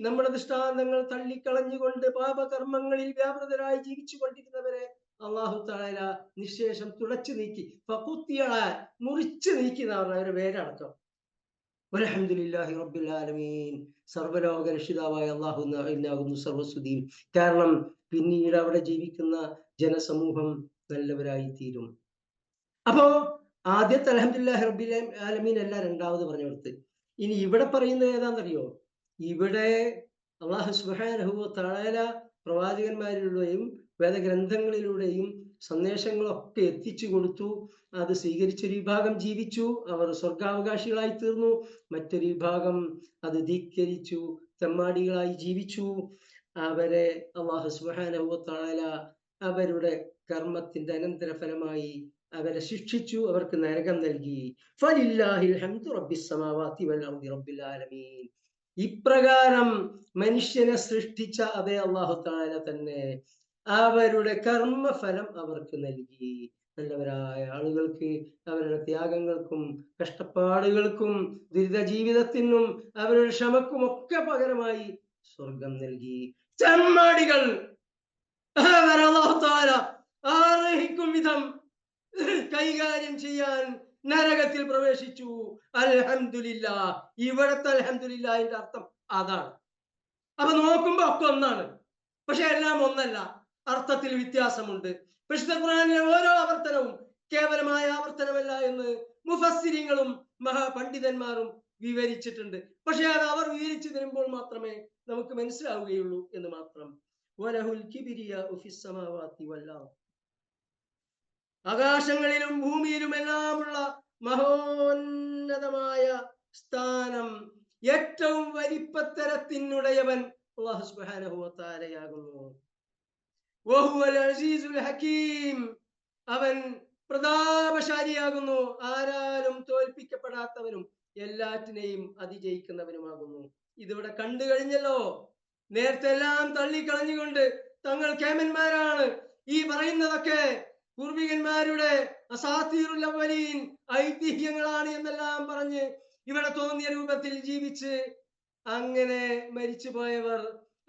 നമ്മുടെ ദൃഷ്ടാന്തങ്ങൾ തള്ളിക്കളഞ്ഞുകൊണ്ട് പാപകർമ്മങ്ങളിൽ വ്യാപൃതരായി ജീവിച്ചു കൊണ്ടിരുന്നവരെ അള്ളാഹു തആല നിശേഷം തുടച്ചു നീക്കി, മുറിച്ചു നീക്കി എന്ന് പറഞ്ഞ ഒരു പേരടക്കം. വൽഹംദുലില്ലാഹി റബ്ബിൽ ആലമീൻ. സർവ്വലോക രക്ഷിതാവായ അള്ളാഹു എന്നാകുന്നു സർവസ്തുതിയും. കാരണം പിന്നീട് അവിടെ ജീവിക്കുന്ന ജനസമൂഹം നല്ലവരായി തീരും. അപ്പോ ആദ്യത്തെ അൽഹംദുലില്ലാഹി റബ്ബിൽ ആലമീൻ അല്ല രണ്ടാമത് പറഞ്ഞു കൊടുത്ത്. ഇനി ഇവിടെ പറയുന്നത് ഏതാണെന്നറിയോ? ഇവിടെ അള്ളാഹു സുബ്ഹാനഹു വ തആല പ്രവാചകന്മാരിലൂടെയും വേദഗ്രന്ഥങ്ങളിലൂടെയും സന്ദേശങ്ങളൊക്കെ എത്തിച്ചു കൊടുത്തു. അത് സ്വീകരിച്ചൊരു വിഭാഗം ജീവിച്ചു, അവർ സ്വർഗാവകാശികളായി തീർന്നു. മറ്റൊരു വിഭാഗം അത് ധിക്കരിച്ചു, തെമ്മാടികളായി ജീവിച്ചു. അവരെ അള്ളാഹു സുബ്ഹാനഹു വ തആല അവരുടെ കർമ്മത്തിന്റെ അനന്തരഫലമായി അവരെ ശിക്ഷിച്ചു, അവർക്ക് നരകം നൽകി. ഫലില്ലാഹിൽ ഹംദു റബ്ബിസ് സമാവാതി വൽ അർദി റബ്ബിൽ ആലമീൻ. ഇപ്രകാരം മനുഷ്യനെ സൃഷ്ടിച്ച അതേ അള്ളാഹു തആല തന്നെ അവരുടെ കർമ്മഫലം അവർക്ക് നൽകി. നല്ലവരായ ആളുകൾക്ക് അവരുടെ ത്യാഗങ്ങൾക്കും കഷ്ടപ്പാടുകൾക്കും ദുരിത ജീവിതത്തിനും അവരുടെ ക്ഷമക്കും ഒക്കെ പകരമായി സ്വർഗം നൽകി. ചെമ്മാടികൾ അല്ലാഹു തആല ആർഹിക്കും വിധം കൈകാര്യം ചെയ്യാൻ നരകത്തിൽ പ്രവേശിച്ചു. അൽഹംദുലില്ലാ. ഇവിടത്തെ അൽഹംദുലില്ലാഹിന്റെ അർത്ഥം അതാണ്. അപ്പൊ നോക്കുമ്പോ ഒക്കെ ഒന്നാണ്, പക്ഷെ എല്ലാം ഒന്നല്ല, അർത്ഥത്തിൽ വ്യത്യാസമുണ്ട്. വിശുദ്ധ ഖുർആനിലെ ഓരോ ആവർത്തനവും കേവലമായ ആവർത്തനമല്ല എന്ന് മുഫസ്സിരിങ്ങളും മഹാപണ്ഡിതന്മാരും വിവരിച്ചിട്ടുണ്ട്. പക്ഷെ അത് അവർ വിവരിച്ചു തരുമ്പോൾ മാത്രമേ നമുക്ക് മനസ്സിലാവുകയുള്ളൂ എന്ന് മാത്രം. വലഹുൽ കിബ്രിയാഉ ഫിസ് സമാവാതി വൽ അർദ്. ആകാശങ്ങളിലും ഭൂമിയിലുമെല്ലാമുള്ള മഹോന്നതമായ സ്ഥാനം, ഏറ്റവും വലിപ്പത്തരത്തിനുടയവൻ അല്ലാഹു സുബ്ഹാനഹു വ തആലയാകുന്നു. വഹുവൽ അസീസുൽ ഹകീം. അവൻ പ്രതാപശാലിയാകുന്നു, ആരാലും തോൽപ്പിക്കപ്പെടാത്തവനും എല്ലാറ്റിനെയും അതിജയിക്കുന്നവനുമാകുന്നു. ഇതിവിടെ കണ്ടു കഴിഞ്ഞല്ലോ. നേരത്തെ എല്ലാം തള്ളിക്കളഞ്ഞുകൊണ്ട് തങ്ങൾ കേമന്മാരാണ്, ഈ പറയുന്നതൊക്കെ പൂർവികന്മാരുടെ അസാത്തീറുൽ അവ്വലീൻ ഐതിഹ്യങ്ങളാണ് എന്നെല്ലാം പറഞ്ഞ് ഇവിടെ തോന്നിയ രൂപത്തിൽ ജീവിച്ച് അങ്ങനെ മരിച്ചു പോയവർ,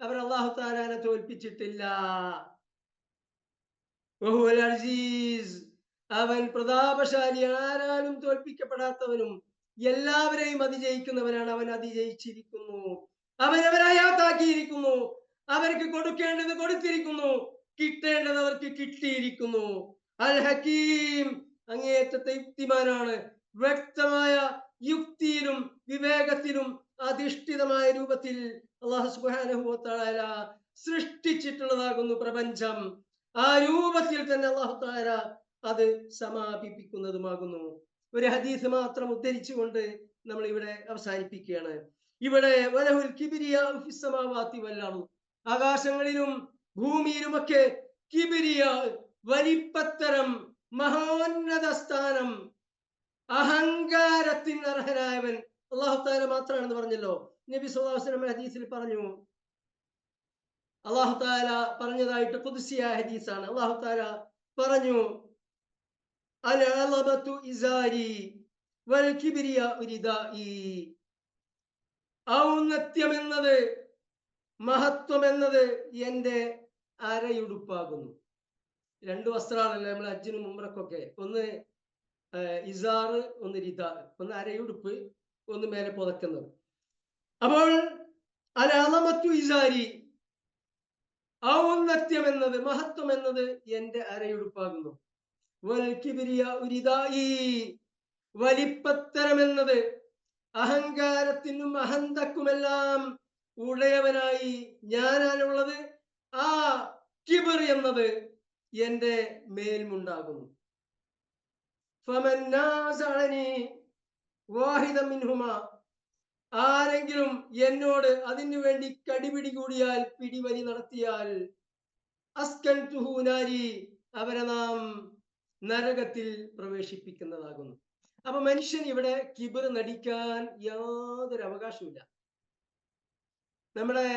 അവർ അല്ലാഹു തആലയെ തോൽപ്പിച്ചിട്ടില്ല. വഹുവൽ അസീസ്. അവൻ പ്രതാപശാലി, ആരാലും തോൽപ്പിക്കപ്പെടാത്തവനും എല്ലാവരെയും അതിജയിക്കുന്നവനാണ്. അവൻ അതിജയിച്ചിരിക്കുന്നു, അവൻ അവരെ ഹയാത്താക്കിയിരിക്കുന്നു, അവർക്ക് കൊടുക്കേണ്ടത് കൊടുത്തിരിക്കുന്നു, കിട്ടേണ്ടത് അവർക്ക് കിട്ടിയിരിക്കുന്നു. അൽ ഹക്കീം. അങ്ങേയറ്റത്തെ യുക്തിമാനാണ്. വ്യക്തമായ യുക്തിയിലും വിവേകത്തിലും അധിഷ്ഠിതമായ രൂപത്തിൽ അല്ലാഹു സുബ്ഹാനഹു വ തആല സൃഷ്ടിച്ചിട്ടുള്ളതാകുന്നു പ്രപഞ്ചം. ആ രൂപത്തിൽ തന്നെ അല്ലാഹു തആല അത് സമാപിപ്പിക്കുന്നതുമാകുന്നു. ഒരു ഹദീസ് മാത്രം ഉദ്ധരിച്ചുകൊണ്ട് നമ്മൾ ഇവിടെ അവസാനിപ്പിക്കുകയാണ്. ഇവിടെ വലഹുൽ കിബ്രിയാഉ ഫിസ് സമാവാതി വൽ അർദ്. ആകാശങ്ങളിലും ഭൂമിയിലുമൊക്കെ കിബ്രിയാ, വലിപ്പത്തരം, മഹോന്നത സ്ഥാനം, അഹങ്കാരത്തിന് അർഹനായവൻ അല്ലാഹു തആല മാത്രമാണെന്ന് പറഞ്ഞല്ലോ. നബി സല്ലല്ലാഹു അലൈഹി വസല്ലം ഹദീസിൽ പറഞ്ഞു, അല്ലാഹു തആല പറഞ്ഞതായിട്ട് ഖുദ്സിയായ ഹദീസാണ്. അല്ലാഹു തആല പറഞ്ഞു, അൽ അളമതു ഇസാരി വൽ കിബ്രിയാ റിദാഇ. ഔന്നത്യം എന്നത്, മഹത്വം എന്നത് എന്റെ അരയുടുപ്പാകുന്നു. രണ്ട് വസ്ത്രമാണല്ലോ നമ്മൾ ഹജ്ജിനും ഉംറക്കൊക്കെ. ഒന്ന് ഇസാറ്, ഒന്ന് റിദാ. ഒന്ന് അരയുടുപ്പ്, ഒന്ന് മേലെ പുതക്കുന്നത്. അപ്പോൾ അൽ അളമതു ഇസാരി, ഔന്നത്യം എന്നത്, മഹത്വം എന്നത് എന്റെ അരയുടുപ്പാകുന്നു. വൽ കിബ്രിയാ റിദാഇ. വലിപ്പത്തരം എന്നത്, അഹങ്കാരത്തിനും അഹന്തക്കുമെല്ലാം ഉടയവനായി ഞാനാണുള്ളത്. ആ കിബർ എന്നത് എന്റെ മേൽമുണ്ടാകുന്നു. ഫമൻ നാസഅനി വാഹിദൻ മിൻഹുമാ. ആരെങ്കിലും എന്നോട് അതിനു വേണ്ടി കടിപിടി കൂടിയാൽ, പിടിവലി നടത്തിയാൽ, അസ്കൻതുഹു നാരി. അവരെ നാം നരകത്തിൽ പ്രവേശിപ്പിക്കുന്നതാകുന്നു. അപ്പൊ മനുഷ്യൻ ഇവിടെ കിബർ നടിക്കാൻ യാതൊരു അവകാശമില്ല. നമ്മുടെ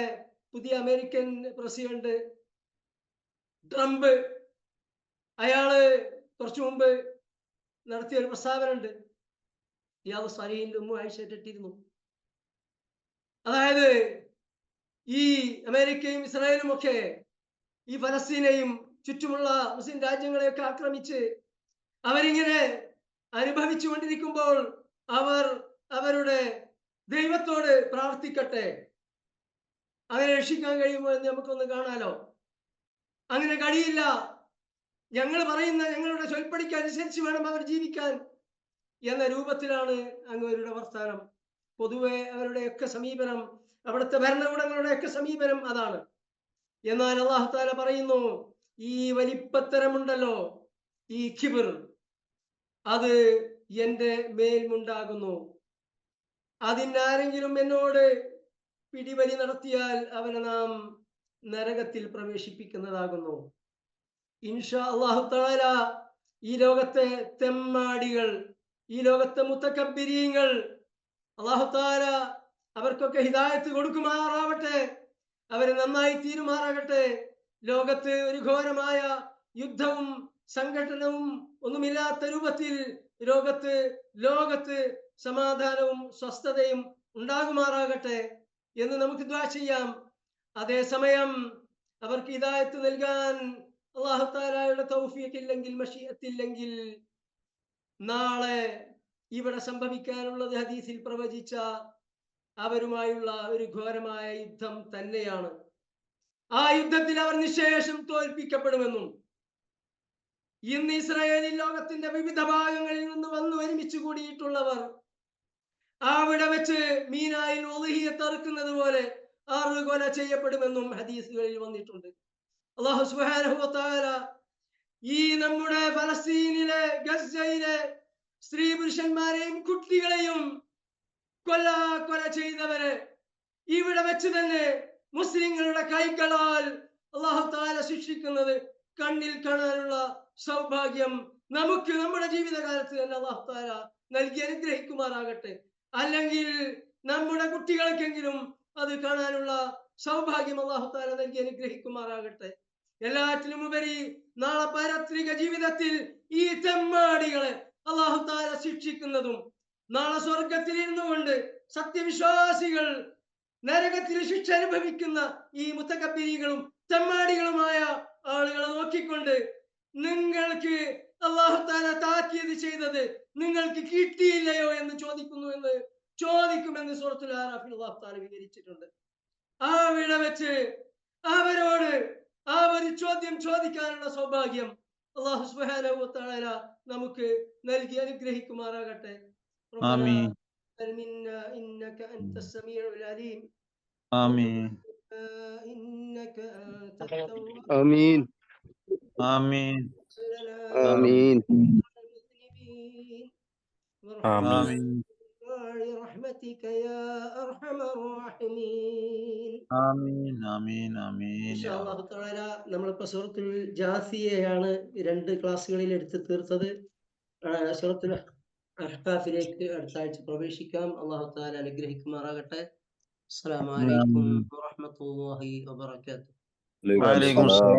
പുതിയ അമേരിക്കൻ പ്രസിഡന്റ് ട്രംപ്, അയാള് കുറച്ചു മുമ്പ് നടത്തിയ ഒരു പ്രസ്താവന ഉണ്ട്, റിയാദ് സ്വാലിഹീന്റെ ആയിട്ടിരുന്നു. അതായത് ഈ അമേരിക്കയും ഇസ്രായേലും ഒക്കെ ഈ ഫലസ്തീനെയും ചുറ്റുമുള്ള മുസ്ലിം രാജ്യങ്ങളെയൊക്കെ ആക്രമിച്ച് അവരിങ്ങനെ അനുഭവിച്ചു കൊണ്ടിരിക്കുമ്പോൾ അവർ അവരുടെ ദൈവത്തോട് പ്രാർത്ഥിക്കട്ടെ, അവരെ രക്ഷിക്കാൻ കഴിയുമോ എന്ന് നമുക്കൊന്ന് കാണാലോ. അങ്ങനെ കഴിയില്ല, ഞങ്ങൾ പറയുന്ന ഞങ്ങളുടെ ചൊൽപ്പടിക്ക് അനുസരിച്ച് വേണം അവർ ജീവിക്കാൻ എന്ന രൂപത്തിലാണ് അങ്ങവരുടെ വർത്താനം. പൊതുവെ അവരുടെയൊക്കെ സമീപനം, അവിടുത്തെ ഭരണകൂടങ്ങളുടെയൊക്കെ സമീപനം അതാണ്. എന്നാൽ അല്ലാഹു തആല പറയുന്നു, ഈ വലിപ്പത്തരമുണ്ടല്ലോ, ഈ കിബർ, അത് എൻ്റെ മേൽമുണ്ടാകുന്നു. അതിനാരെങ്കിലും എന്നോട് പിടിവലി നടത്തിയാൽ അവനെ നാം നരകത്തിൽ പ്രവേശിപ്പിക്കുന്നതാകുന്നു. ഇൻഷാ അല്ലാഹു തആല ഈ ലോകത്തെ തെമ്മാടികൾ, ഈ ലോകത്തെ മുത്തക്കബ്ബിരീങ്ങൾ, അല്ലാഹു തആല അവർക്കൊക്കെ ഹിദായത്ത് കൊടുക്കുമാറാവട്ടെ, അവര് നന്നായി തീരുമാറാകട്ടെ. ലോകത്ത് ഒരു ഘോരമായ യുദ്ധവും സംഘടനവും ഒന്നുമില്ലാത്ത രൂപത്തിൽ ലോകത്ത് സമാധാനവും സ്വസ്ഥതയും ഉണ്ടാകുമാറാകട്ടെ എന്ന് നമുക്ക് ദുആ ചെയ്യാം. അതേസമയം അവർക്ക് ഹിദായത്ത് നൽകാൻ അല്ലാഹു തആലയുടെ തൗഫീഖ് ഇല്ലെങ്കിൽ, മശീഅത്തില്ലെങ്കിൽ, നാളെ ഇവിടെ സംഭവിക്കാനുള്ളത് ഹദീസിൽ പ്രവചിച്ച അവരുമായുള്ള ഒരു ഘോരമായ യുദ്ധം തന്നെയാണ്. ആ യുദ്ധത്തിൽ അവർ നിശേഷം തോൽപ്പിക്കപ്പെടുമെന്നും, ഇന്ന് ഇസ്രായേലിൽ ലോകത്തിന്റെ വിവിധ ഭാഗങ്ങളിൽ നിന്ന് വന്ന് ഒരുമിച്ച് കൂടിയിട്ടുള്ളവർ അവിടെ വെച്ച് മീനായിൽ ഉളിഹിയത്ത് അറുക്കുന്നത് പോലെ അറുകൊല ചെയ്യപ്പെടുമെന്നും ഹദീസുകളിൽ വന്നിട്ടുണ്ട്. അല്ലാഹു സുബ്ഹാനഹു വ തആല ഈ നമ്മുടെ ഫലസ്തീനിലെ ഗസയിലെ സ്ത്രീ പുരുഷന്മാരെയും കുട്ടികളെയും കൊല ചെയ്തവരെ ഇവിടെ വെച്ച് തന്നെ മുസ്ലിങ്ങളുടെ കൈകളാൽ അല്ലാഹു തആല ശിക്ഷിക്കുന്നത് കണ്ണിൽ കാണാനുള്ള സൗഭാഗ്യം നമുക്ക് നമ്മുടെ ജീവിതകാലത്ത് തന്നെ അല്ലാഹു തആല നൽകി അനുഗ്രഹിക്കുമാറാകട്ടെ. അല്ലെങ്കിൽ നമ്മുടെ കുട്ടികൾക്കെങ്കിലും അത് കാണാനുള്ള സൗഭാഗ്യം അല്ലാഹു തആല നൽകി അനുഗ്രഹിക്കുമാറാകട്ടെ. എല്ലാറ്റിലും ഉപരി നാളെ പാരത്രിക ജീവിതത്തിൽ ഈ തെമ്മാടികളെ അല്ലാഹു തആല ശിക്ഷിക്കുന്നതും, നാളെ സ്വർഗത്തിൽ ഇരുന്നു കൊണ്ട് സത്യവിശ്വാസികൾ നരകത്തിൽ ശിക്ഷ അനുഭവിക്കുന്ന ഈ മുത്തകബ്ബിരീകളും തെമ്മാടികളുമായ ആളുകളെ നോക്കിക്കൊണ്ട് നിങ്ങൾക്ക് അല്ലാഹു തആല താക്കീത് ചെയ്തത് നിങ്ങൾക്ക് കിട്ടിയില്ലയോ എന്ന് ചോദിക്കുമെന്ന് സൂറത്തുൽ ആറാഫിൽ അല്ലാഹു തആല വിവരിച്ചിട്ടുണ്ട്. അവിടെ വെച്ച് അവരോട് ആ ഒരു ചോദ്യം ചോദിക്കാനുള്ള സൗഭാഗ്യം അല്ലാഹു സുബ്ഹാനഹു വ തആല നമുക്ക് നൽകി അനുഗ്രഹിക്കുമാറാകട്ടെ. ആമീൻ إنك أنت السميع العليم. ആമീൻ إنك أنت التواب. آمين ആമീൻ آمين ആമീൻ برحمتك يا أرحم الراحمين. ആമീൻ ആമീൻ ആമീൻ ഇൻഷാ അല്ലാഹു തആല നമ്മളിപ്പോ സൂറത്തുൽ ജാസിയയാണ് 2 ക്ലാസ്സുകളിൽ എടുത്ത് തീർത്തത്. സൂറത്തുൽ അഹ്ഖാഫിലേക്ക് അടുത്ത ആഴ്ച പ്രവേശിക്കാം. അല്ലാഹു തആല അനുഗ്രഹിക്കുമാറാകട്ടെ. അസ്സലാമു അലൈക്കും വറഹ്മത്തുള്ളാഹി വബറകാതുഹു. വഅലൈക്കും അസ്സലാം.